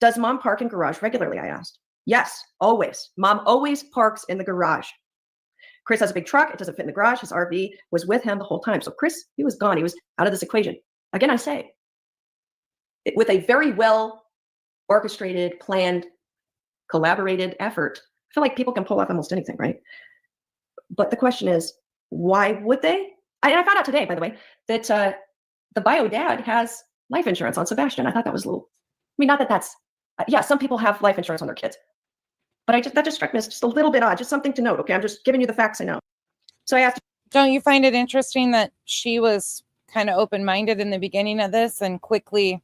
Does mom park in garage regularly? I asked. Yes, always. Mom always parks in the garage. Chris has a big truck. It doesn't fit in the garage. His RV was with him the whole time. So Chris, he was gone. He was out of this equation. Again, I say, with a very well orchestrated, planned, collaborated effort, I feel like people can pull off almost anything, right? But the question is, why would they? I found out today, by the way, that the bio dad has life insurance on Sebastian. I thought that was a little, not that that's, some people have life insurance on their kids. But that just struck me as just a little bit odd, just something to note. Okay, I'm just giving you the facts I know. So I asked. Don't you find it interesting that she was kind of open-minded in the beginning of this and quickly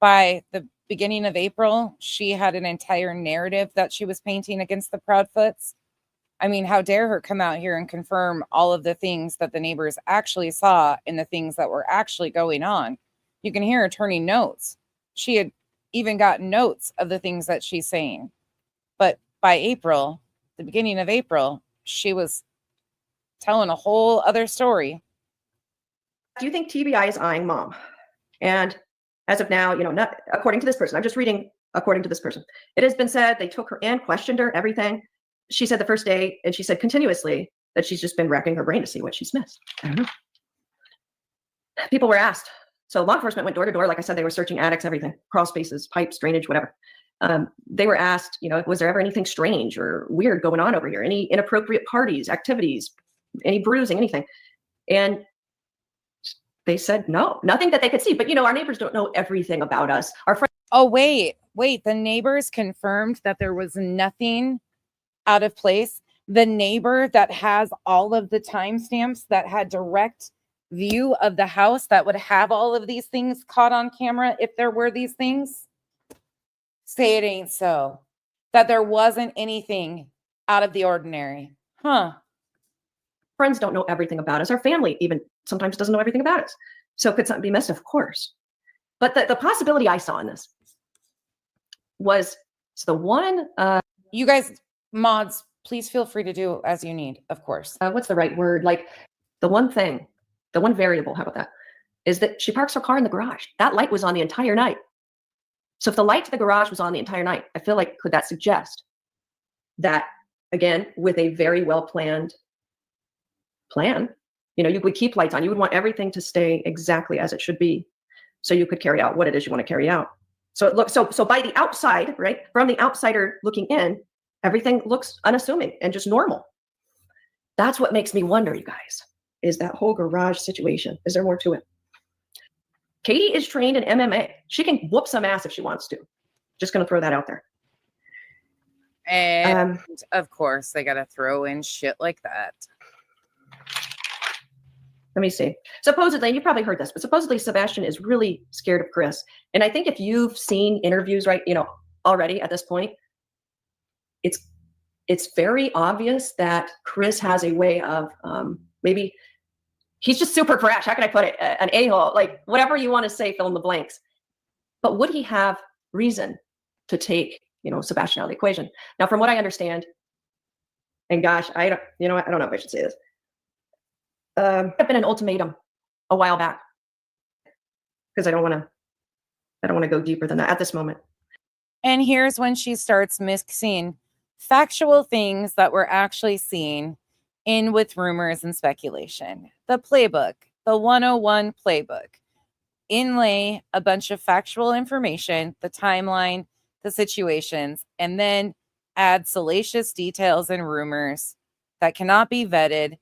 by the beginning of April, she had an entire narrative that she was painting against the Proudfoots. I mean, how dare her come out here and confirm all of the things that the neighbors actually saw and the things that were actually going on. You can hear her turning notes. She had even gotten notes of the things that she's saying. But by April, the beginning of April, she was telling a whole other story. Do you think TBI is eyeing mom? And as of now, not according to this person, I'm just reading according to this person. It has been said they took her in, questioned her, everything. She said the first day, and she said continuously that she's just been racking her brain to see what she's missed. Mm-hmm. People were asked. So law enforcement went door to door. Like I said, they were searching attics, everything, crawl spaces, pipes, drainage, whatever. They were asked, was there ever anything strange or weird going on over here? Any inappropriate parties, activities, any bruising, anything? And they said no, nothing that they could see. But, our neighbors don't know everything about us. Our friends. Oh, wait. The neighbors confirmed that there was nothing out of place. The neighbor that has all of the timestamps, that had direct view of the house, that would have all of these things caught on camera if there were these things, say it ain't so. That there wasn't anything out of the ordinary. Friends don't know everything about us. Our family even sometimes doesn't know everything about us. So could something be missed? Of course. But the possibility I saw in this was the one. You guys, mods, please feel free to do as you need, of course. What's the right word? Like the one thing, the one variable, how about that, is that she parks her car in the garage. That light was on the entire night. So if the light to the garage was on the entire night, I feel like, could that suggest that, again, with a very well-planned plan, you would keep lights on. You would want everything to stay exactly as it should be, so you could carry out what it is you want to carry out. So it looks, so by the outside, right, from the outsider looking in, everything looks unassuming and just normal. That's what makes me wonder, you guys, is that whole garage situation. Is there more to it? Katie is trained in MMA. She can whoop some ass if she wants to. Just going to throw that out there. And of course, they got to throw in shit like that. Let me see. Supposedly, you probably heard this, but supposedly Sebastian is really scared of Chris. And I think if you've seen interviews, right, already at this point, it's very obvious that Chris has a way of maybe he's just super brash. How can I put it? An a-hole, like whatever you want to say, fill in the blanks. But would he have reason to take, Sebastian out of the equation? Now, from what I understand, and gosh, I don't know if I should say this. I've been an ultimatum a while back because I don't want to go deeper than that at this moment. And here's when she starts mixing factual things that we're actually seeing in with rumors and speculation. The playbook, the 101 playbook, inlay a bunch of factual information, the timeline, the situations, and then add salacious details and rumors that cannot be vetted,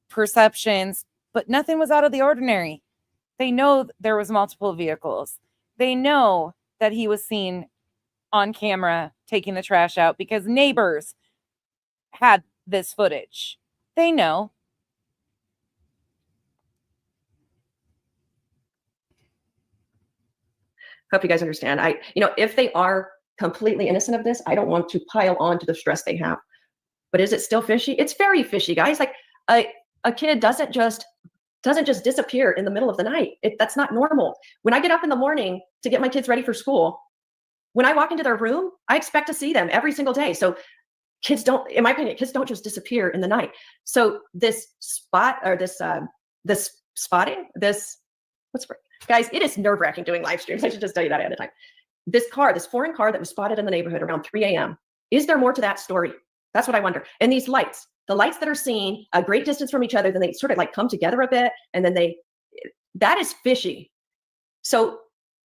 perceptions, but nothing was out of the ordinary. They know there was multiple vehicles. They know that he was seen on camera taking the trash out because neighbors had this footage. They know. Hope you guys understand. If they are completely innocent of this, I don't want to pile on to the stress they have. But is it still fishy? It's very fishy, guys. Like a kid doesn't just disappear in the middle of the night. That's not normal. When I get up in the morning to get my kids ready for school, when I walk into their room, I expect to see them every single day. So kids don't, in my opinion, kids don't just disappear in the night. So this spot or this spotting, guys, it is nerve-wracking doing live streams. I should just tell you that ahead of time. This foreign car that was spotted in the neighborhood around 3 a.m. Is there more to that story? That's what I wonder. And these lights, the lights that are seen a great distance from each other, then they sort of like come together a bit, and then that is fishy. So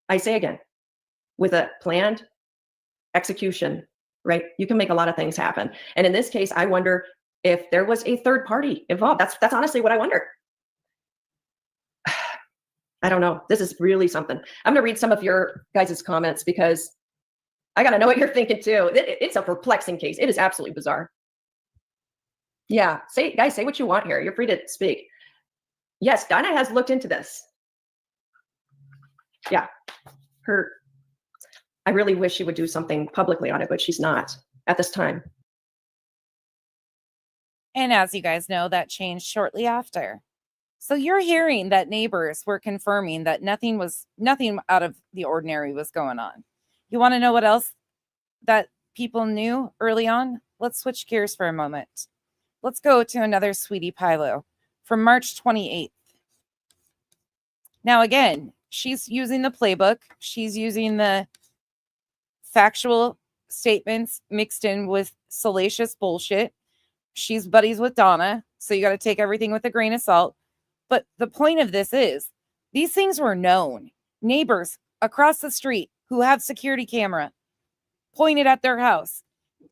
I say again, with a planned execution, right, you can make a lot of things happen. And in this case, I wonder if there was a third party involved. That's honestly what I wonder. I don't know. This is really something. I'm going to read some of your guys' comments because I got to know what you're thinking too. It's a perplexing case. It is absolutely bizarre. Yeah, guys, say what you want here. You're free to speak. Yes, Dinah has looked into this. Yeah, I really wish she would do something publicly on it, but she's not at this time. And as you guys know, that changed shortly after. So you're hearing that neighbors were confirming that nothing out of the ordinary was going on. You want to know what else that people knew early on? Let's switch gears for a moment. Let's go to another Sweetie Pilo from March 28th. Now, again, she's using the playbook. She's using the factual statements mixed in with salacious bullshit. She's buddies with Donna, so you got to take everything with a grain of salt. But the point of this is these things were known. Neighbors across the street who have security camera pointed at their house.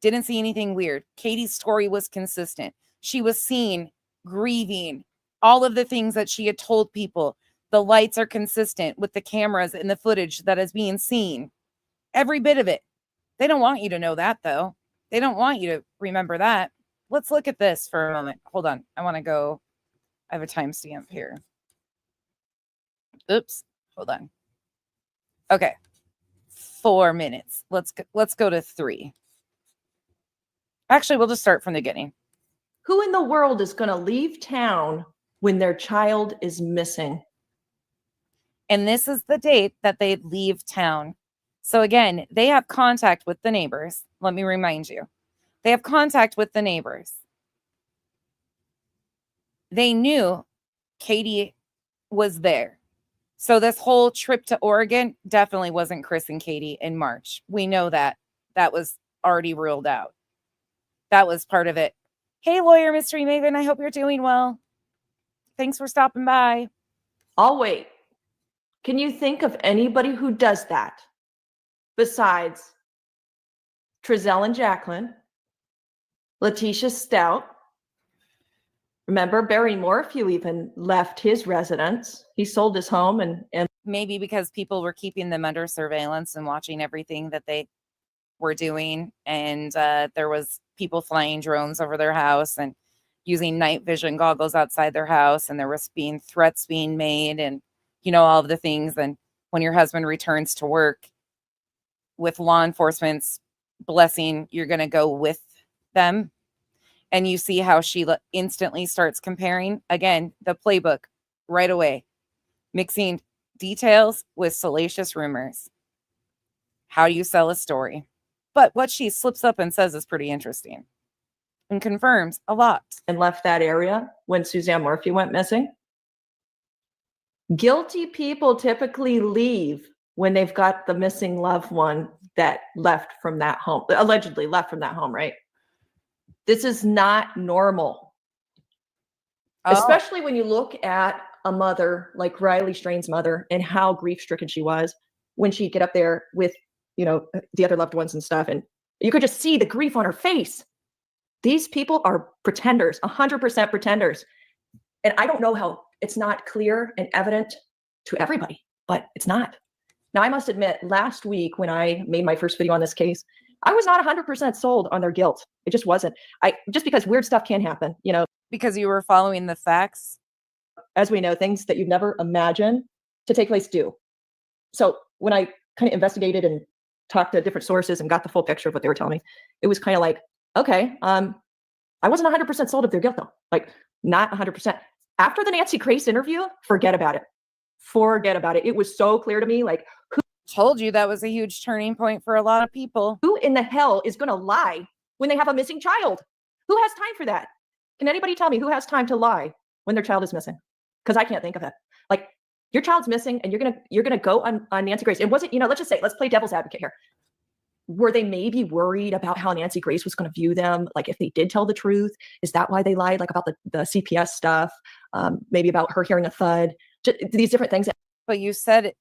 Didn't see anything weird. Katie's story was consistent. She was seen grieving. All of the things that she had told people. The lights are consistent with the cameras and the footage that is being seen. Every bit of it. They don't want you to know that, though. They don't want you to remember that. Let's look at this for a moment. Hold on. I want to go. I have a timestamp here. Oops. Hold on. Okay. 4 minutes. Let's go to 3. Actually, we'll just start from the beginning. Who in the world is going to leave town when their child is missing? And this is the date that they leave town. So again, they have contact with the neighbors. Let me remind you. They have contact with the neighbors. They knew Katie was there. So this whole trip to Oregon definitely wasn't Chris and Katie in March. We know that. That was already ruled out. That was part of it. Hey, Lawyer Mystery Maven, I hope you're doing well. Thanks for stopping by. I'll wait. Can you think of anybody who does that besides Trezell and Jacqueline, Letitia Stout? Remember Barry Morphew even left his residence. He sold his home and maybe because people were keeping them under surveillance and watching everything that they were doing. And there was people flying drones over their house and using night vision goggles outside their house. And there was threats being made and, all of the things. And when your husband returns to work with law enforcement's blessing, you're going to go with them. And you see how she instantly starts comparing, again, the playbook right away, mixing details with salacious rumors. How do you sell a story? But what she slips up and says is pretty interesting and confirms a lot. And left that area when Suzanne Murphy went missing. Guilty people typically leave when they've got the missing loved one that left from that home, allegedly left from that home, right? This is not normal. Especially when you look at a mother like Riley Strain's mother and how grief-stricken she was when she'd get up there with, the other loved ones and stuff. And you could just see the grief on her face. These people are pretenders, 100% pretenders. And I don't know how it's not clear and evident to everybody, but it's not. Now, I must admit, last week when I made my first video on this case, I was not 100% sold on their guilt. It just wasn't. Just because weird stuff can happen, Because you were following the facts. As we know, things that you've never imagined to take place do. So when I kind of investigated and talked to different sources and got the full picture of what they were telling me, it was kind of like, okay, I wasn't 100% sold of their guilt though. Like not 100%. After the Nancy Grace interview, forget about it. Forget about it. It was so clear to me, like, Told you that was a huge turning point for a lot of people. who in the hell is going to lie when they have a missing child? Who has time for that? Can anybody tell me who has time to lie when their child is missing? Because I can't think of it. Like, your child's missing and you're gonna go on Nancy Grace. It wasn't, let's just say, let's play devil's advocate here. Were they maybe worried about how Nancy Grace was going to view them? Like if they did tell the truth, is that why they lied? Like about the CPS stuff, maybe about her hearing a thud, just these different things. But you said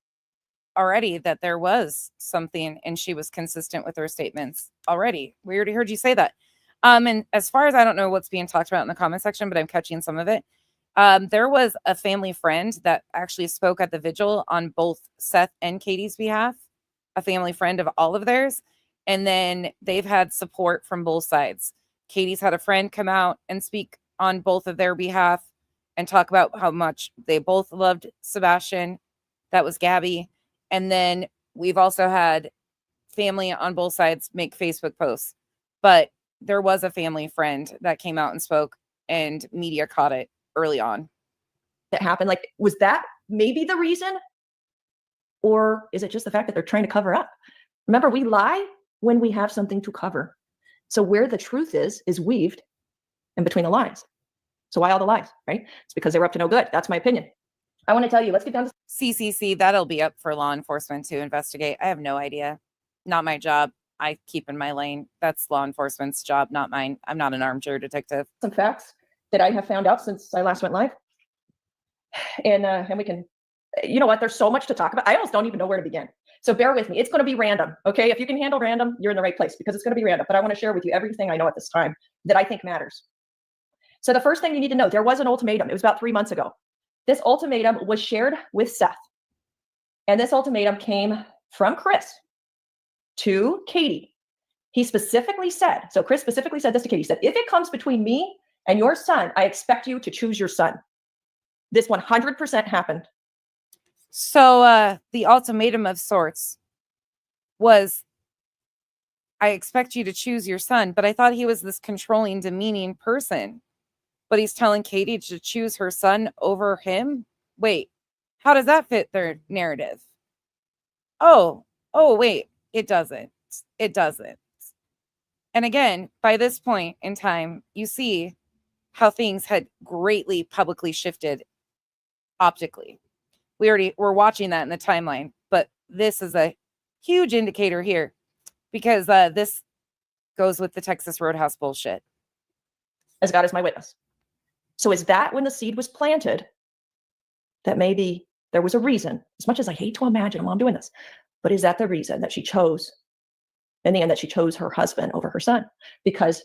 already that there was something and she was consistent with her statements already. We already heard you say that. And as far as I don't know what's being talked about in the comment section, but I'm catching some of it. There was a family friend that actually spoke at the vigil on both Seth and Katie's behalf, a family friend of all of theirs. And then they've had support from both sides. Katie's had a friend come out and speak on both of their behalf and talk about how much they both loved Sebastian. That was Gabby. And then we've also had family on both sides make Facebook posts, but there was a family friend that came out and spoke, and media caught it early on. That happened. Like, was that maybe the reason? Or is it just the fact that they're trying to cover up? Remember, we lie when we have something to cover. So where the truth is weaved in between the lies. So why all the lies, right? It's because they were up to no good. That's my opinion. I want to tell you, let's get down to CCC, that'll be up for law enforcement to investigate. I have no idea. Not my job. I keep in my lane. That's law enforcement's job, not mine. I'm not an armchair detective. some facts that I have found out since I last went live. And we can, you know what, there's so much to talk about. I almost don't even know where to begin. So bear with me. It's going to be random. Okay. If you can handle random, you're in the right place because it's going to be random. But I want to share with you everything I know at this time that I think matters. So the first thing you need to know, there was an ultimatum. It was about 3 months ago. This ultimatum was shared with Seth. And this ultimatum came from Chris to Katie. He specifically said, so Chris specifically said this to Katie. He said, if it comes between me and your son, I expect you to choose your son. This 100% happened. So the ultimatum of sorts was, I expect you to choose your son, but I thought he was this controlling, demeaning person. But he's telling Katie to choose her son over him? Wait, how does that fit their narrative? Oh, wait, it doesn't. It doesn't. And again, by this point in time, you see how things had greatly publicly shifted optically. We're watching that in the timeline, but this is a huge indicator here because this goes with the Texas Roadhouse bullshit. As God is my witness. So is that when the seed was planted that maybe there was a reason, as much as I hate to imagine a mom doing this, but is that the reason that she chose, in the end, that she chose her husband over her son? Because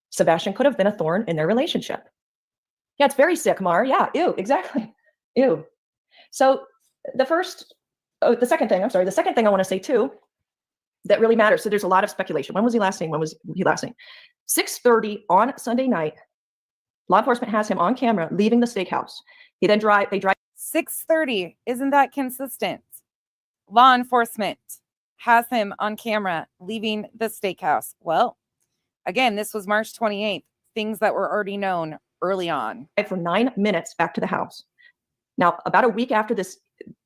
Sebastian could have been a thorn in their relationship. Yeah, it's very sick, Mar. Yeah, ew, exactly. Ew. So the second thing I want to say too, that really matters. So there's a lot of speculation. When was he last seen? 6:30 on Sunday night. Law enforcement has him on camera leaving the steakhouse. They drive 6:30. Isn't that consistent? Law enforcement has him on camera leaving the steakhouse. Well, again, this was March 28th. Things that were already known early on. for 9 minutes back to the house. Now, about a week after this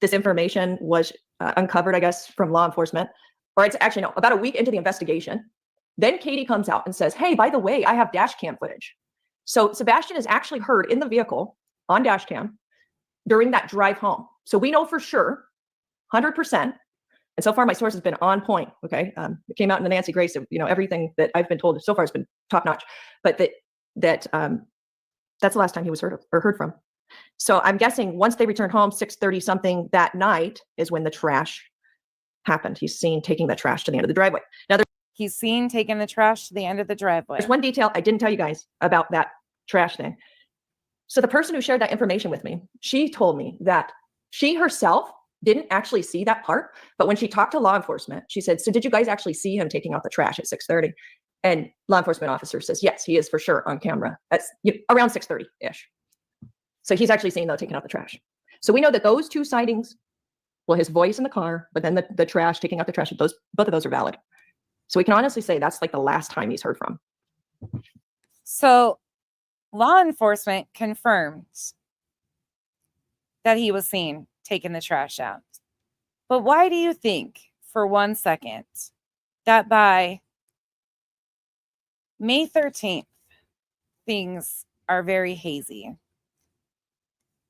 information was uncovered, I guess, from law enforcement, or it's actually no, about a week into the investigation, then Katie comes out and says, hey, by the way, I have dash cam footage. So Sebastian is actually heard in the vehicle on dash cam during that drive home. So we know for sure, 100%. And so far, my source has been on point. Okay, it came out in the Nancy Grace. Everything that I've been told so far has been top notch. But that's the last time he was heard from. So I'm guessing once they returned home, 6:30 something that night is when the trash happened. He's seen taking the trash to the end of the driveway. Now he's seen taking the trash to the end of the driveway. There's one detail I didn't tell you guys about that trash thing. So the person who shared that information with me, she told me that she herself didn't actually see that part, but when she talked to law enforcement, she said, so did you guys actually see him taking out the trash at 6:30? And law enforcement officer says, yes, he is for sure on camera at around 6:30-ish. So he's actually seen, though, taking out the trash. So we know that those two sightings, well, his voice in the car, but then the trash, taking out the trash, both of those are valid. So we can honestly say that's like the last time he's heard from. So law enforcement confirms that he was seen taking the trash out. But why do you think, for 1 second, that by May 13th, things are very hazy?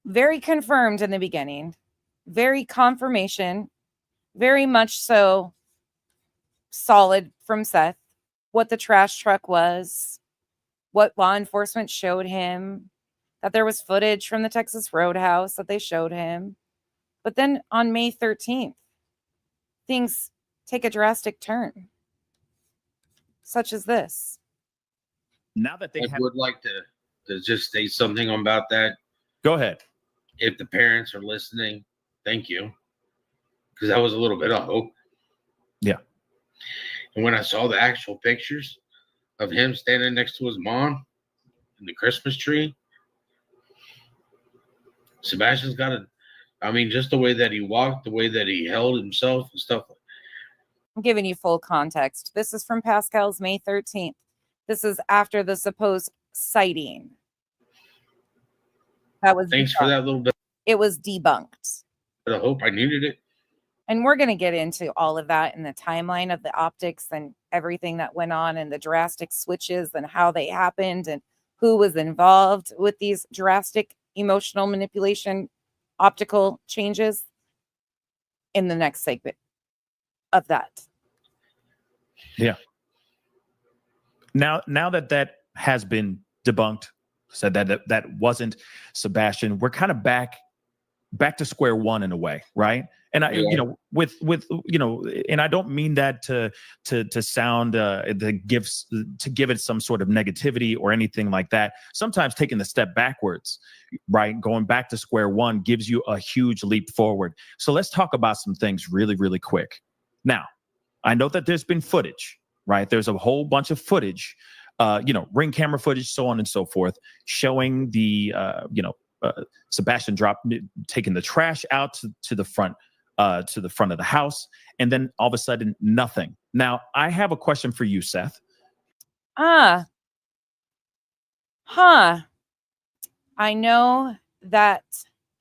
Very confirmed in the beginning, very confirmation, very much so solid from Seth, what the trash truck was, what law enforcement showed him, that there was footage from the Texas Roadhouse that they showed him. But then on May 13th, things take a drastic turn, such as this. Now that they would like to just say something about that. Go ahead. If the parents are listening, thank you. Because that was a little bit of hope. Yeah. And when I saw the actual pictures of him standing next to his mom in the Christmas tree, Sebastian's got just the way that he walked, the way that he held himself and stuff. I'm giving you full context. This is from Pascal's May 13th. This is after the supposed sighting. That was Thanks for that little bit it was debunked. of hope. I needed it. And we're going to get into all of that in the timeline of the optics and everything that went on and the drastic switches and how they happened and who was involved with these drastic emotional manipulation, optical changes in the next segment of that. Yeah. Now that has been debunked, said that wasn't Sebastian, we're kind of back to square one in a way, right? And I, with and I don't mean that to sound to give it some sort of negativity or anything like that. Sometimes taking the step backwards, right, going back to square one gives you a huge leap forward. So let's talk about some things really, really quick. Now, I know that there's been footage, right? There's a whole bunch of footage, Ring camera footage, so on and so forth, showing the Sebastian taking the trash out to the front of the house, and then all of a sudden nothing. Now, I have a question for you, Seth. I know that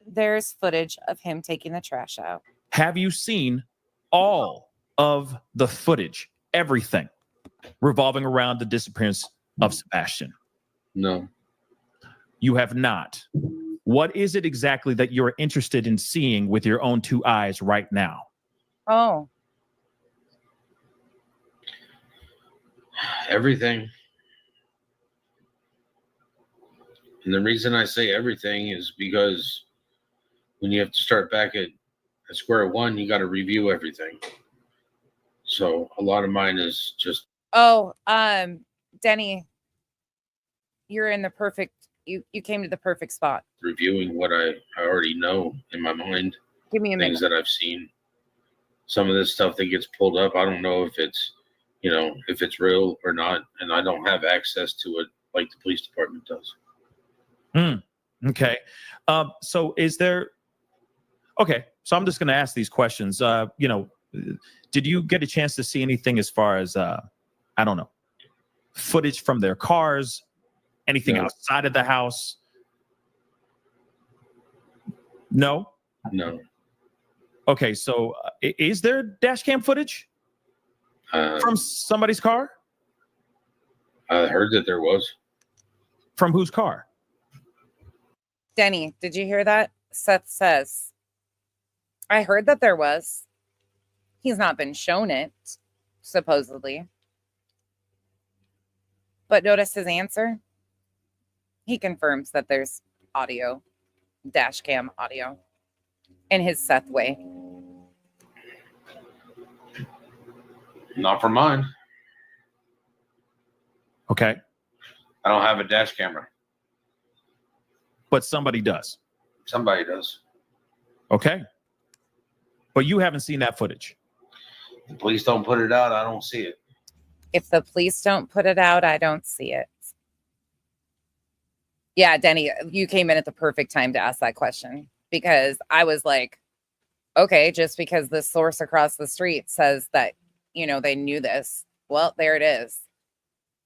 there's footage of him taking the trash out. Have you seen all of the footage, everything revolving around the disappearance of Sebastian? No. You have not. What is it exactly that you're interested in seeing with your own two eyes right now? Oh. Everything. And the reason I say everything is because when you have to start back at square one, you got to review everything. So a lot of mine is just. Oh, Denny, you're in the perfect. You came to the perfect spot. Reviewing what I already know in my mind. Give me a minute. Things that I've seen. Some of this stuff that gets pulled up, I don't know if it's, if it's real or not, and I don't have access to it like the police department does. Okay. So is there? Okay. So I'm just going to ask these questions. Did you get a chance to see anything as far as I don't know, footage from their cars? Anything outside of the house? No? No. Okay, so is there dash cam footage from somebody's car? I heard that there was. From whose car? Denny, did you hear that? Seth says, I heard that there was. He's not been shown it, supposedly. But notice his answer. He confirms that there's audio, dash cam audio, in his Seth way. Not for mine. Okay. I don't have a dash camera. But somebody does. Somebody does. Okay. But you haven't seen that footage. The police don't put it out, I don't see it. If the police don't put it out, I don't see it. Yeah, Denny, you came in at the perfect time to ask that question, because I was like, okay, just because this source across the street says that, they knew this. Well, there it is.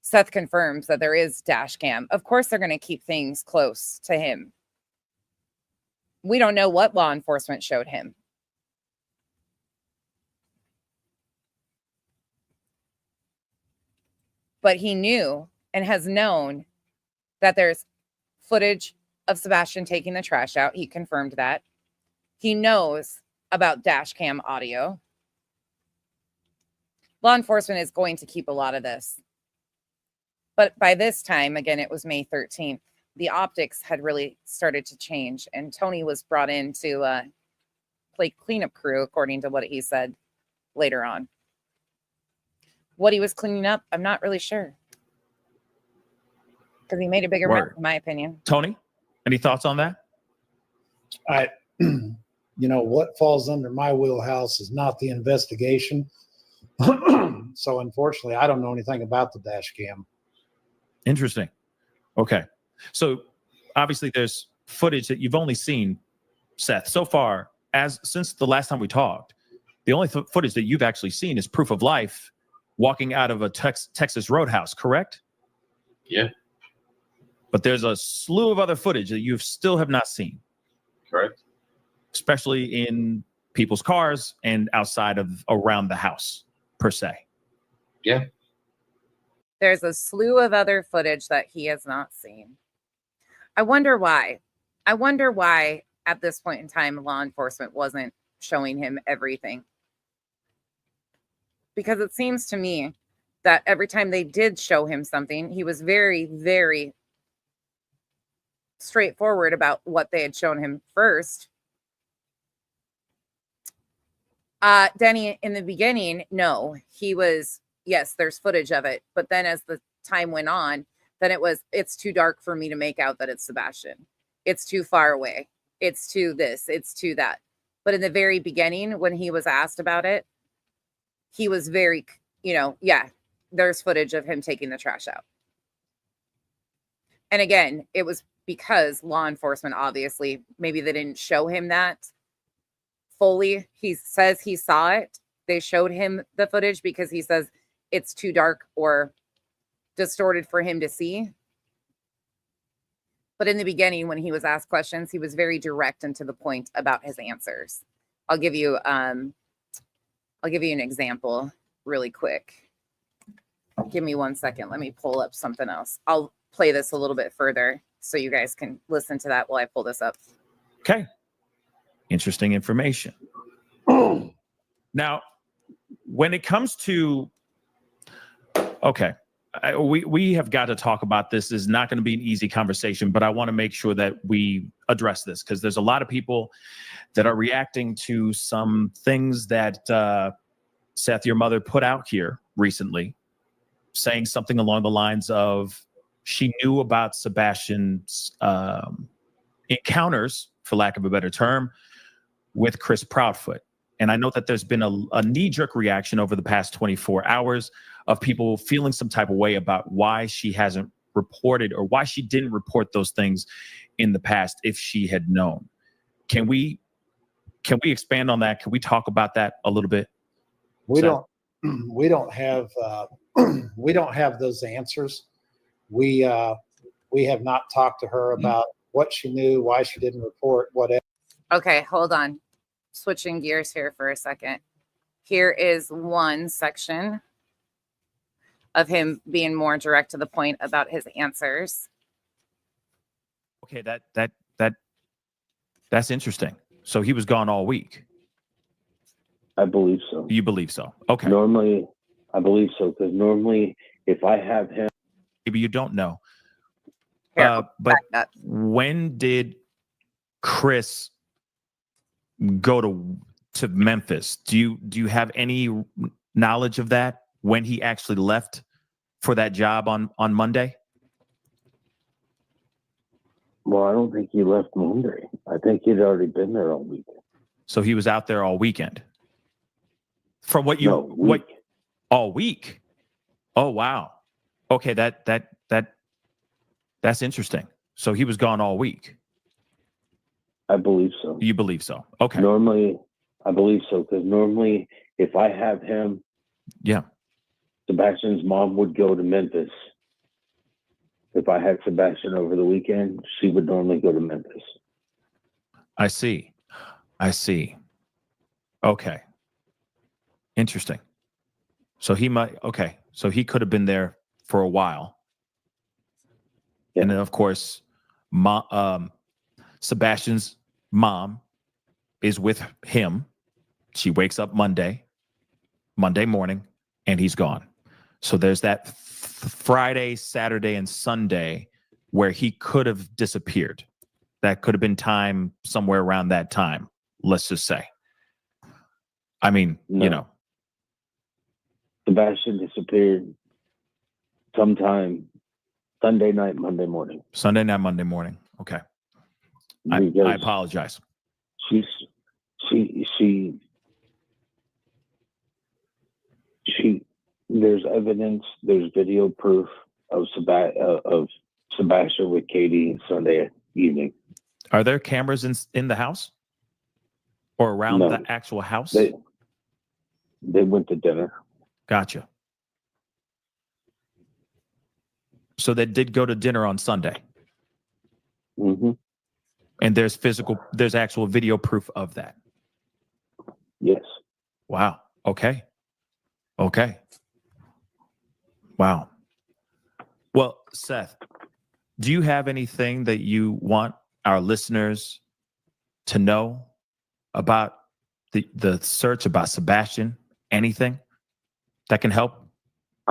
Seth confirms that there is dash cam. Of course, they're going to keep things close to him. We don't know what law enforcement showed him. But he knew and has known that there's footage of Sebastian taking the trash out. He confirmed that. He knows about dash cam audio. Law enforcement is going to keep a lot of this. But by this time, again, it was May 13th, the optics had really started to change. And Tony was brought in to play cleanup crew, according to what he said later on. What he was cleaning up, I'm not really sure. Because he made a bigger mess, in my opinion. Tony, any thoughts on that? What falls under my wheelhouse is not the investigation. So unfortunately, I don't know anything about the dash cam. Interesting. Okay. So obviously there's footage that you've only seen, Seth, so far, since the last time we talked. The only footage that you've actually seen is Proof of Life walking out of a Texas Roadhouse, correct? Yeah. But there's a slew of other footage that you still have not seen. Correct. Especially in people's cars and outside of around the house, per se. Yeah. There's a slew of other footage that he has not seen. I wonder why. I wonder why at this point in time, law enforcement wasn't showing him everything. Because it seems to me that every time they did show him something, he was very, very straightforward about what they had shown him first. Denny, in the beginning, no, he was, yes, there's footage of it. But then as the time went on, then it's too dark for me to make out that it's Sebastian. It's too far away. It's too this, it's too that. But in the very beginning, when he was asked about it, he was very, yeah, there's footage of him taking the trash out. And again, it was because law enforcement, obviously, maybe they didn't show him that fully. He says he saw it. They showed him the footage because he says it's too dark or distorted for him to see. But in the beginning, when he was asked questions, he was very direct and to the point about his answers. I'll give you an example really quick. Give me 1 second. Let me pull up something else. I'll play this a little bit further so you guys can listen to that while I pull this up. Okay. Interesting information. Now, when it comes to, okay, we have got to talk about this. This is not going to be an easy conversation, but I want to make sure that we address this because there's a lot of people that are reacting to some things that Seth, your mother, put out here recently, saying something along the lines of she knew about Sebastian's encounters, for lack of a better term, with Chris Proudfoot. And I know that there's been a knee-jerk reaction over the past 24 hours of people feeling some type of way about why she hasn't reported or why she didn't report those things in the past if she had known. Can we expand on that? Can we talk about that a little bit? We don't have those answers. We have not talked to her about what she knew, why she didn't report, whatever. Okay, hold on. Switching gears here for a second. Here is one section of him being more direct to the point about his answers. Okay, that's interesting. So he was gone all week. I believe so. You believe so? Okay. Normally, I believe so because normally, if I have him, maybe you don't know. Here, but when did Chris go to Memphis? Do you have any knowledge of that? When he actually left for that job on Monday? Well, I don't think he left Monday. I think he'd already been there all week. So he was out there all weekend. From what all week? Oh wow. Okay, that's interesting. So he was gone all week. I believe so. You believe so? Okay. Normally, I believe so because normally, if I have him, yeah, Sebastian's mom would go to Memphis. If I had Sebastian over the weekend, she would normally go to Memphis. I see. Okay. Interesting. So he might. Okay. So he could have been there for a while. Yeah. And then, of course, Sebastian's mom is with him. She wakes up Monday morning, and he's gone. So there's that Friday, Saturday, and Sunday where he could have disappeared. That could have been time somewhere around that time, let's just say. I mean, no. Sebastian disappeared sometime Sunday night, Monday morning. Sunday night, Monday morning. Okay. I apologize. There's evidence, there's video proof of Sebastian with Katie Sunday evening. Are there cameras in the house or around the actual house? They went to dinner. Gotcha. So they did go to dinner on Sunday. Mm-hmm. And there's actual video proof of that. Yes. Wow. Okay. Okay. Wow. Well, Seth, do you have anything that you want our listeners to know about the search, about Sebastian? Anything that can help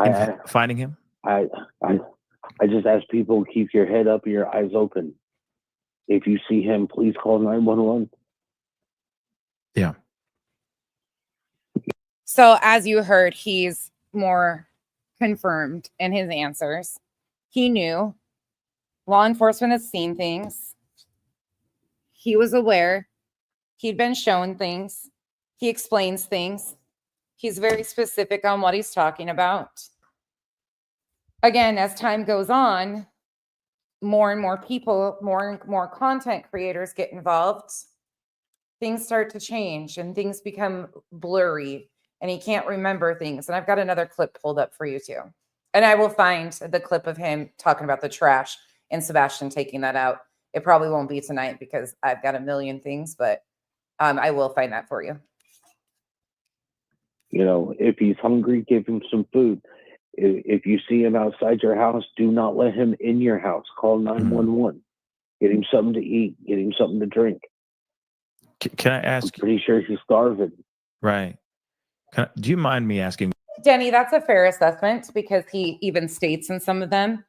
in finding him? I just ask people, keep your head up and your eyes open. If you see him, please call 911. Yeah. So as you heard, he's more confirmed in his answers. He knew. Law enforcement has seen things. He was aware. He'd been shown things. He explains things. He's very specific on what he's talking about. Again, as time goes on, more and more people, more and more content creators get involved. Things start to change and things become blurry and he can't remember things. And I've got another clip pulled up for you too. And I will find the clip of him talking about the trash and Sebastian taking that out. It probably won't be tonight because I've got a million things, but I will find that for you. You know, if he's hungry, give him some food. If you see him outside your house, do not let him in your house. Call 911. Get him something to eat. Get him something to drink. Can I ask? I'm pretty sure he's starving. Right. Do you mind me asking? Denny, that's a fair assessment because he even states in some of them.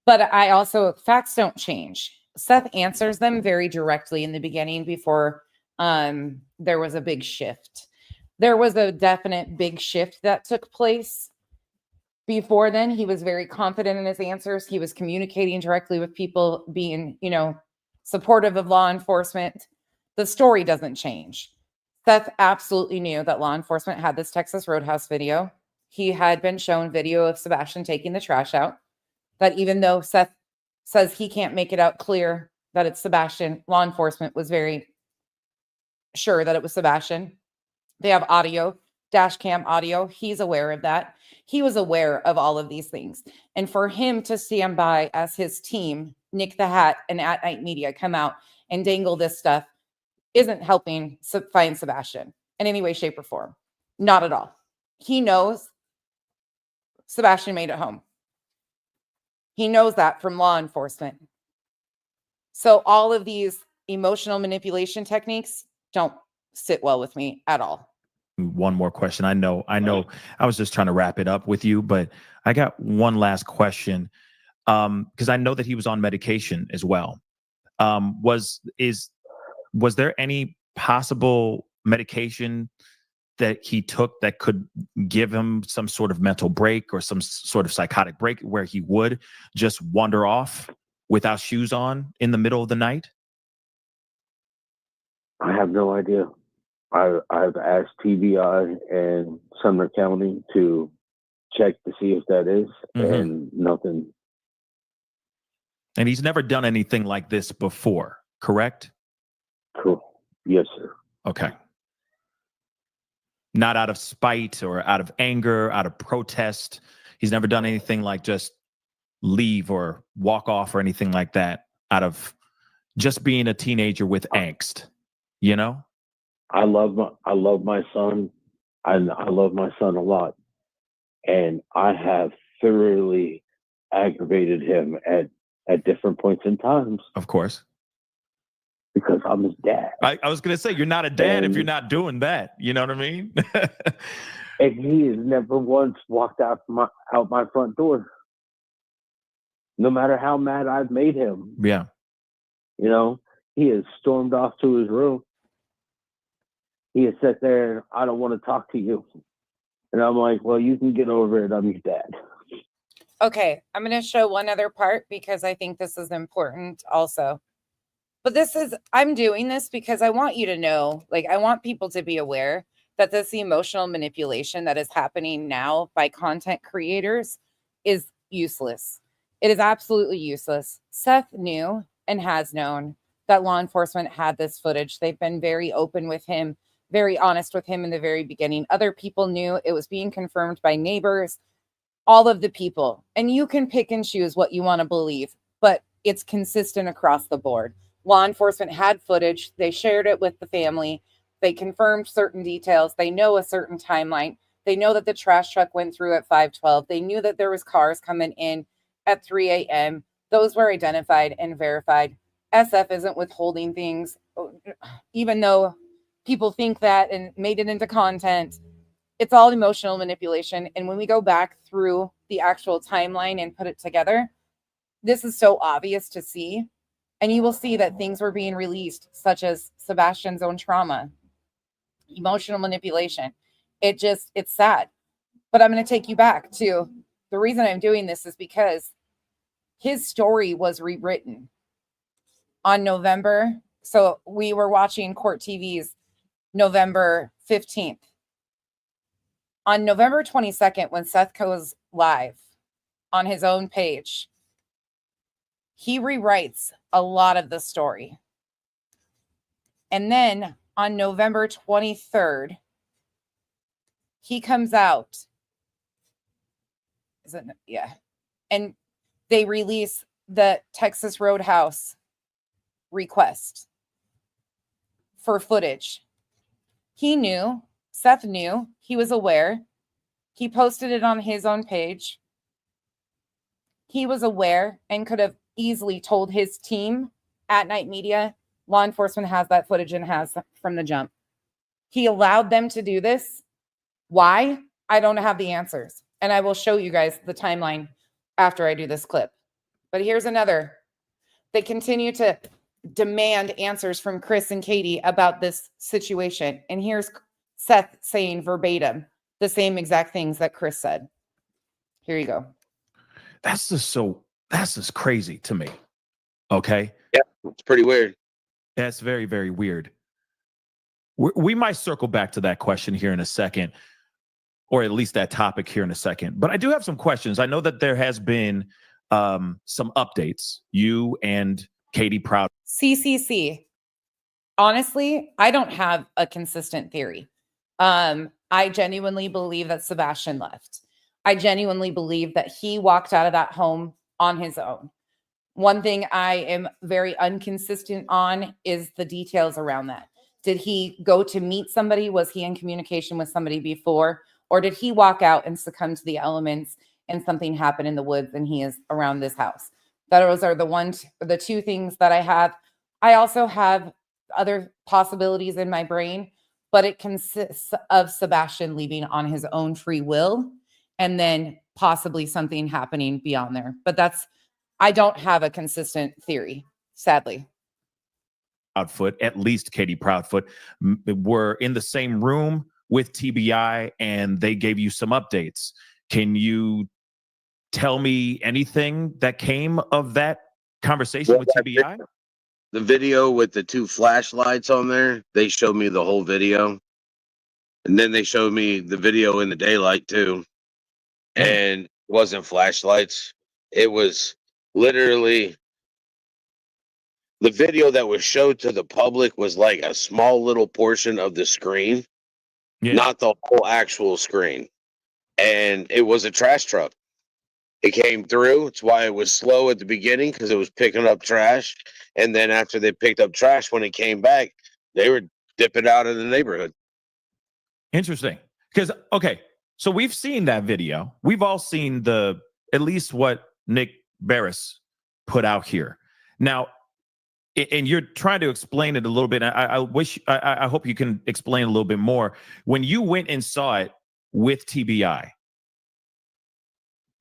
But I also, facts don't change. Seth answers them very directly in the beginning before there was a big shift. There was a definite big shift that took place. Before then, he was very confident in his answers. He was communicating directly with people, being, supportive of law enforcement. The story doesn't change. Seth absolutely knew that law enforcement had this Texas Roadhouse video. He had been shown video of Sebastian taking the trash out. That even though Seth says he can't make it out clear that it's Sebastian, law enforcement was very sure that it was Sebastian. They have audio, dash cam audio. He's aware of that. He was aware of all of these things. And for him to stand by as his team, Nick the Hat and At Night Media, come out and dangle this stuff isn't helping find Sebastian in any way, shape, or form. Not at all. He knows Sebastian made it home. He knows that from law enforcement. So all of these emotional manipulation techniques don't sit well with me at all. One more question. I know I was just trying to wrap it up with you, but I got one last question. Because I know that he was on medication as well. Was there any possible medication that he took that could give him some sort of mental break or some sort of psychotic break where he would just wander off without shoes on in the middle of the night? I have no idea. I've asked TBI and Sumner County to check to see if that is, and nothing. And he's never done anything like this before, correct? Cool. Yes, sir. Okay. Not out of spite or out of anger, out of protest. He's never done anything like just leave or walk off or anything like that out of just being a teenager with angst, I love my son. I love my son a lot. And I have thoroughly aggravated him at different points in times. Of course. Because I'm his dad. I was going to say, you're not a dad if you're not doing that. You know what I mean? And he has never once walked out my front door. No matter how mad I've made him. Yeah. He has stormed off to his room. He has sat there and I don't want to talk to you. And I'm like, well, you can get over it. I'm your dad. Okay, I'm going to show one other part because I think this is important also. But I'm doing this because I want you to know, I want people to be aware that this emotional manipulation that is happening now by content creators is useless. It is absolutely useless. Seth knew and has known that law enforcement had this footage. They've been very open with him very honest with him in the very beginning. Other people knew. It was being confirmed by neighbors, all of the people. And you can pick and choose what you want to believe, but it's consistent across the board. Law enforcement had footage. They shared it with the family. They confirmed certain details. They know a certain timeline. They know that the trash truck went through at 5:12. They knew that there was cars coming in at 3 a.m. Those were identified and verified. SF isn't withholding things, even though people think that and made it into content. It's all emotional manipulation. And when we go back through the actual timeline and put it together, this is so obvious to see. And you will see that things were being released, such as Sebastian's own trauma, emotional manipulation. It's sad. But I'm going to take you back to the reason I'm doing this is because his story was rewritten on November. So we were watching Court TV's November 15th. On November 22nd, when Seth goes live on his own page, he rewrites a lot of the story. And then on November 23rd, he comes out. And they release the Texas Roadhouse request for footage. He knew, Seth knew, he was aware. He posted it on his own page. He was aware and could have easily told his team at Night Media, law enforcement has that footage and has from the jump. He allowed them to do this. Why? I don't have the answers. And I will show you guys the timeline after I do this clip. But here's another. They continue to demand answers from Chris and Katie about this situation. And here's Seth saying verbatim the same exact things that Chris said. Here you go. That's just crazy to me. Okay. Yeah, it's pretty weird. That's very, very weird. We might circle back to that question here in a second, or at least that topic here in a second. But I do have some questions. I know that there has been some updates. You and Katie Proud. CCC. Honestly, I don't have a consistent theory. I genuinely believe that Sebastian left. I genuinely believe that he walked out of that home on his own. One thing I am very inconsistent on is the details around that. Did he go to meet somebody? Was he in communication with somebody before? Or did he walk out and succumb to the elements and something happened in the woods and he is around this house? Those are the two things that I have. I also have other possibilities in my brain, but it consists of Sebastian leaving on his own free will and then possibly something happening beyond there. But I don't have a consistent theory, sadly. Proudfoot, at least Katie Proudfoot, were in the same room with TBI and they gave you some updates. Can you tell me anything that came of that conversation with TBI? The video with the two flashlights on there, they showed me the whole video. And then they showed me the video in the daylight too. And it wasn't flashlights. It was literally the video that was showed to the public was like a small little portion of the screen, not the whole actual screen. And it was a trash truck. It came through. It's why it was slow at the beginning, because it was picking up trash. And then after they picked up trash, when it came back, they were dipping out of the neighborhood. Interesting. Because, okay, so we've seen that video. We've all seen at least what Nick Barris put out here. Now, and you're trying to explain it a little bit. I hope you can explain a little bit more. When you went and saw it with TBI,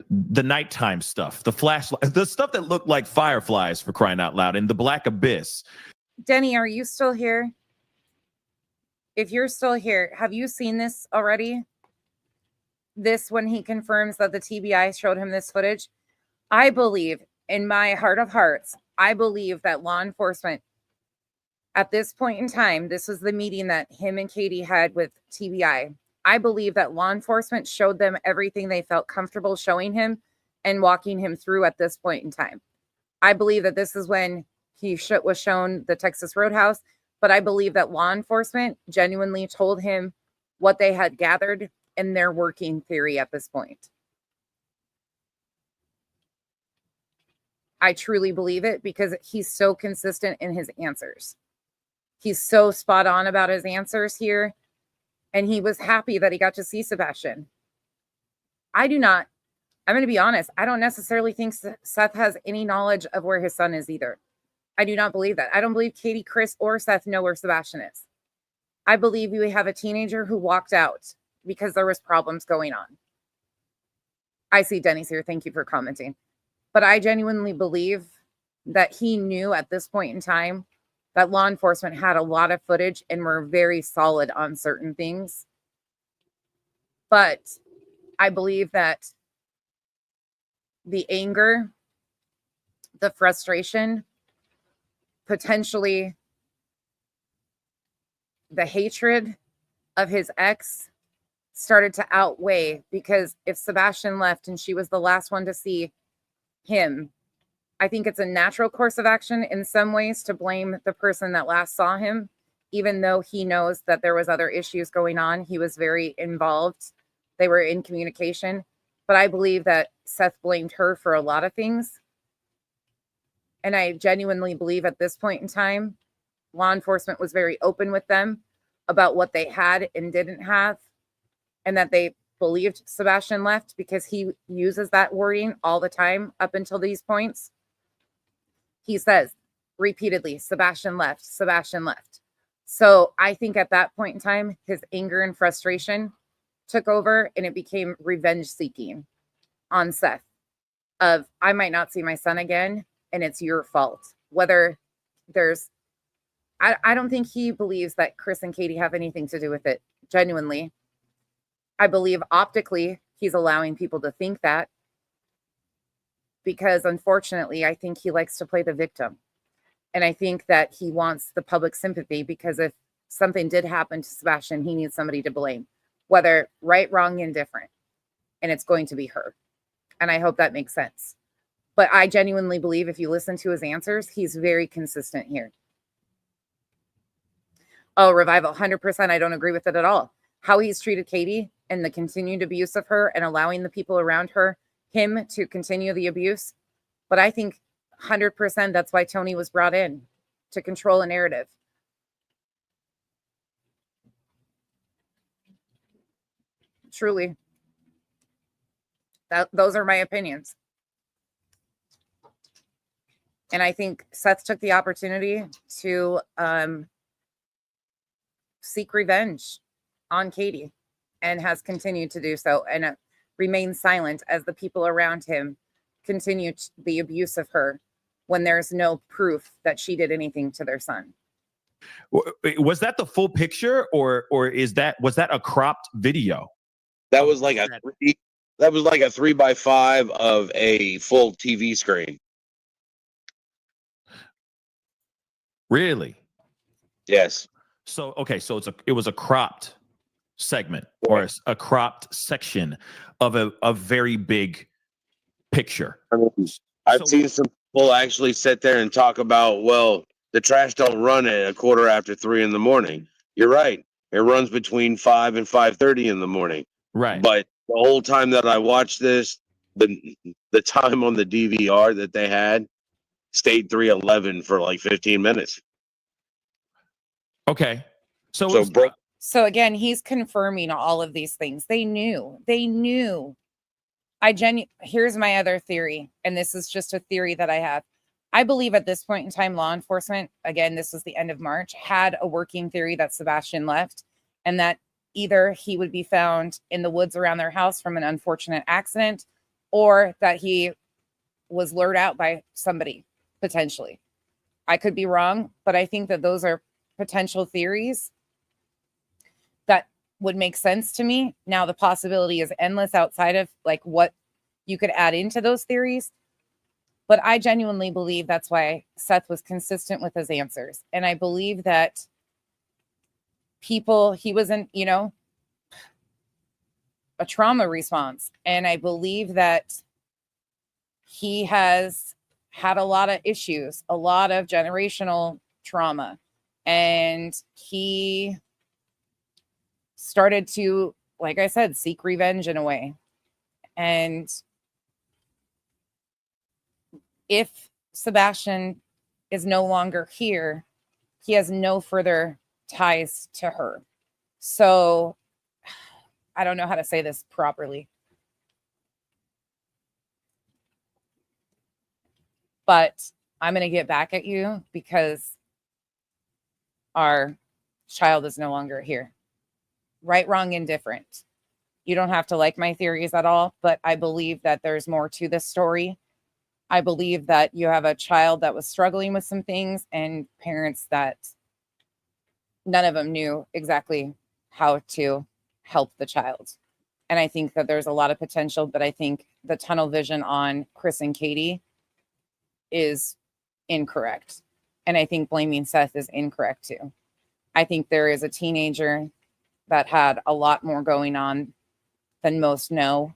the nighttime stuff, the flashlight, the stuff that looked like fireflies, for crying out loud, and the black abyss. Denny, are you still here? If you're still here, have you seen this already? This, when he confirms that the TBI showed him this footage, I believe in my heart of hearts, I believe that law enforcement at this point in time, this was the meeting that him and Katie had with TBI. I believe that law enforcement showed them everything they felt comfortable showing him and walking him through at this point in time. I believe that this is when he was shown the Texas Roadhouse. But I believe that law enforcement genuinely told him what they had gathered in their working theory at this point. I truly believe it because he's so consistent in his answers. He's so spot on about his answers here. And he was happy that he got to see Sebastian. I'm going to be honest, I don't necessarily think Seth has any knowledge of where his son is either. I do not believe that. I don't believe Katie, Chris, or Seth know where Sebastian is. I believe we have a teenager who walked out because there was problems going on. I see Denny's here. Thank you for commenting. But I genuinely believe that he knew at this point in time that law enforcement had a lot of footage and were very solid on certain things. But I believe that the anger, the frustration, potentially the hatred of his ex started to outweigh, because if Sebastian left and she was the last one to see him, I think it's a natural course of action in some ways to blame the person that last saw him, even though he knows that there was other issues going on. He was very involved. They were in communication. But I believe that Seth blamed her for a lot of things. And I genuinely believe at this point in time, law enforcement was very open with them about what they had and didn't have, and that they believed Sebastian left because he uses that wording all the time up until these points. He says repeatedly, Sebastian left, Sebastian left. So I think at that point in time, his anger and frustration took over, and it became revenge seeking on Seth of, I might not see my son again, and it's your fault. Whether there's, I don't think he believes that Chris and Katie have anything to do with it, genuinely. I believe optically he's allowing people to think that, because unfortunately, I think he likes to play the victim. And I think that he wants the public sympathy, because if something did happen to Sebastian, he needs somebody to blame, whether right, wrong, indifferent. And it's going to be her. And I hope that makes sense. But I genuinely believe if you listen to his answers, he's very consistent here. Oh, Revival, 100%. I don't agree with it at all. How he's treated Katie and the continued abuse of her and allowing the people around him to continue the abuse. But I think 100% that's why Tony was brought in, to control a narrative. Truly. Those are my opinions. And I think Seth took the opportunity to seek revenge on Katie, and has continued to do so, and remain silent as the people around him continue the abuse of her when there's no proof that she did anything to their son. Was that the full picture, or was that a cropped video? That was like a 3x5 of a full TV screen. Really? Yes. So okay, so it was a cropped segment, or a cropped section of a very big picture. I mean, I've seen some people actually sit there and talk about, well, the trash don't run at 3:15 in the morning. You're right. It runs between 5 and 5:30 in the morning. Right. But the whole time that I watched this, the time on the DVR that they had stayed 3:11 for like 15 minutes. Okay. So again, he's confirming all of these things. They knew. Here's my other theory, and this is just a theory that I have. I believe at this point in time, law enforcement, again, this was the end of March, had a working theory that Sebastian left, and that either he would be found in the woods around their house from an unfortunate accident, or that he was lured out by somebody, potentially. I could be wrong, but I think that those are potential theories that would make sense to me. Now, the possibility is endless outside of like what you could add into those theories. But I genuinely believe that's why Seth was consistent with his answers. And I believe that he wasn't, a trauma response. And I believe that he has had a lot of issues, a lot of generational trauma. And he started to, like I said, seek revenge in a way. And if Sebastian is no longer here, he has no further ties to her. So I don't know how to say this properly. But I'm going to get back at you because our child is no longer here. Right, wrong, indifferent. You don't have to like my theories at all, but I believe that there's more to this story. I believe that you have a child that was struggling with some things and parents that none of them knew exactly how to help the child. And I think that there's a lot of potential, but I think the tunnel vision on Chris and Katie is incorrect. And I think blaming Seth is incorrect too. I think there is a teenager that had a lot more going on than most know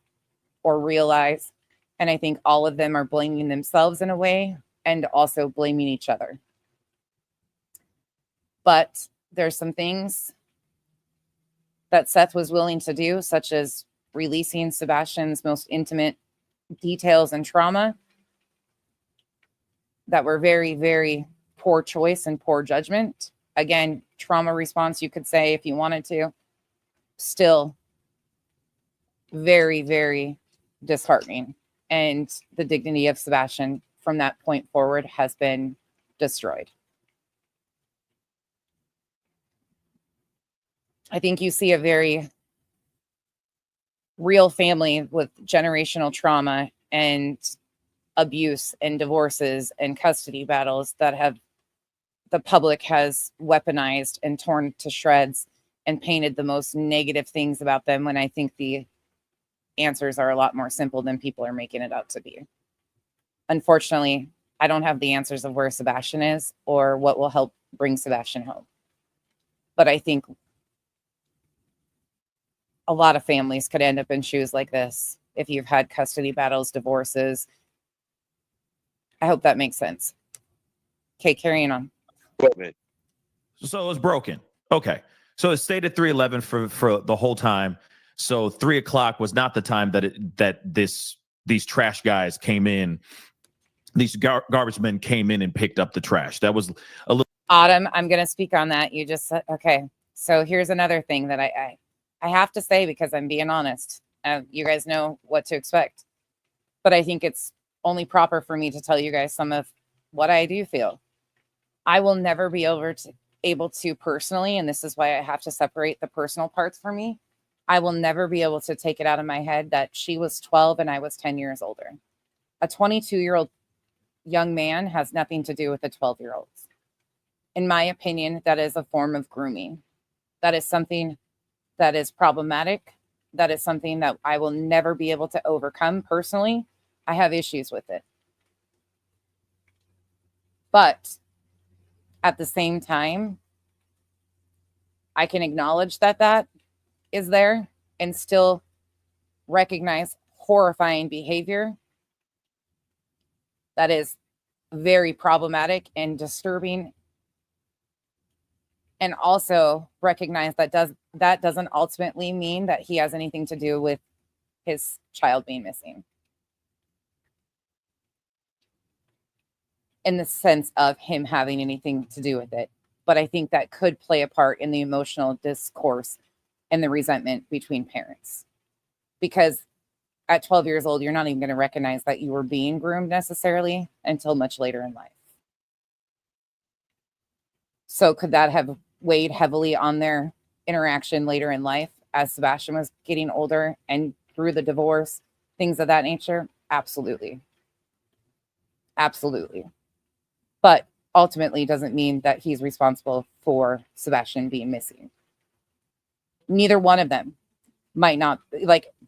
or realize. And I think all of them are blaming themselves in a way and also blaming each other. But there's some things that Seth was willing to do, such as releasing Sebastian's most intimate details and trauma, that were very, very poor choice and poor judgment. Again, trauma response, you could say if you wanted to. Still very, very disheartening. And the dignity of Sebastian from that point forward has been destroyed. I think you see a very real family with generational trauma and abuse and divorces and custody battles that have the public has weaponized and torn to shreds and painted the most negative things about them, when I think the answers are a lot more simple than people are making it out to be. Unfortunately, I don't have the answers of where Sebastian is or what will help bring Sebastian home. But I think a lot of families could end up in shoes like this if you've had custody battles, divorces. I hope that makes sense. Okay, carrying on. So it was broken. Okay. So it stayed at 311 for the whole time. So 3 o'clock was not the time that these trash guys came in. These garbage men came in and picked up the trash. That was a little. Autumn, I'm going to speak on that. You just said, okay. So here's another thing that I have to say, because I'm being honest. You guys know what to expect. But I think it's only proper for me to tell you guys some of what I do feel. I will never be able to personally, and this is why I have to separate the personal parts for me. I will never be able to take it out of my head that she was 12 and I was 10 years older. A 22-year-old young man has nothing to do with a 12-year-old. In my opinion, that is a form of grooming. That is something that is problematic. That is something that I will never be able to overcome personally. I have issues with it. But at the same time, I can acknowledge that that is there and still recognize horrifying behavior that is very problematic and disturbing, and also recognize that doesn't ultimately mean that he has anything to do with his child being missing, in the sense of him having anything to do with it. But I think that could play a part in the emotional discourse and the resentment between parents. Because at 12 years old, you're not even going to recognize that you were being groomed necessarily until much later in life. So could that have weighed heavily on their interaction later in life as Sebastian was getting older and through the divorce, things of that nature? Absolutely. Absolutely. But ultimately doesn't mean that he's responsible for Sebastian being missing. Neither one of them might not,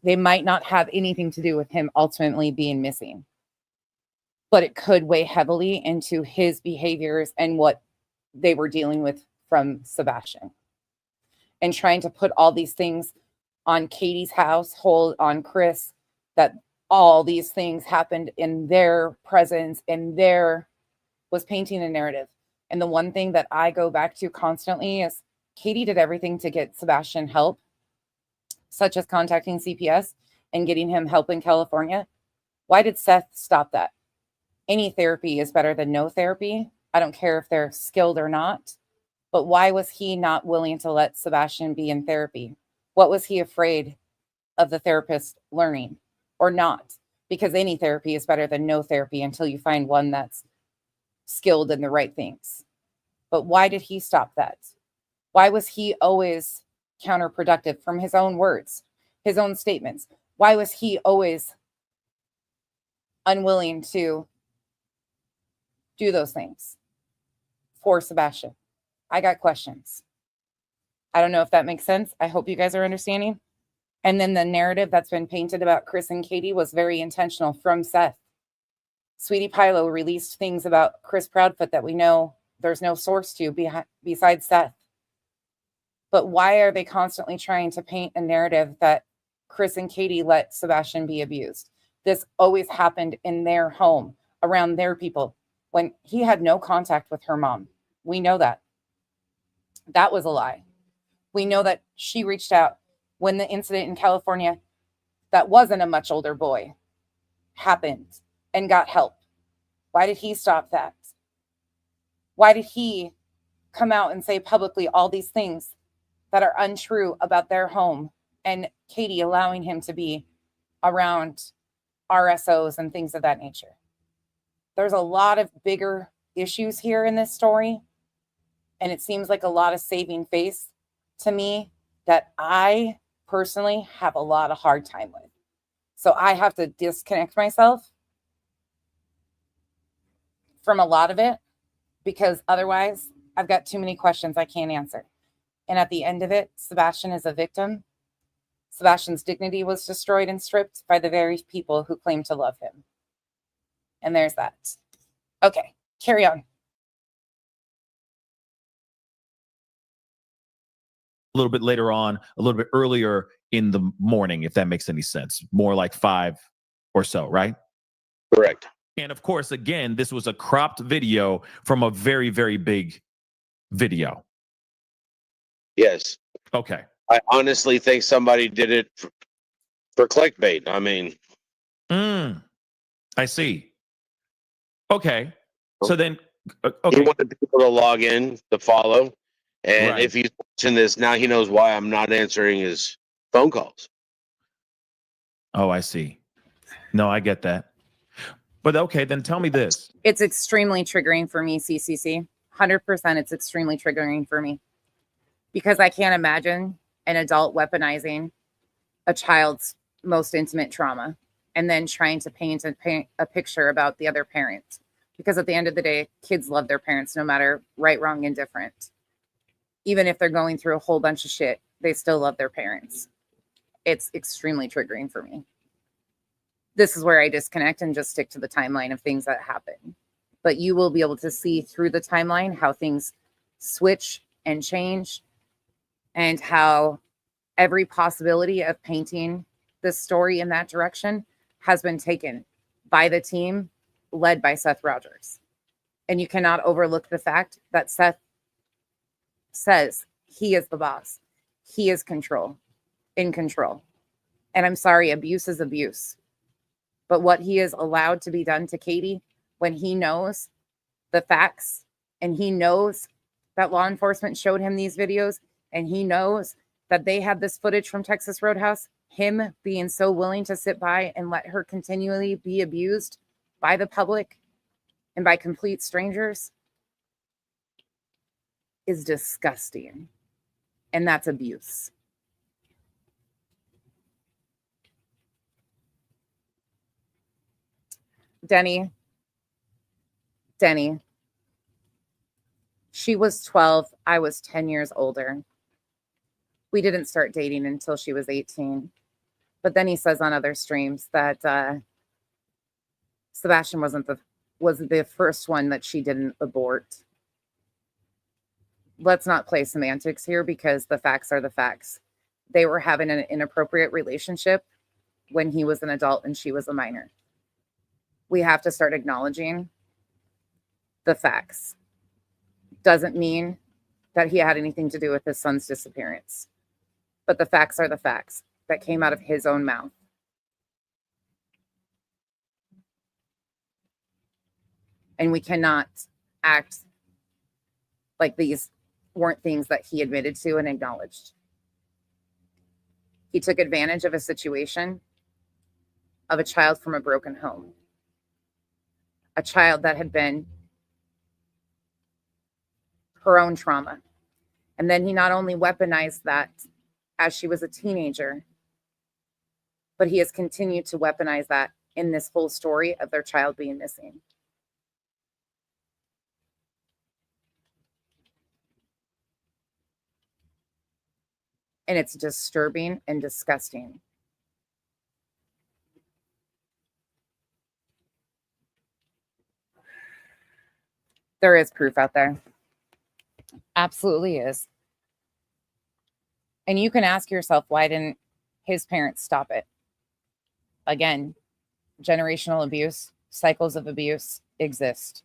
they might not have anything to do with him ultimately being missing. But it could weigh heavily into his behaviors and what they were dealing with from Sebastian. And trying to put all these things on Katie's household, on Chris, that all these things happened in their presence, and was painting a narrative. And the one thing that I go back to constantly is Katie did everything to get Sebastian help, such as contacting CPS and getting him help in California. Why did Seth stop that? Any therapy is better than no therapy. I don't care if they're skilled or not. But why was he not willing to let Sebastian be in therapy? What was he afraid of the therapist learning or not? Because any therapy is better than no therapy until you find one that's skilled in the right things. But why did he stop that? Why was he always counterproductive from his own words, his own statements? Why was he always unwilling to do those things for Sebastian? I got questions. I don't know if that makes sense. I hope you guys are understanding. And then the narrative that's been painted about Chris and Katie was very intentional from Seth. Sweetie Pilo released things about Chris Proudfoot that we know there's no source to besides Seth. But why are they constantly trying to paint a narrative that Chris and Katie let Sebastian be abused? This always happened in their home, around their people, when he had no contact with her mom. We know that. That was a lie. We know that she reached out when the incident in California that wasn't a much older boy happened and got help. Why did he stop that? Why did he come out and say publicly all these things that are untrue about their home, and Katie allowing him to be around RSOs and things of that nature? There's a lot of bigger issues here in this story, and it seems like a lot of saving face to me that I personally have a lot of hard time with. So I have to disconnect myself from a lot of it, because otherwise I've got too many questions I can't answer. And at the end of it, Sebastian is a victim. Sebastian's dignity was destroyed and stripped by the very people who claim to love him. And there's that. Okay, carry on. A little bit later on, a little bit earlier in the morning, if that makes any sense. More like 5 or so, right? Correct. And of course, again, this was a cropped video from a very, very big video. Yes. Okay. I honestly think somebody did it for clickbait. I mean, I see. Okay. So then, he okay. wanted people to log in to follow. And Right. if he's watching this now, he knows why I'm not answering his phone calls. Oh, I see. No, I get that. But okay, then tell me this. It's extremely triggering for me, CCC. 100% it's extremely triggering for me. Because I can't imagine an adult weaponizing a child's most intimate trauma and then trying to paint a picture about the other parent. Because at the end of the day, kids love their parents no matter right, wrong, indifferent. Even if they're going through a whole bunch of shit, they still love their parents. It's extremely triggering for me. This is where I disconnect and just stick to the timeline of things that happen. But you will be able to see through the timeline how things switch and change, and how every possibility of painting this story in that direction has been taken by the team led by Seth Rogers. And you cannot overlook the fact that Seth says he is the boss. He is in control. And I'm sorry, abuse is abuse. But what he is allowed to be done to Katie when he knows the facts and he knows that law enforcement showed him these videos and he knows that they had this footage from Texas Roadhouse, him being so willing to sit by and let her continually be abused by the public and by complete strangers is disgusting. And that's abuse. Denny, she was 12. I was 10 years older. We didn't start dating until she was 18. But then he says on other streams that Sebastian was the first one that she didn't abort. Let's not play semantics here, because the facts are the facts. They were having an inappropriate relationship when he was an adult and she was a minor. We have to start acknowledging the facts. doesn't mean that he had anything to do with his son's disappearance. But the facts are the facts that came out of his own mouth. And we cannot act like these weren't things that he admitted to and acknowledged. He took advantage of a situation of a child from a broken home, a child that had been her own trauma. And then he not only weaponized that as she was a teenager, but he has continued to weaponize that in this whole story of their child being missing. And it's disturbing and disgusting. There is proof out there. Absolutely is. And you can ask yourself, why didn't his parents stop it? Again, generational abuse, cycles of abuse exist.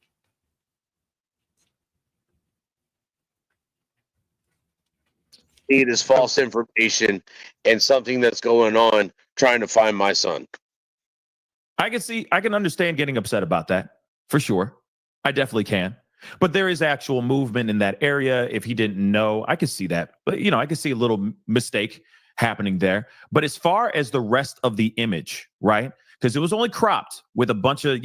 It is false information and something that's going on trying to find my son. I can understand getting upset about that for sure. I definitely can. But there is actual movement in that area. If he didn't know, I could see that. But, I could see a little mistake happening there. But as far as the rest of the image, right? Because it was only cropped with a bunch of,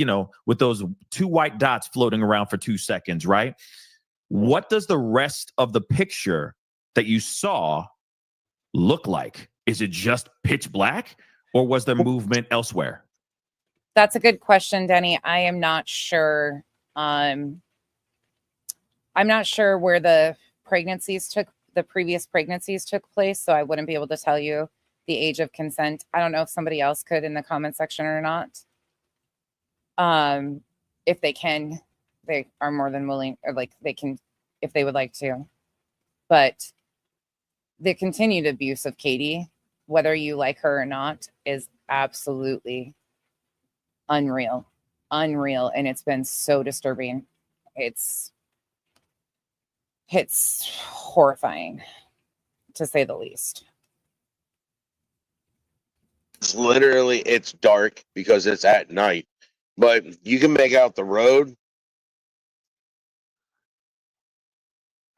with those 2 white dots floating around for 2 seconds, right? What does the rest of the picture that you saw look like? Is it just pitch black, or was there movement elsewhere? That's a good question, Denny. I am not sure. I'm not sure where the previous pregnancies took place, so I wouldn't be able to tell you the age of consent. I don't know if somebody else could in the comment section or not. If they can, they are more than willing, or they can, if they would like to. But the continued abuse of Katie, whether you like her or not, is absolutely unreal. And it's been so disturbing. It's horrifying, to say the least. It's dark because it's at night, but you can make out the road.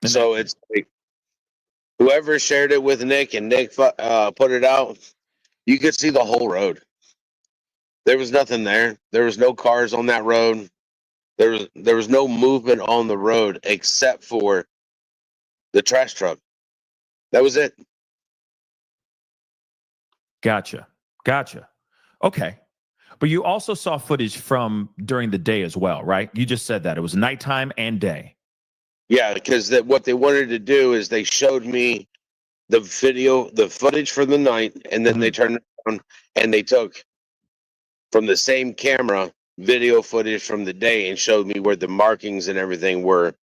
So it's like, whoever shared it with Nick and Nick put it out, you could see the whole road. There was nothing there. There was no cars on that road. There was no movement on the road except for the trash truck. That was it. Gotcha. Okay. But you also saw footage from during the day as well, right? You just said that it was nighttime and day. Yeah, because what they wanted to do is they showed me the footage for the night, and then they turned around and they took from the same camera video footage from the day and showed me where the markings and everything were,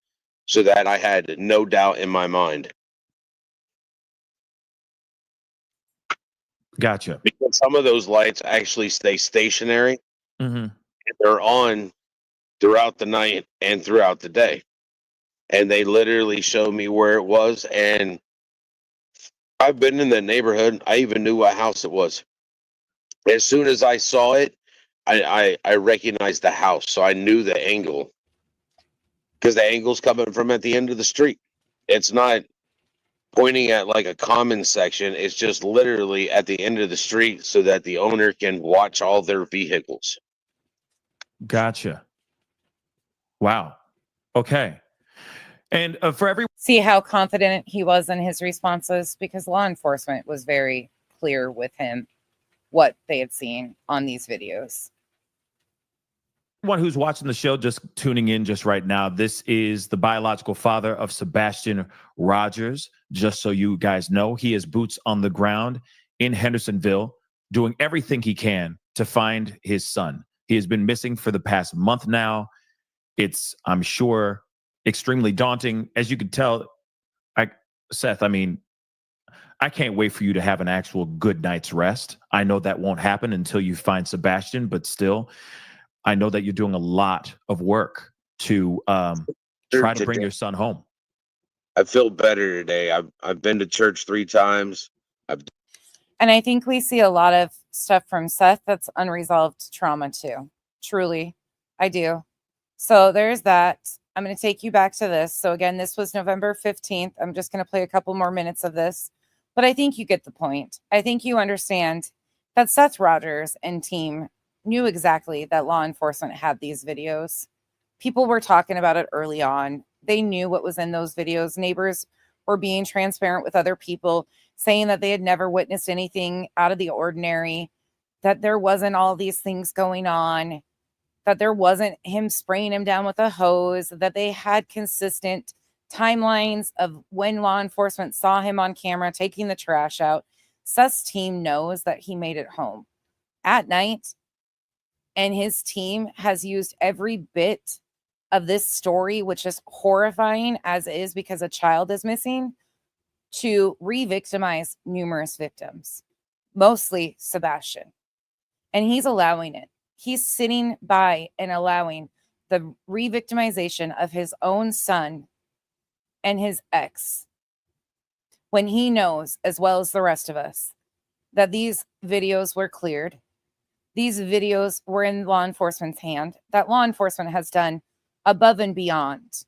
so that I had no doubt in my mind. Gotcha. Because some of those lights actually stay stationary. Mm-hmm. They're on throughout the night and throughout the day. And they literally showed me where it was. And I've been in the neighborhood. I even knew what house it was. As soon as I saw it, I recognized the house. So I knew the angle. Because the angle's coming from at the end of the street. It's not pointing at like a common section. It's just literally at the end of the street so that the owner can watch all their vehicles. Gotcha. Wow. Okay. And for every see how confident he was in his responses, because law enforcement was very clear with him what they had seen on these videos. One who's watching the show, just tuning in just right now, this is the biological father of Sebastian Rogers. Just so you guys know, he is boots on the ground in Hendersonville, doing everything he can to find his son. He has been missing for the past month now. It's, I'm sure, extremely daunting. As you can tell, Seth, I mean, I can't wait for you to have an actual good night's rest. I know that won't happen until you find Sebastian, but still, I know that you're doing a lot of work to try to Today. bring your son home. I feel better today. I've been to church 3 times. And I think we see a lot of stuff from Seth that's unresolved trauma too. Truly, I do. So there's that. I'm going to take you back to this. So again, this was November 15th. I'm just going to play a couple more minutes of this, but I think you get the point. I think you understand that Seth Rogers and team knew exactly that law enforcement had these videos. People were talking about it early on. They knew what was in those videos. Neighbors were being transparent with other people, saying that they had never witnessed anything out of the ordinary, that there wasn't all these things going on, that there wasn't him spraying him down with a hose, that they had consistent timelines of when law enforcement saw him on camera taking the trash out. Seth's team knows that he made it home at night, and his team has used every bit of this story, which is horrifying as is because a child is missing, to re-victimize numerous victims, mostly Sebastian. And he's allowing it. He's sitting by and allowing the re-victimization of his own son and his ex, when he knows, as well as the rest of us, that these videos were cleared. These videos were in law enforcement's hand, that law enforcement has done above and beyond,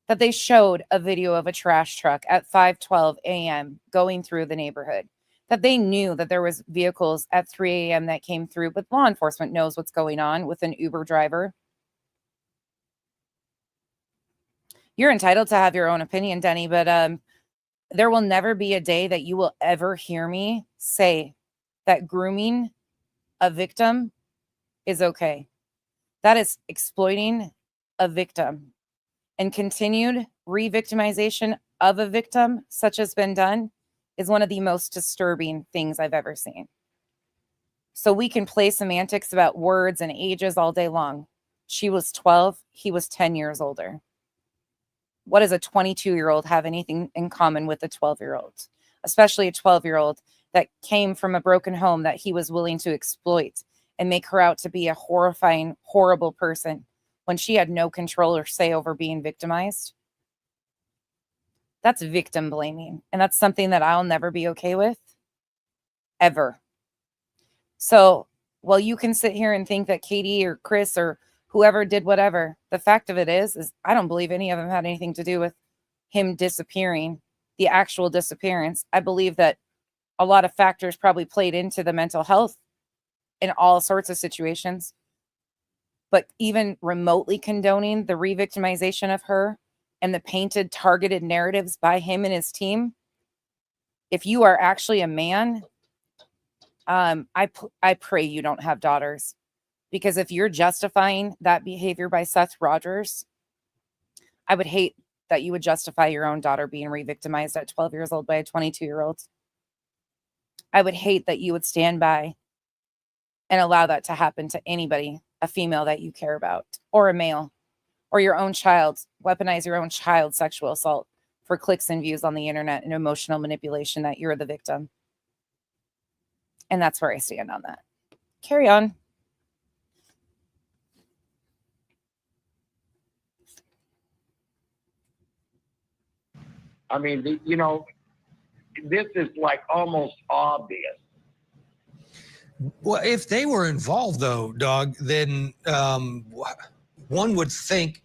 that they showed a video of a trash truck at 5:12 a.m. going through the neighborhood, that they knew that there was vehicles at 3 a.m. that came through, but law enforcement knows what's going on with an Uber driver. You're entitled to have your own opinion, Denny, but there will never be a day that you will ever hear me say that grooming a victim is okay. That is exploiting a victim, and continued re-victimization of a victim, such as been done, is one of the most disturbing things I've ever seen. So we can play semantics about words and ages all day long. She was 12, he was 10 years older. What does a 22-year-old have anything in common with a 12-year-old? Especially a 12-year-old that came from a broken home that he was willing to exploit and make her out to be a horrifying, horrible person when she had no control or say over being victimized. That's victim blaming. And that's something that I'll never be okay with, ever. So while you can sit here and think that Katie or Chris or whoever did whatever, the fact of it is I don't believe any of them had anything to do with him disappearing, the actual disappearance. I believe that a lot of factors probably played into the mental health in all sorts of situations. But even remotely condoning the re-victimization of her and the painted, targeted narratives by him and his team, if you are actually a man, I pray you don't have daughters. Because if you're justifying that behavior by Seth Rogers, I would hate that you would justify your own daughter being re-victimized at 12 years old by a 22-year-old. I would hate that you would stand by and allow that to happen to anybody, a female that you care about, or a male, or your own child. Weaponize your own child's sexual assault for clicks and views on the internet and emotional manipulation that you're the victim. And that's where I stand on that. Carry on. I mean, you know, this is like almost obvious. Well, if they were involved, though, Doug, then one would think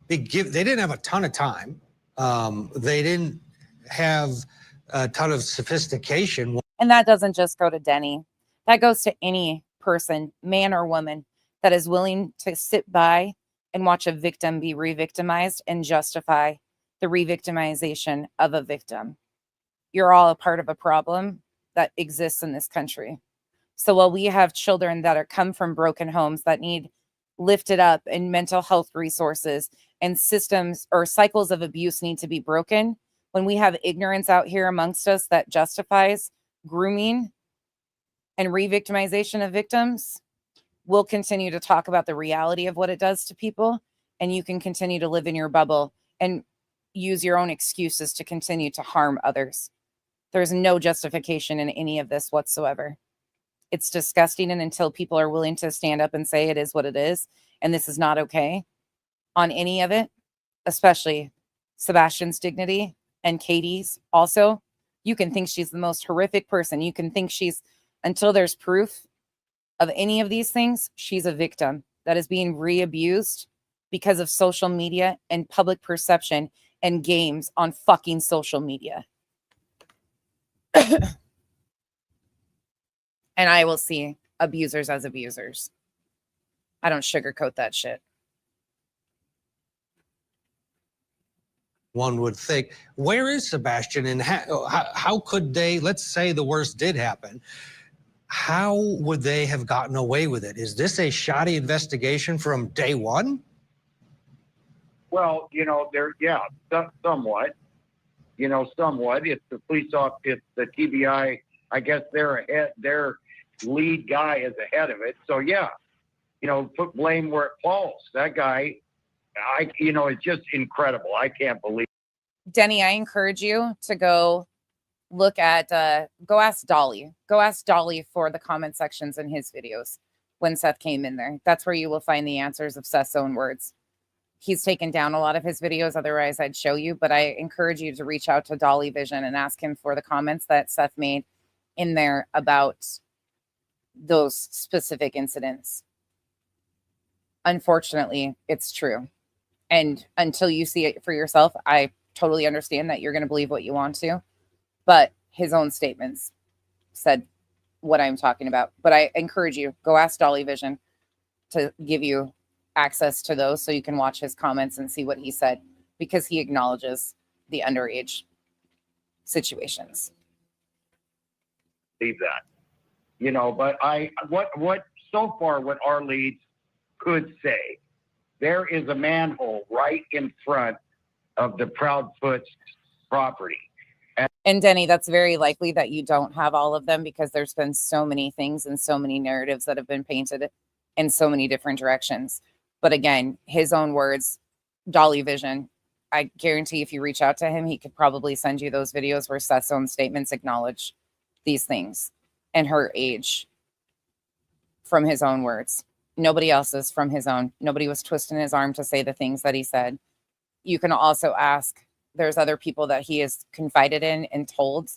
they didn't have a ton of time. They didn't have a ton of sophistication. And that doesn't just go to Denny. That goes to any person, man or woman, that is willing to sit by and watch a victim be re-victimized and justify the re-victimization of a victim. You're all a part of a problem that exists in this country. So while we have children that are come from broken homes that need lifted up and mental health resources and systems or cycles of abuse need to be broken, when we have ignorance out here amongst us that justifies grooming and re-victimization of victims, we'll continue to talk about the reality of what it does to people, and you can continue to live in your bubble and use your own excuses to continue to harm others. There's no justification in any of this whatsoever. It's disgusting, and until people are willing to stand up and say it is what it is, and this is not okay on any of it, especially Sebastian's dignity and Katie's also. You can think she's the most horrific person. You can think she's, until there's proof of any of these things, she's a victim that is being re-abused because of social media and public perception and games on fucking social media. And I will see abusers as abusers. I don't sugarcoat that shit. One would think, where is Sebastian, and how could they, let's say the worst did happen, how would they have gotten away with it? Is this a shoddy investigation from day one? Well, somewhat. Somewhat. It's the police office, it's the TBI. I guess they're ahead. Their lead guy is ahead of it. So yeah, put blame where it falls. That guy, it's just incredible. I can't believe. Denny, I encourage you to go look at, go ask Dolly. Go ask Dolly for the comment sections in his videos when Seth came in there. That's where you will find the answers of Seth's own words. He's taken down a lot of his videos. Otherwise, I'd show you. But I encourage you to reach out to Dolly Vision and ask him for the comments that Seth made in there about those specific incidents. Unfortunately, it's true. And until you see it for yourself, I totally understand that you're going to believe what you want to. But his own statements said what I'm talking about. But I encourage you, go ask Dolly Vision to give you access to those so you can watch his comments and see what he said, because he acknowledges the underage situations. Believe that, but what so far what our leads could say, there is a manhole right in front of the Proudfoot's property. And Denny, that's very likely that you don't have all of them, because there's been so many things and so many narratives that have been painted in so many different directions. But again, his own words, Dolly Vision, I guarantee if you reach out to him, he could probably send you those videos where Seth's own statements acknowledge these things and her age from his own words. Nobody else's, from his own. Nobody was twisting his arm to say the things that he said. You can also ask, there's other people that he has confided in and told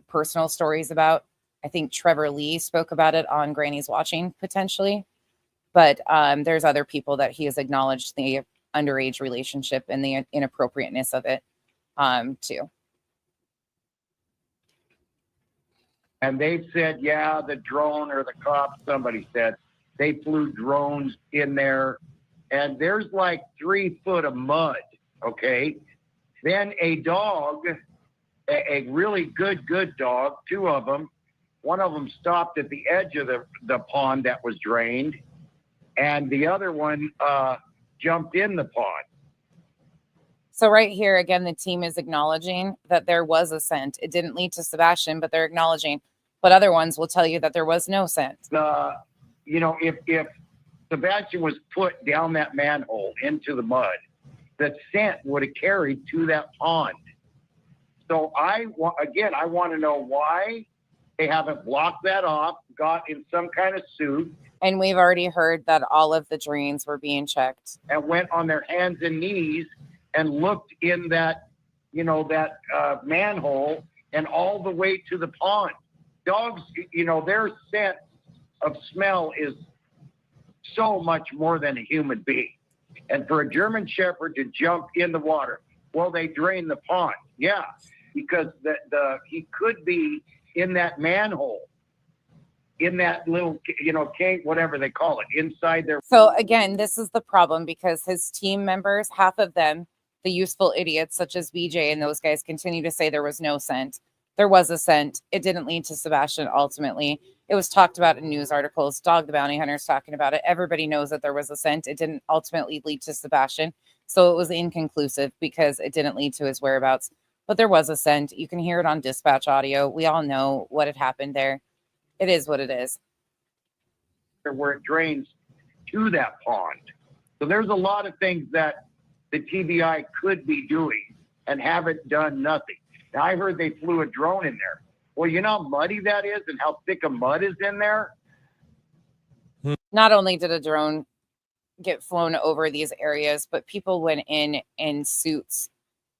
personal stories about. I think Trevor Lee spoke about it on Granny's Watching, potentially. But there's other people that he has acknowledged the underage relationship and the inappropriateness of it too. And they've said, yeah, the drone or the cops, somebody said, they flew drones in there. And there's like 3 foot of mud, okay? Then a dog, a really good dog, 2 of them, one of them stopped at the edge of the pond that was drained, and the other one jumped in the pond. So right here, again, the team is acknowledging that there was a scent. It didn't lead to Sebastian, but they're acknowledging. But other ones will tell you that there was no scent. If Sebastian was put down that manhole into the mud, the scent would have carried to that pond. So I want to know why they haven't blocked that off, got in some kind of suit. And we've already heard that all of the drains were being checked. And went on their hands and knees and looked in that, manhole and all the way to the pond. Dogs, their sense of smell is so much more than a human being. And for a German Shepherd to jump in the water, well, they drain the pond. Yeah, because he could be in that manhole, in that little, cave, whatever they call it, inside there. So again, this is the problem, because his team members, half of them, the useful idiots such as BJ and those guys, continue to say there was no scent. There was a scent. It didn't lead to Sebastian ultimately. It was talked about in news articles. Dog the Bounty Hunter's talking about it. Everybody knows that there was a scent. It didn't ultimately lead to Sebastian. So it was inconclusive because it didn't lead to his whereabouts. But there was a scent. You can hear it on dispatch audio. We all know what had happened there. It is what it is. Where it drains to that pond. So there's a lot of things that the TBI could be doing and haven't done nothing. Now, I heard they flew a drone in there. Well, you know how muddy that is and how thick of mud is in there? Not only did a drone get flown over these areas, but people went in suits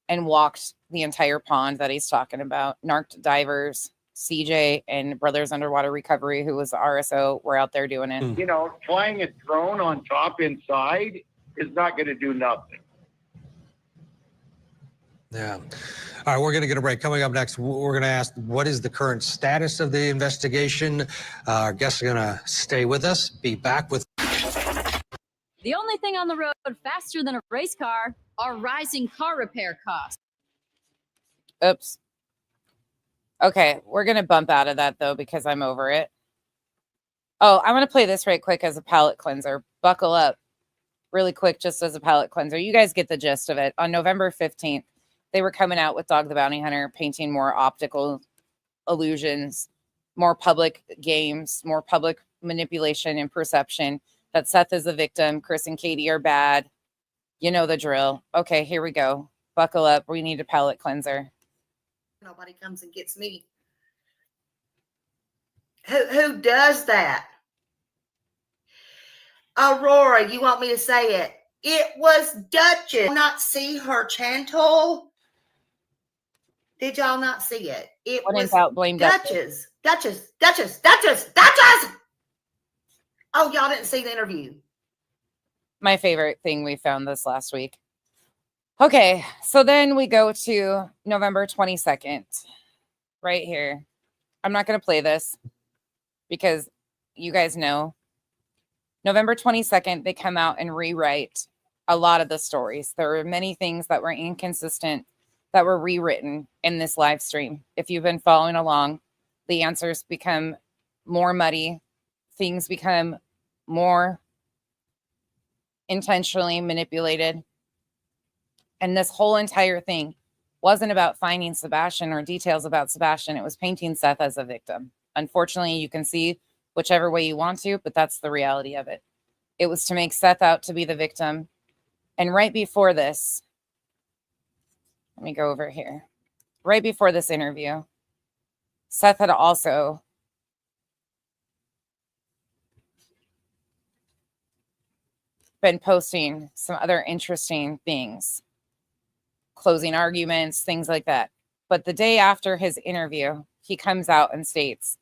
and walked the entire pond that he's talking about. Narked divers, CJ and Brothers Underwater Recovery, who was the RSO, were out there doing it. You know, flying a drone on top inside is not going to do nothing. Yeah. All right, we're going to get a break. Coming up next, we're going to ask, what is the current status of the investigation? Our guests are going to stay with us. Be back with. The only thing on the road faster than a race car are rising car repair costs. Oops. Okay, we're going to bump out of that, though, because I'm over it. Oh, I'm going to play this right quick as a palate cleanser. Buckle up really quick just as a palate cleanser. You guys get the gist of it. On November 15th, they were coming out with Dog the Bounty Hunter, painting more optical illusions, more public games, more public manipulation and perception that Seth is a victim, Chris and Katie are bad. You know the drill. Okay, here we go. Buckle up. We need a palate cleanser. Nobody comes and gets me. Who does that? Aurora, you want me to say it? It was Duchess. Not see her channel. Did y'all not see it? It was blame Duchess. Duchess. Oh, y'all didn't see the interview. My favorite thing we found this last week. Okay, so then we go to November 22nd, right here. I'm not going to play this because you guys know. November 22nd, they come out and rewrite a lot of the stories. There were many things that were inconsistent that were rewritten in this live stream. If you've been following along, the answers become more muddy. Things become more intentionally manipulated. And this whole entire thing wasn't about finding Sebastian or details about Sebastian. It was painting Seth as a victim. Unfortunately, you can see whichever way you want to, but that's the reality of it. It was to make Seth out to be the victim. And right before this, let me go over here. Right before this interview, Seth had also been posting some other interesting things, closing arguments, things like that. But the day after his interview, he comes out and states,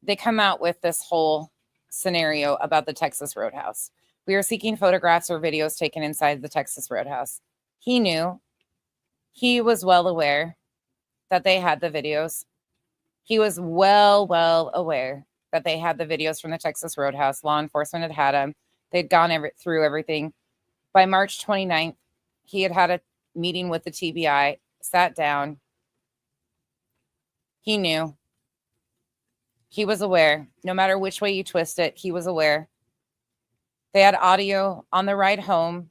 they come out with this whole scenario about the Texas Roadhouse. We are seeking photographs or videos taken inside the Texas Roadhouse. He knew. He was well aware that they had the videos. He was well aware that they had the videos from the Texas Roadhouse. Law enforcement had them. They'd gone through everything. By March 29th, he had a meeting with the TBI, sat down. He knew. He was aware. No matter which way you twist it, he was aware. They had audio on the ride home.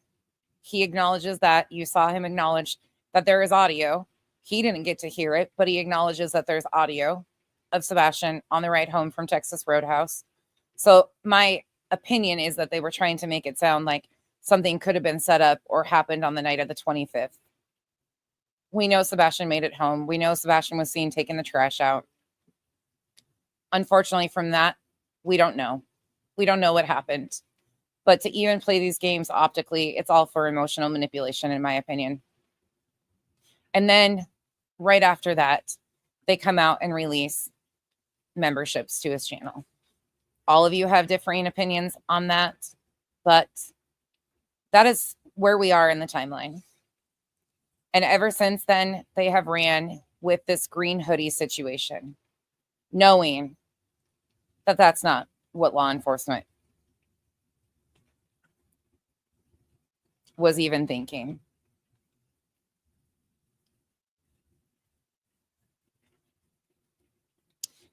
He acknowledges that. You saw him acknowledge that there is audio. He didn't get to hear it, but he acknowledges that there's audio of Sebastian on the ride home from Texas Roadhouse. So my opinion is that they were trying to make it sound like something could have been set up or happened on the night of the 25th. We know Sebastian made it home. We know Sebastian was seen taking the trash out. Unfortunately, from that, we don't know. We don't know what happened. But to even play these games optically, it's all for emotional manipulation, in my opinion. And then right after that, they come out and release memberships to his channel. All of you have differing opinions on that, but that is where we are in the timeline. And ever since then, they have ran with this green hoodie situation, knowing that that's not what law enforcement was even thinking.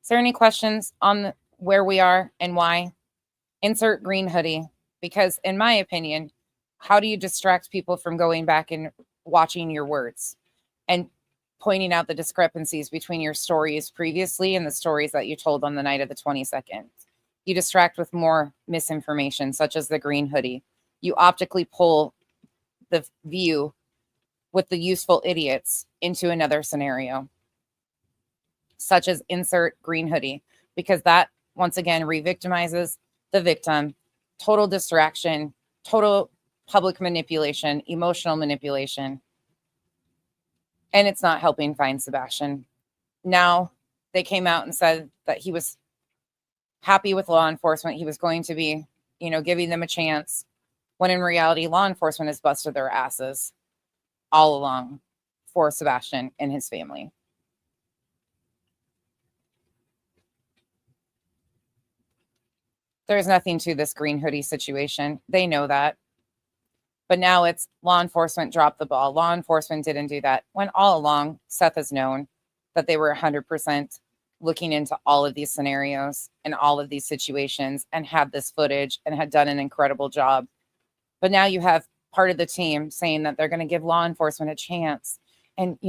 Is there any questions on where we are and why? Insert green hoodie, because in my opinion, how do you distract people from going back and watching your words and pointing out the discrepancies between your stories previously and the stories that you told on the night of the 22nd? You distract with more misinformation, such as the green hoodie. You optically pull the view with the useful idiots into another scenario, such as insert green hoodie, because that once again re-victimizes the victim total distraction, total public manipulation, emotional manipulation. And it's not helping find Sebastian. Now they came out and said that he was happy with law enforcement. He was going to be, giving them a chance, when in reality, law enforcement has busted their asses all along for Sebastian and his family. There's nothing to this green hoodie situation. They know that. But now it's law enforcement dropped the ball. Law enforcement didn't do that. When all along, Seth has known that they were 100% looking into all of these scenarios and all of these situations and had this footage and had done an incredible job. But now you have part of the team saying that they're going to give law enforcement a chance and,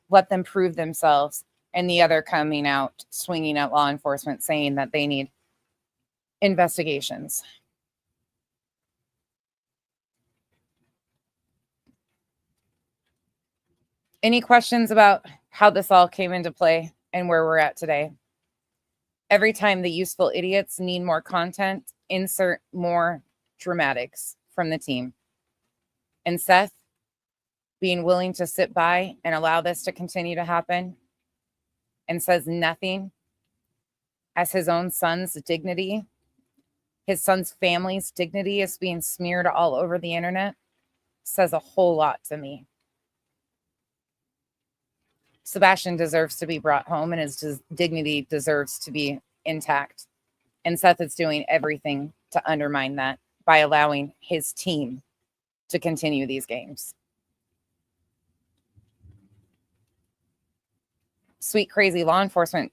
let them prove themselves. And the other coming out, swinging at law enforcement, saying that they need investigations. Any questions about how this all came into play and where we're at today? Every time the useful idiots need more content, insert more dramatics from the team. And Seth being willing to sit by and allow this to continue to happen and says nothing, as his own son's dignity, his son's family's dignity is being smeared all over the internet, says a whole lot to me. Sebastian deserves to be brought home and his dignity deserves to be intact. And Seth is doing everything to undermine that by allowing his team to continue these games. Sweet Crazy Law Enforcement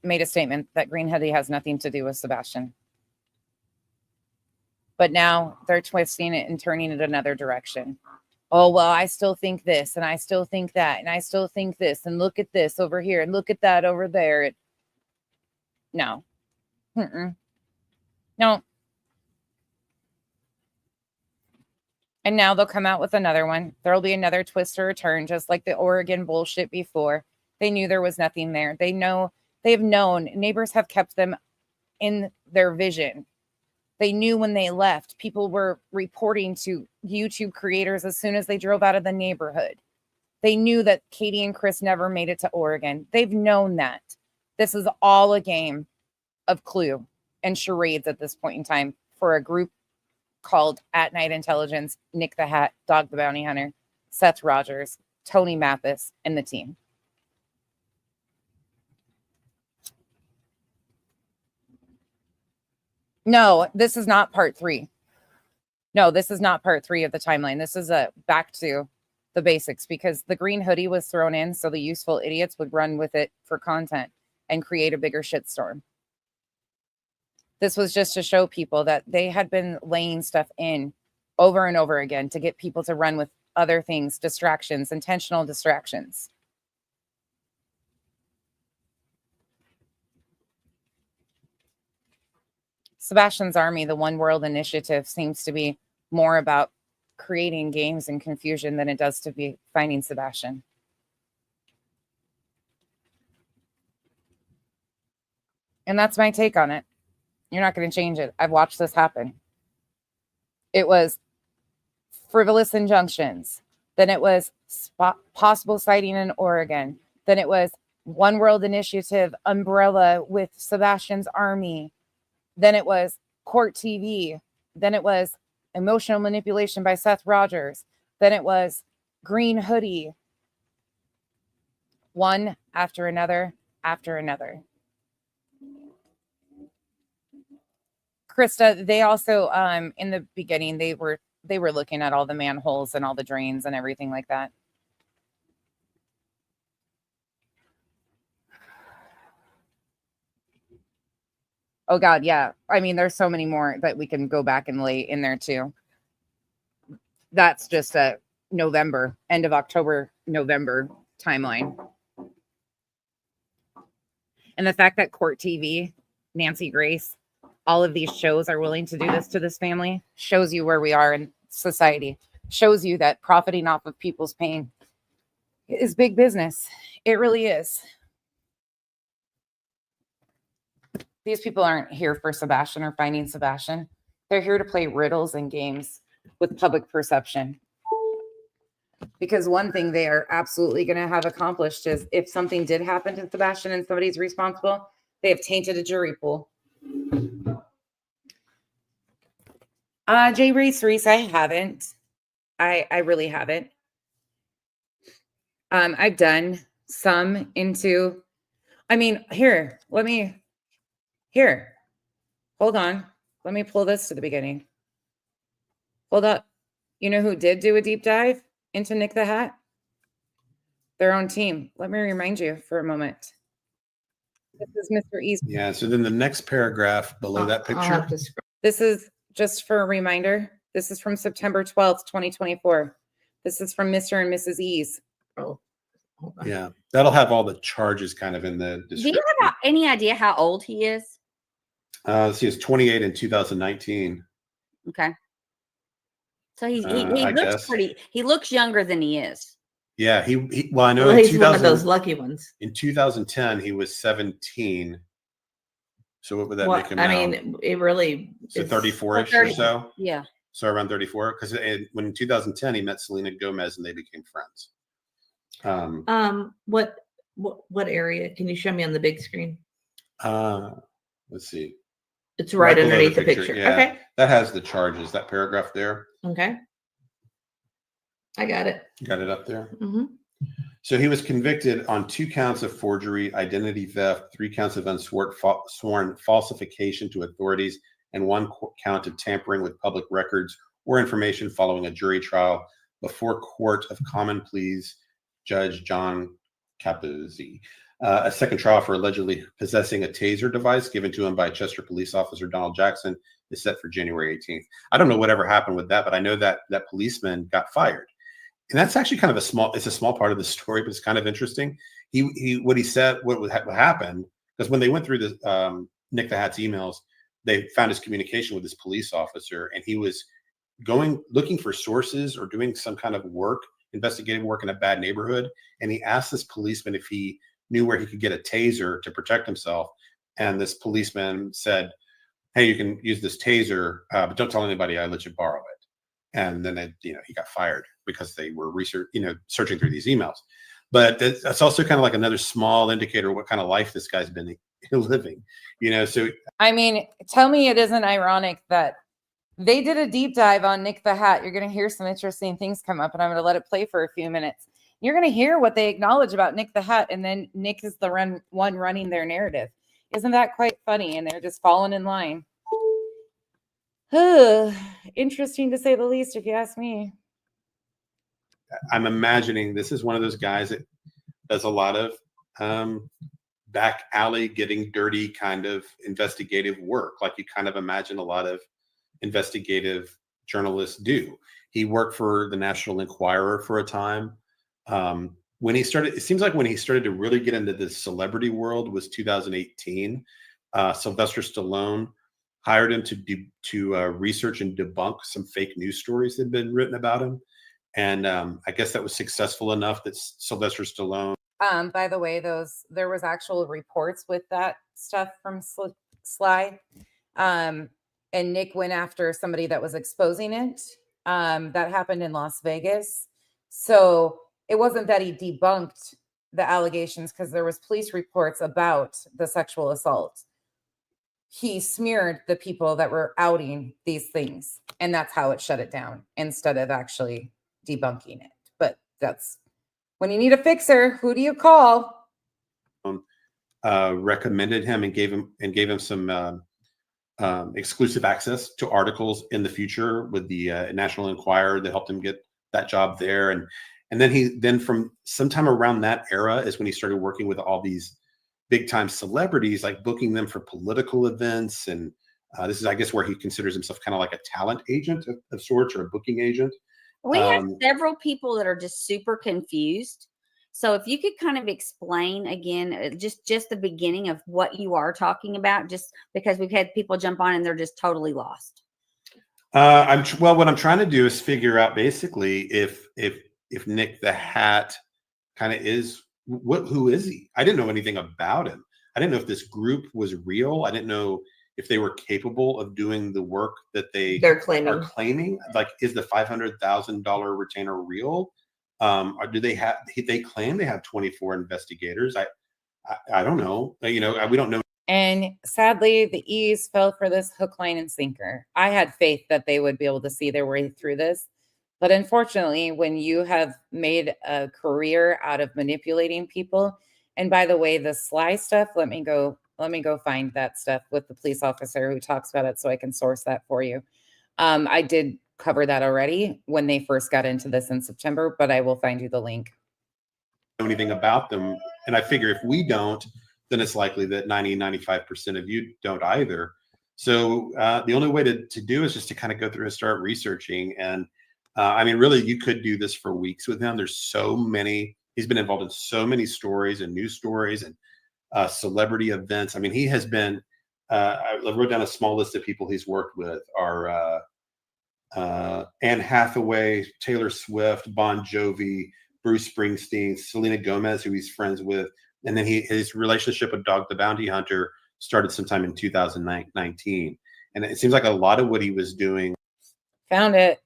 made a statement that green hoodie has nothing to do with Sebastian. But now they're twisting it and turning it another direction. Oh, well, I still think this, and I still think that, and I still think this, and look at this over here, and look at that over there. No. No. And now they'll come out with another one. There'll be another twist or a turn, just like the Oregon bullshit before. They knew there was nothing there. They've known. Neighbors have kept them in their vision. They knew when they left. People were reporting to YouTube creators as soon as they drove out of the neighborhood. They knew that Katie and Chris never made it to Oregon. They've known that. This is all a game of clue and charades at this point in time for a group called At Night Intelligence, Nick the Hat, Dog the Bounty Hunter, Seth Rogers, Tony Mathis, and the team. No, this is not part 3. No, this is not part 3 of the timeline. This is back to the basics, because the green hoodie was thrown in so the useful idiots would run with it for content and create a bigger shitstorm. This was just to show people that they had been laying stuff in over and over again to get people to run with other things, distractions, intentional distractions. Sebastian's Army, the One World Initiative, seems to be more about creating games and confusion than it does to be finding Sebastian. And that's my take on it. You're not going to change it. I've watched this happen. It was frivolous injunctions. Then it was possible sighting in Oregon. Then it was One World Initiative umbrella with Sebastian's Army. Then it was Court TV. Then it was emotional manipulation by Seth Rogers. Then it was green hoodie. One after another after another. Krista, they also in the beginning they were looking at all the manholes and all the drains and everything like that. Oh God, yeah. I mean, there's so many more that we can go back and lay in there too. That's just a November, end of October, November timeline. And the fact that Court TV, Nancy Grace, all of these shows are willing to do this to this family shows you where we are in society. Shows you that profiting off of people's pain is big business. It really is. These people aren't here for Sebastian or finding Sebastian. They're here to play riddles and games with public perception. Because one thing they are absolutely going to have accomplished is if something did happen to Sebastian and somebody's responsible, they have tainted a jury pool. Jay Reese, I haven't. I really haven't. I've done some into, I mean, hold on. Let me pull this to the beginning. Hold up. You know who did do a deep dive into Nick the Hat? Their own team. Let me remind you for a moment. This is Mr. East. Yeah. So then the next paragraph below that picture. This is just for a reminder. This is from September 12th, 2024. This is from Mr. and Mrs. Ease. Oh, Yeah. That'll have all the charges kind of in the do description. you have any idea how old he is? Let's see, it's 28 in 2019. Okay. So he I looks guess. pretty. He looks younger than he is. Yeah. He well, I know Well, in he's one of 2000 those lucky ones. in 2010 he was 17. So what would that Well, make him I now? mean, it really. So it's- 34-ish or 30. so? Yeah. So around 34? Because when in 2010 he met Selena Gomez and they became friends. What area? Can you show me on the big screen? Let's see. It's right below underneath the picture. Yeah, Okay. that has the charges, that paragraph there. Okay. I got it. Got it up there. Hmm. So he was convicted on 2 counts of forgery, identity theft, 3 counts of unsworn falsification to authorities, and 1 count of tampering with public records or information following a jury trial before Court of Common Pleas Judge John Capizzi. A second trial for allegedly possessing a taser device given to him by Chester police officer Donald Jackson is set for January 18th. I don't know whatever happened with that, but I know that that policeman got fired. And that's actually kind of it's a small part of the story, but it's kind of interesting. What he said, what happened, because when they went through the Nick the Hat's emails, they found his communication with this police officer, and he was looking for sources or doing some kind of work, investigative work in a bad neighborhood. And he asked this policeman if he knew where he could get a taser to protect himself. And this policeman said, "Hey, you can use this taser, but don't tell anybody I let you borrow it." And then he got fired because they were searching through these emails. But that's also kind of like another small indicator of what kind of life this guy's been living. So I mean, tell me it isn't ironic that they did a deep dive on Nick the Hat. You're going to hear some interesting things come up, and I'm going to let it play for a few minutes. You're going to hear what they acknowledge about Nick the Hat, and then Nick is the one running their narrative. Isn't that quite funny? And they're just falling in line. Interesting to say the least, if you ask me. I'm imagining this is one of those guys that does a lot of back alley, getting dirty kind of investigative work. Like you kind of imagine a lot of investigative journalists do. He worked for the National Enquirer for a time. When he started, it seems like when he started to really get into the celebrity world was 2018. Sylvester Stallone hired him to research and debunk some fake news stories that had been written about him. And I guess that was successful enough that Sylvester Stallone. By the way, there was actual reports with that stuff from Sly. And Nick went after somebody that was exposing it. That happened in Las Vegas. So it wasn't that he debunked the allegations because there was police reports about the sexual assault. He smeared the people that were outing these things. And that's how it shut it down instead of actually debunking it. But that's when you need a fixer, who do you call? Recommended him and gave him some exclusive access to articles in the future with the National Enquirer that helped him get that job there. And then from sometime around that era is when he started working with all these big time celebrities, like booking them for political events. And this is, I guess, where he considers himself kind of like a talent agent of sorts, or a booking agent. We have several people that are just super confused. So if you could kind of explain again, just the beginning of what you are talking about, just because we've had people jump on and they're just totally lost. What I'm trying to do is figure out basically if Nick the Hat kind of is who is he? I didn't know anything about him. I didn't know if this group was real. I didn't know if they were capable of doing the work that They're claiming. are claiming. Like, is the $500,000 retainer real? Or do they have? They claim they have 24 investigators. I don't know. We don't know. And sadly, the E's fell for this hook, line, and sinker. I had faith that they would be able to see their way through this. But unfortunately, when you have made a career out of manipulating people, and by the way, the sly stuff, let me go find that stuff with the police officer who talks about it so I can source that for you. I did cover that already when they first got into this in September, but I will find you the link. Anything about them. And I figure if we don't, then it's likely that 95% of you don't either. So the only way to do is just to kind of go through and start researching. And really, you could do this for weeks with him. There's so many. He's been involved in so many stories and news stories and celebrity events. I mean, he has been. I wrote down a small list of people he's worked with. Are Anne Hathaway, Taylor Swift, Bon Jovi, Bruce Springsteen, Selena Gomez, who he's friends with. And then his relationship with Dog the Bounty Hunter started sometime in 2019. And it seems like a lot of what he was doing. Found it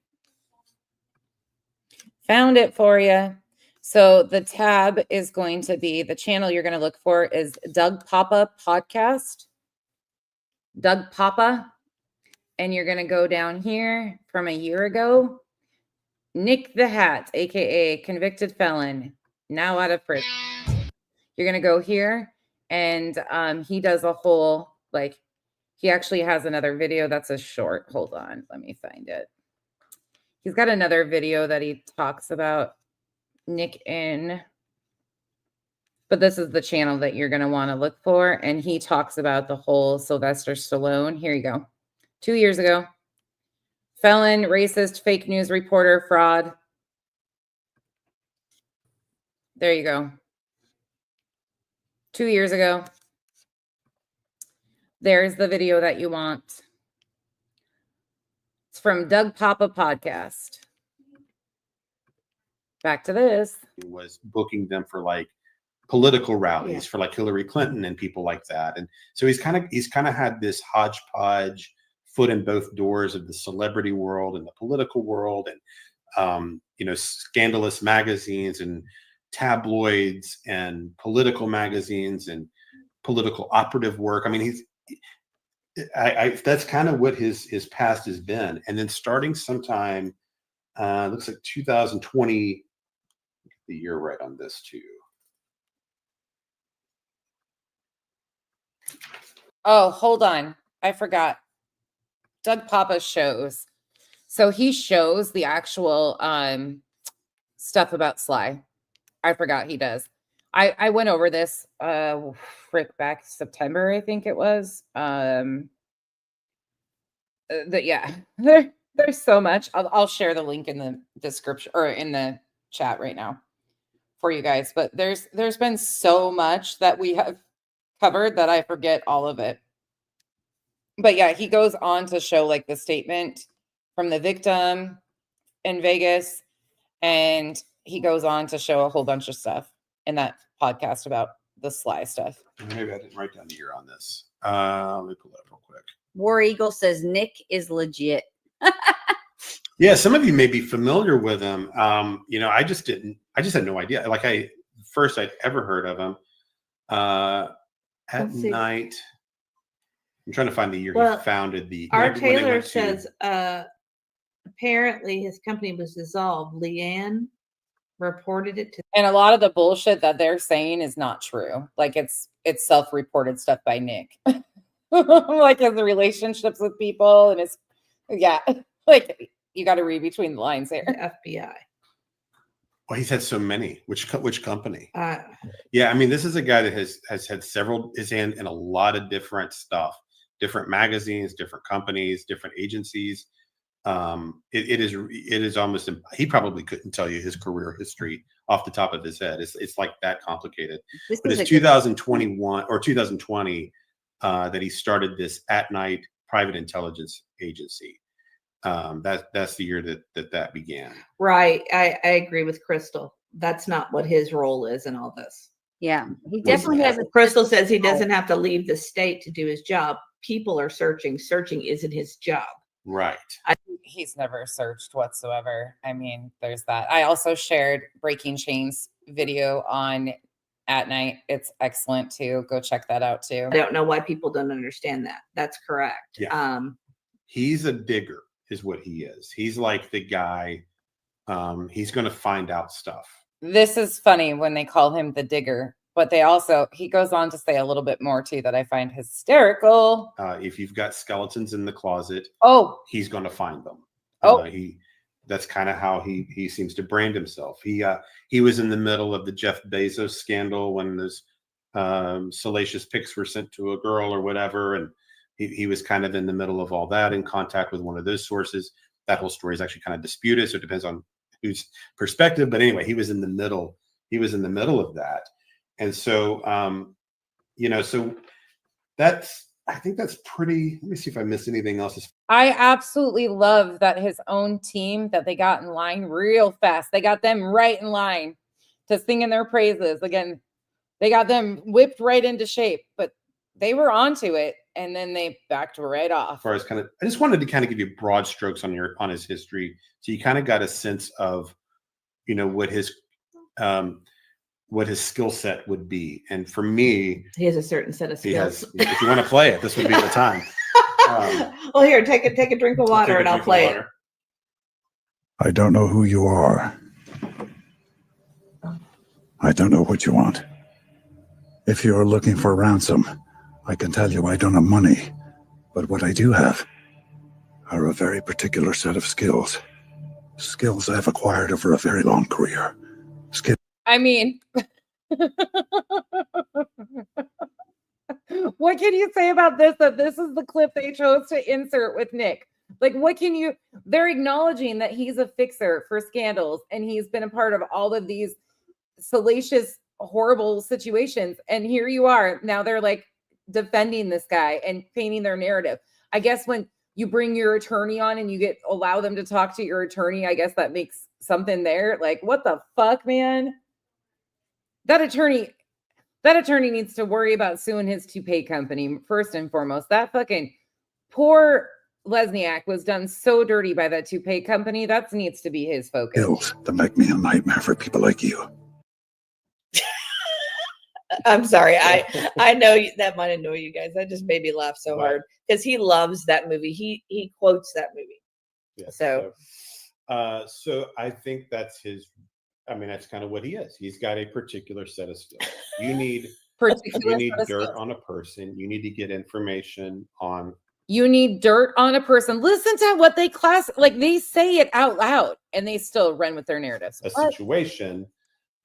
for you. So the tab is going to be, the channel you're going to look for is Doug Papa Podcast. Doug Papa. And you're going to go down here from a year ago. Nick the Hat, aka convicted felon, now out of prison. You're going to go here, and he does a whole, he actually has another video that's a short. Hold on, let me find it. He's got another video that he talks about Nick in, but this is the channel that you're going to want to look for, and he talks about the whole Sylvester Stallone. Here you go. 2 years ago. Felon, racist, fake news reporter, fraud. There you go. 2 years ago. There's the video that you want. It's from Doug Papa Podcast. Back to this. Was booking them for political rallies for Hillary Clinton and people like that. And so he's kind of had this hodgepodge foot in both doors of the celebrity world and the political world, and scandalous magazines and tabloids and political magazines and political operative work. I mean, that's kind of what his past has been. And then starting sometime, looks like 2020, the year right on this too. Oh, hold on. I forgot. Doug Papa shows. So he shows the actual stuff about Sly. I forgot he does. I went over this back September, I think it was. There's so much. I'll share the link in the description or in the chat right now for you guys. But there's been so much that we have covered that I forget all of it. But yeah, he goes on to show the statement from the victim in Vegas, and he goes on to show a whole bunch of stuff in that podcast about the Sly stuff. Maybe I didn't write down the year on this. Let me pull it up real quick. War Eagle says Nick is legit. Yeah, some of you may be familiar with him. I just had no idea. First I'd ever heard of him. At night. I'm trying to find the year he founded the. Our Taylor says apparently his company was dissolved. Leanne reported it to. And a lot of the bullshit that they're saying is not true. It's self-reported stuff by Nick. His relationships with people and his you got to read between the lines here. The FBI. Well, he's had so many. Which company? Yeah, I mean, this is a guy that has had his hand in a lot of different stuff, different magazines, different companies, different agencies. It is almost. He probably couldn't tell you his career history off the top of his head. It's that complicated. But it's 2021 or 2020 that he started this at night private intelligence agency. That's the year that began. Right. I agree with Crystal. That's not what his role is in all this. Yeah. He definitely has Crystal says he doesn't have to leave the state to do his job. people are searching. Searching isn't his job. Right. He's never searched whatsoever. I mean, there's that. I also shared Breaking Chains video on At Night. It's excellent too. Go check that out too. I don't know why people don't understand that. That's correct. Yeah. He's a digger is what he is. He's like the guy, he's going to find out stuff. This is funny when they call him the digger, but he goes on to say a little bit more too that I find hysterical. If you've got skeletons in the closet, he's going to find them. That's kind of how he seems to brand himself. He was in the middle of the Jeff Bezos scandal when those salacious pics were sent to a girl or whatever, and he was kind of in the middle of all that, in contact with one of those sources. That whole story is actually kind of disputed, so it depends on whose perspective. But anyway, he was in the middle. He was in the middle of that, and so so I think that's pretty. Let me see if I missed anything else. I absolutely love that his own team that they got in line real fast. They got them right in line to sing in their praises. Again, they got them whipped right into shape, but they were onto it, and then they backed right off. As far as I just wanted to kind of give you broad strokes on his history, so you kind of got a sense of, what his skill set would be. And for me, he has a certain set of skills. If you want to play it, this would be the time. Well, here, take a drink of water, and I'll play it. I don't know who you are. I don't know what you want. If you're looking for ransom, I can tell you I don't have money, but what I do have are a very particular set of skills. Skills I've acquired over a very long career. I mean, what can you say about this? That this is the clip they chose to insert with Nick. Like, they're acknowledging that he's a fixer for scandals and he's been a part of all of these salacious, horrible situations. And here you are. Now they're like defending this guy and painting their narrative. I guess when you bring your attorney on and you allow them to talk to your attorney, I guess that makes something there. Like, what the fuck, man? That attorney needs to worry about suing his toupee company first and foremost. That fucking poor Lesniak was done so dirty by that toupee company. That needs to be his focus. Skills that make me a nightmare for people like you. I'm sorry. I know that might annoy you guys. That just made me laugh so hard because he loves that movie. He quotes that movie. Yeah, so I think that's that's kind of what he is. He's got a particular set of skills. You need dirt on a person. You need to get information on. You need dirt on a person. Listen to what they they say it out loud and they still run with their narratives. A situation,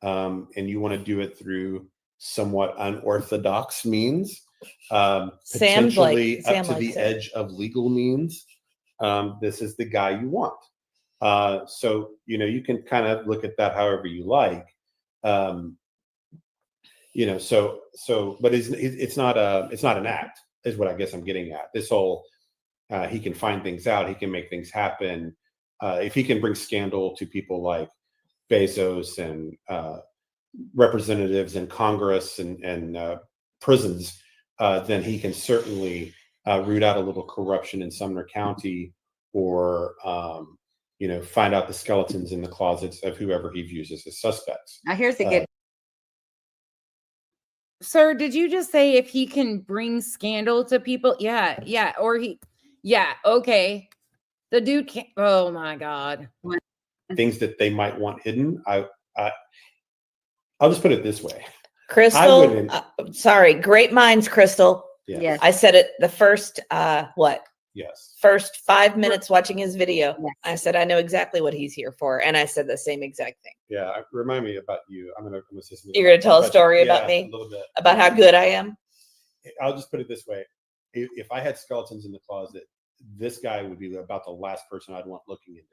and you want to do it through somewhat unorthodox means, potentially up to the edge of legal means. This is the guy you want. So you can kind of look at that however you like. But it's not an act, is what I guess I'm getting at. This whole he can find things out, he can make things happen. If he can bring scandal to people like Bezos and representatives in Congress and prisons, then he can certainly root out a little corruption in Sumner County, or find out the skeletons in the closets of whoever he views as his suspects. Now here's the good. Sir, did you just say if he can bring scandal to people? Yeah. Okay. The dude can't. Oh my God. Things that they might want hidden. I'll just put it this way. Crystal, sorry, great minds, Crystal. Yes. I said it the first, Yes. First 5 minutes watching his video. Yes. I said, I know exactly what he's here for. And I said the same exact thing. Yeah. Remind me about you. You're going to tell a story about me? A little bit. About how good I am? I'll just put it this way. If I had skeletons in the closet, this guy would be about the last person I'd want looking into me.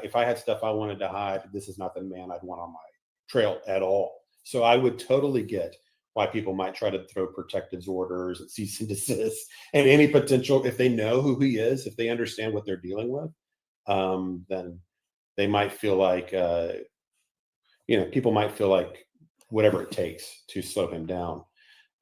If I had stuff I wanted to hide, this is not the man I'd want on my trail at all. So I would totally get why people might try to throw protective orders and cease and desist, and any potential, if they know who he is, if they understand what they're dealing with, then they might feel like, people might feel like whatever it takes to slow him down.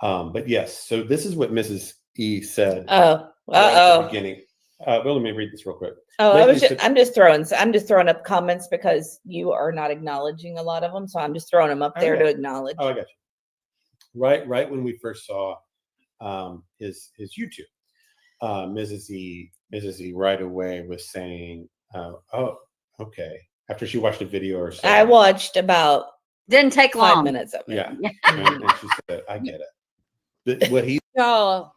But yes, so this is what Mrs. E said. Oh, right at the uh-oh. beginning. Well, let me read this real quick. Oh, Lately, I'm just throwing up comments because you are not acknowledging a lot of them. So I'm just throwing them up there to acknowledge. Oh, I got you. Right when we first saw his YouTube, Mrs. E right away was saying, "Oh, okay." After she watched a video or so, I watched about didn't take 5 long. minutes of it. Yeah, and she said, "I get it." What he Y'all,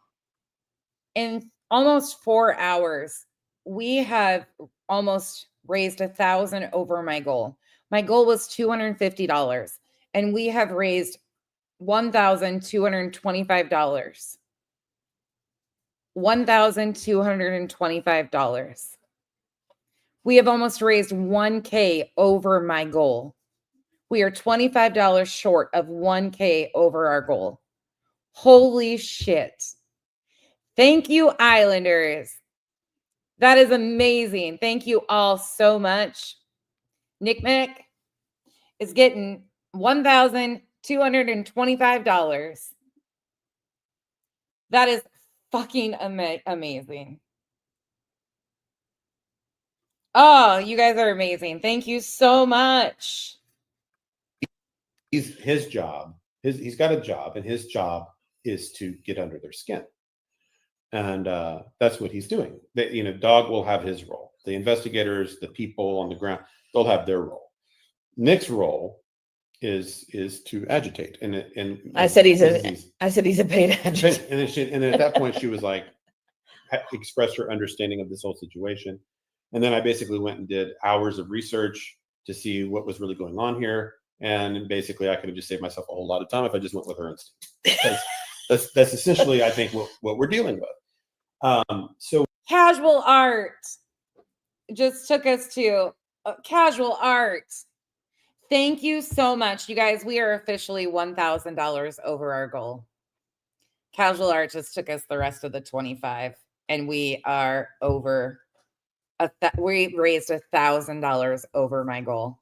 in almost 4 hours, we have almost raised 1,000 over my goal. My goal was $250, and we have raised $1,225. $1,225. We have almost raised $1K over my goal. We are $25 short of $1K over our goal. Holy shit. Thank you, Islanders. That is amazing. Thank you all so much. Nick Mick is getting $1,225. That is fucking amazing. Oh, you guys are amazing. Thank you so much. his job, he's got a job, and his job is to get under their skin. And that's what he's doing. Dog will have his role. The investigators, the people on the ground, they'll have their role. Nick's role is to agitate. And I said he's a paid agitator. And at that point, she was like, expressed her understanding of this whole situation. And then I basically went and did hours of research to see what was really going on here. And basically, I could have just saved myself a whole lot of time if I just went with her instinct. That's essentially, I think, what we're dealing with. So Casual art just took us to casual art. Thank you so much, you guys. We are officially $1,000 over our goal. Casual art just took us the rest of the 25, and we are over. We raised $1,000 over my goal.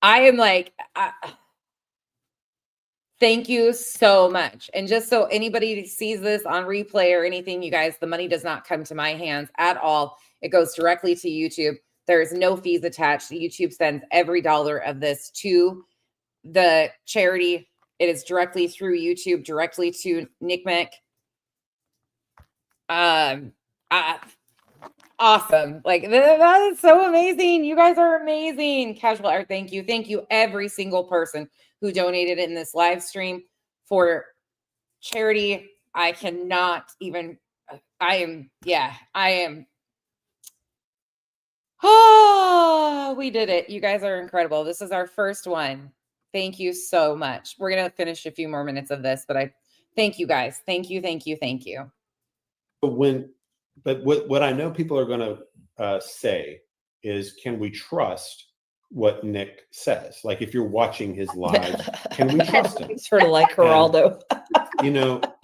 I am like, thank you so much. And just so anybody sees this on replay or anything, you guys, the money does not come to my hands at all. It goes directly to YouTube. There is no fees attached. YouTube sends every dollar of this to the charity. It is directly through YouTube, directly to Nick Mick. Awesome. Like, that is so amazing. You guys are amazing. Casual art, thank you. Thank you, every single person who donated in this live stream for charity. I cannot even, I am. Oh, we did it. You guys are incredible. This is our first one. Thank you so much. We're going to finish a few more minutes of this, but I thank you guys. Thank you. Thank you. Thank you. But what I know people are going to say is, can we trust what Nick says? Like, if you're watching his live, can we trust him? It's sort of like Geraldo.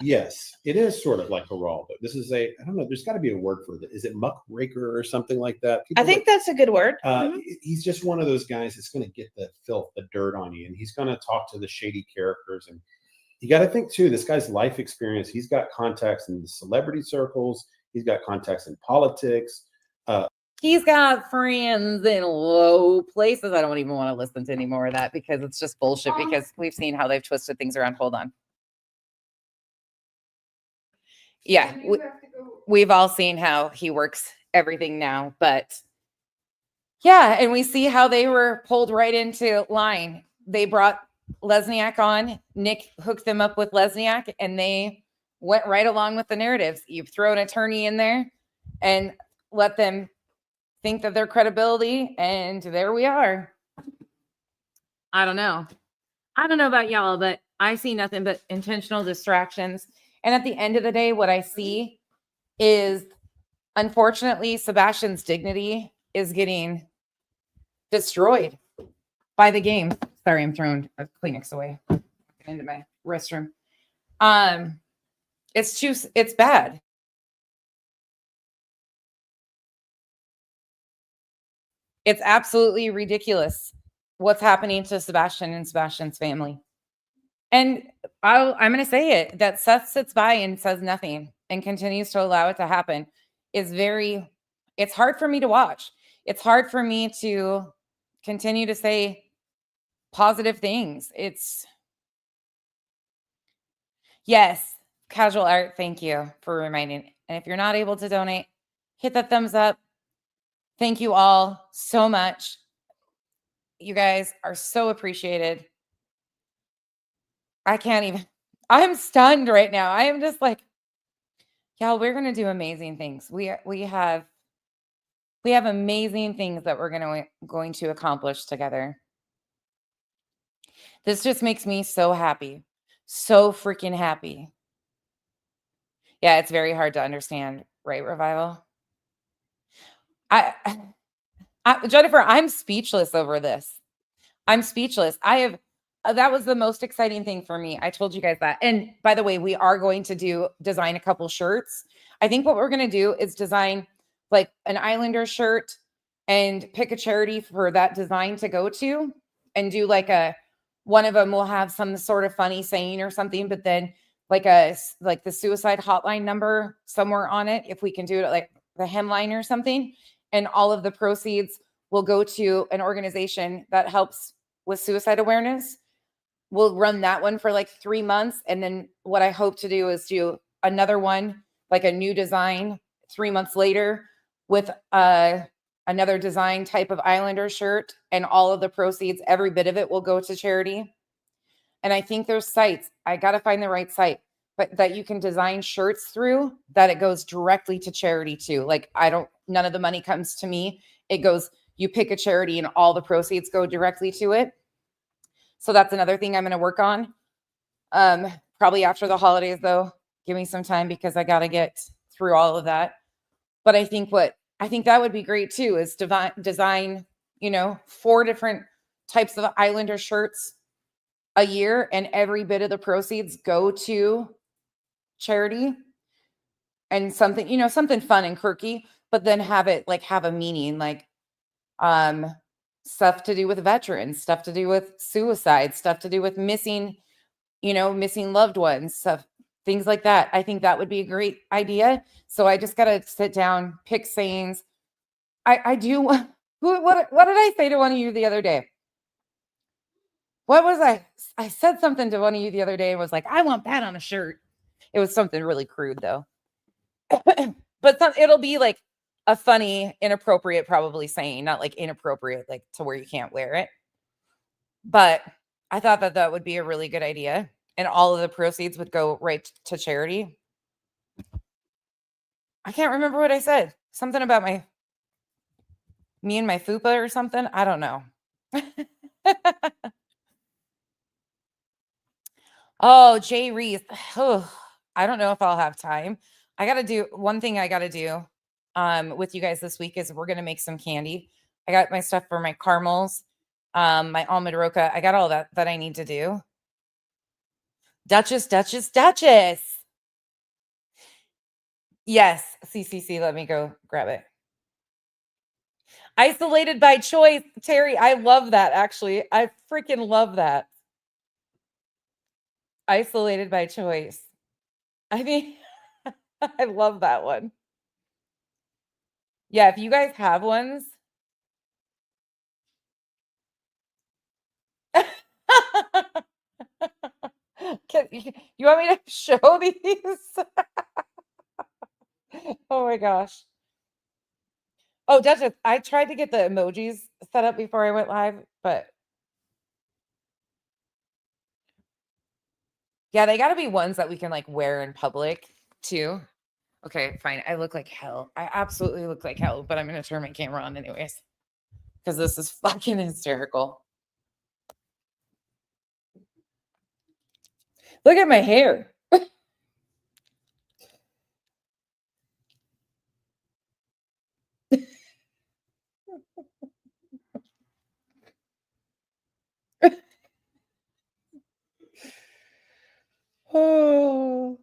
Yes, it is sort of like Geraldo. This is I don't know, there's got to be a word for it. Is it muckraker or something like that? I think that's a good word. He's just one of those guys that's going to get the filth, the dirt on you, and he's going to talk to the shady characters. And you got to think too, this guy's life experience, he's got contacts in the celebrity circles. He's got contacts in politics. He's got friends in low places. I don't even want to listen to any more of that because it's just bullshit, because we've seen how they've twisted things around. Hold on. Yeah, we've all seen how he works everything now. But yeah, and we see how they were pulled right into line. They brought Lesniak on. Nick hooked them up with Lesniak, and they went right along with the narratives. You throw an attorney in there and let them think that their credibility, and there we are. I don't know about y'all, but I see nothing but intentional distractions. And at the end of the day, what I see is, unfortunately, Sebastian's dignity is getting destroyed by the game. Sorry, I'm throwing a Kleenex away into my restroom. It's bad. It's absolutely ridiculous what's happening to Sebastian and Sebastian's family. And I'm going to say it, that Seth sits by and says nothing and continues to allow it to happen is it's hard for me to watch. It's hard for me to continue to say positive things. Yes, casual art. Thank you for reminding. And if you're not able to donate, hit that thumbs up. Thank you all so much. You guys are so appreciated. I'm stunned right now. I am just like, y'all, we're going to do amazing things. We have amazing things that we're going to accomplish together. This just makes me so happy. So freaking happy. Yeah, it's very hard to understand, right, Revival? Jennifer, I'm speechless over this. I'm speechless. That was the most exciting thing for me. I told you guys that. And by the way, we are going to design a couple shirts. I think what we're going to do is design like an Islander shirt and pick a charity for that design to go to, and do like one of them will have some sort of funny saying or something, but then like the suicide hotline number somewhere on it, if we can do it like the hemline or something. And all of the proceeds will go to an organization that helps with suicide awareness. We'll run that one for like 3 months. And then what I hope to do is do another one, like a new design 3 months later with another design type of Islander shirt. And all of the proceeds, every bit of it will go to charity. And I think there's sites, I got to find the right site, but that you can design shirts through that it goes directly to charity too. Like none of the money comes to me. It goes, you pick a charity and all the proceeds go directly to it. So that's another thing I'm going to work on. Probably after the holidays though. Give me some time because I got to get through all of that. But I think that would be great too is design, 4 different types of Islander shirts a year, and every bit of the proceeds go to charity. And something, something fun and quirky, but then have a meaning, like stuff to do with veterans, stuff to do with suicide, stuff to do with missing loved ones, stuff, things like that. I think that would be a great idea. So I just got to sit down, pick sayings. I do. What did I say to one of you the other day? What was I said something to one of you the other day and was like, I want that on a shirt. It was something really crude though. But it'll be like a funny, inappropriate, probably saying, not like inappropriate, like to where you can't wear it. But I thought that would be a really good idea. And all of the proceeds would go right to charity. I can't remember what I said. Something about me and my fupa or something. I don't know. Oh, Jay Reese. Oh, I don't know if I'll have time. I got to do one thing I got to do with you guys this week is we're going to make some candy. I got my stuff for my caramels, my almond roca. I got all that I need to do. Duchess. Yes, CCC, let me go grab it. Isolated by choice. Terry, I love that, actually. I freaking love that. Isolated by choice. I mean, I love that one. Yeah, if you guys have ones. You want me to show these? Oh my gosh. Oh, Duchess, I tried to get the emojis set up before I went live, but yeah, they got to be ones that we can like wear in public too. Okay, fine. I look like hell. I absolutely look like hell, but I'm going to turn my camera on anyways because this is fucking hysterical. Look at my hair. Oh.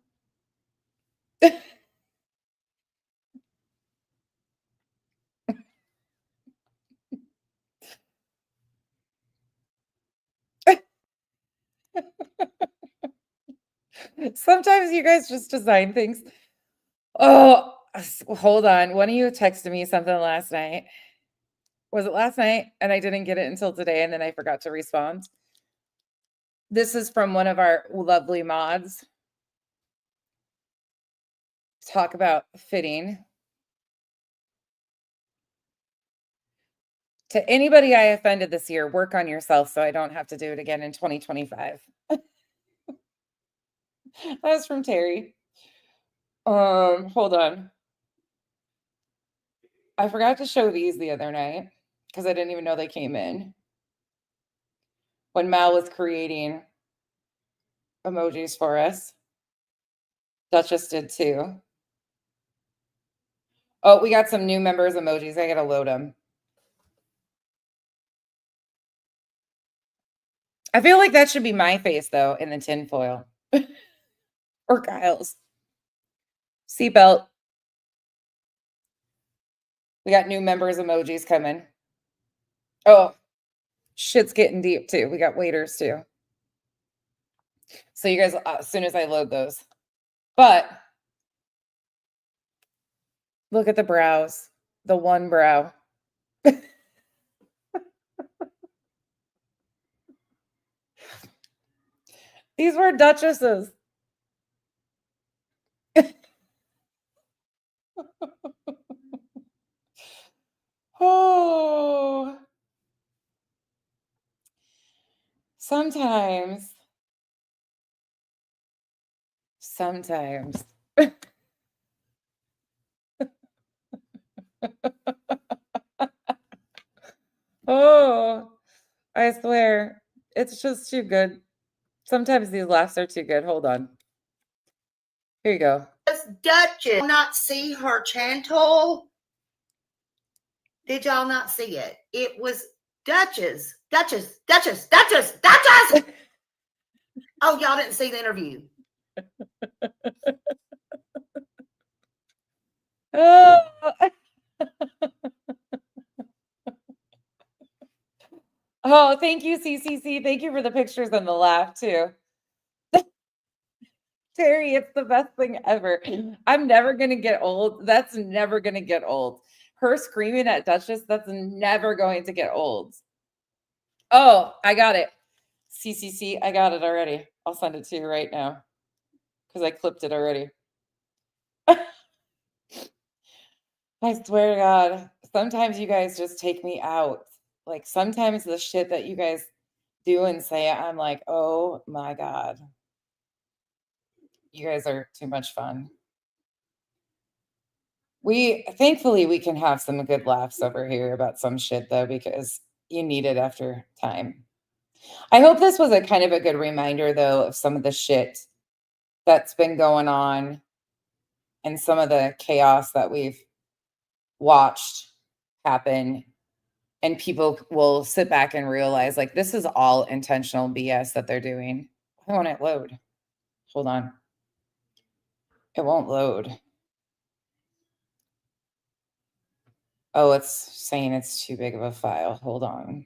Sometimes you guys just design things. Oh, hold on. One of you texted me something last night. Was it last night? And I didn't get it until today, and then I forgot to respond. This is from one of our lovely mods. Talk about fitting. To anybody I offended this year, work on yourself so I don't have to do it again in 2025. That was from Terry. Hold on. I forgot to show these the other night because I didn't even know they came in. When Mal was creating emojis for us. Duchess did too. Oh, we got some new members emojis. I gotta load them. I feel like that should be my face though in the tinfoil. Or Kyle's. Seatbelt. We got new members emojis coming. Oh, shit's getting deep too. We got waiters too. So you guys, as soon as I load those. But look at the brows. The one brow. These were Duchesses. Oh. Sometimes. Oh, I swear. It's just too good. Sometimes these laughs are too good. Hold on. Here you go. Duchess, not see her channel? Did y'all not see it? It was Duchess. Oh, y'all didn't see the interview. Oh. Oh, thank you, CCC. Thank you for the pictures and the laugh too. Terry, it's the best thing ever. I'm never going to get old. That's never going to get old. Her screaming at Duchess, that's never going to get old. Oh, I got it. CCC, I got it already. I'll send it to you right now because I clipped it already. I swear to God, sometimes you guys just take me out. Like sometimes the shit that you guys do and say, I'm like, oh my God. You guys are too much fun. Thankfully we can have some good laughs over here about some shit though, because you need it after time. I hope this was a kind of a good reminder though of some of the shit that's been going on and some of the chaos that we've watched happen, and people will sit back and realize like this is all intentional BS that they're doing. Why won't it load? Hold on. It won't load. Oh, it's saying it's too big of a file. Hold on.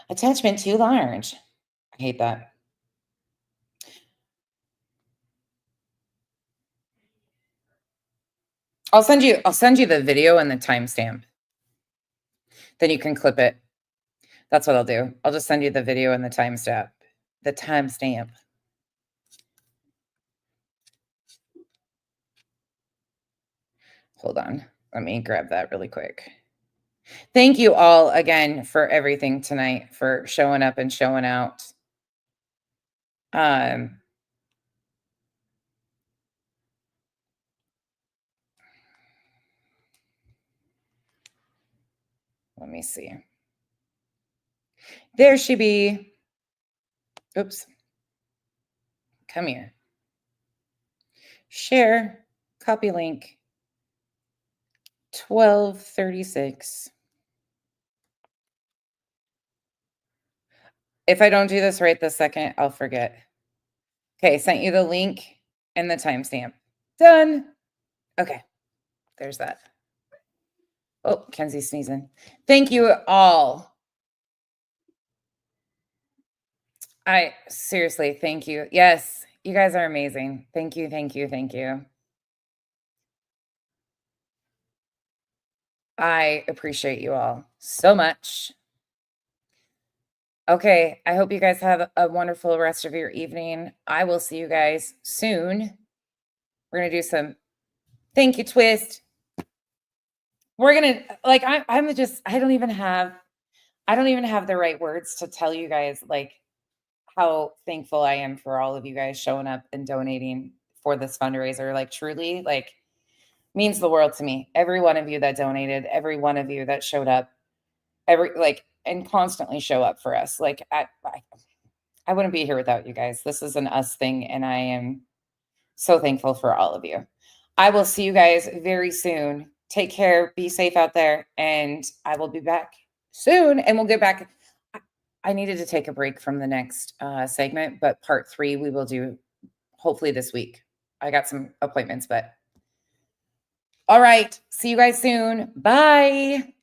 Attachment too large. I hate that. I'll send you the video and the timestamp. Then you can clip it. That's what I'll do. I'll just send you the video and the timestamp. The timestamp. Hold on. Let me grab that really quick. Thank you all again for everything tonight, for showing up and showing out. Let me see. There she be. Oops. Come here. Share. Copy link. 12:36. If I don't do this right this second, I'll forget. Okay, sent you the link and the timestamp. Done. Okay, there's that. Oh, Kenzie's sneezing. Thank you all. I seriously, thank you. Yes, You guys are amazing. Thank you, thank you, thank you. I appreciate you all so much. Okay, I hope you guys have a wonderful rest of your evening. I will see you guys soon. We're gonna do some thank you twist. We're gonna like I'm just I don't even have the right words to tell you guys like how thankful I am for all of you guys showing up and donating for this fundraiser. Like truly, like means the world to me. Every one of you that donated, every one of you that showed up, and constantly show up for us. Like I wouldn't be here without you guys. This is an us thing, and I am so thankful for all of you. I will see you guys very soon. Take care, be safe out there, and I will be back soon. And we'll get back. I needed to take a break from the next segment, but part 3 we will do hopefully this week. I got some appointments, but all right. See you guys soon. Bye.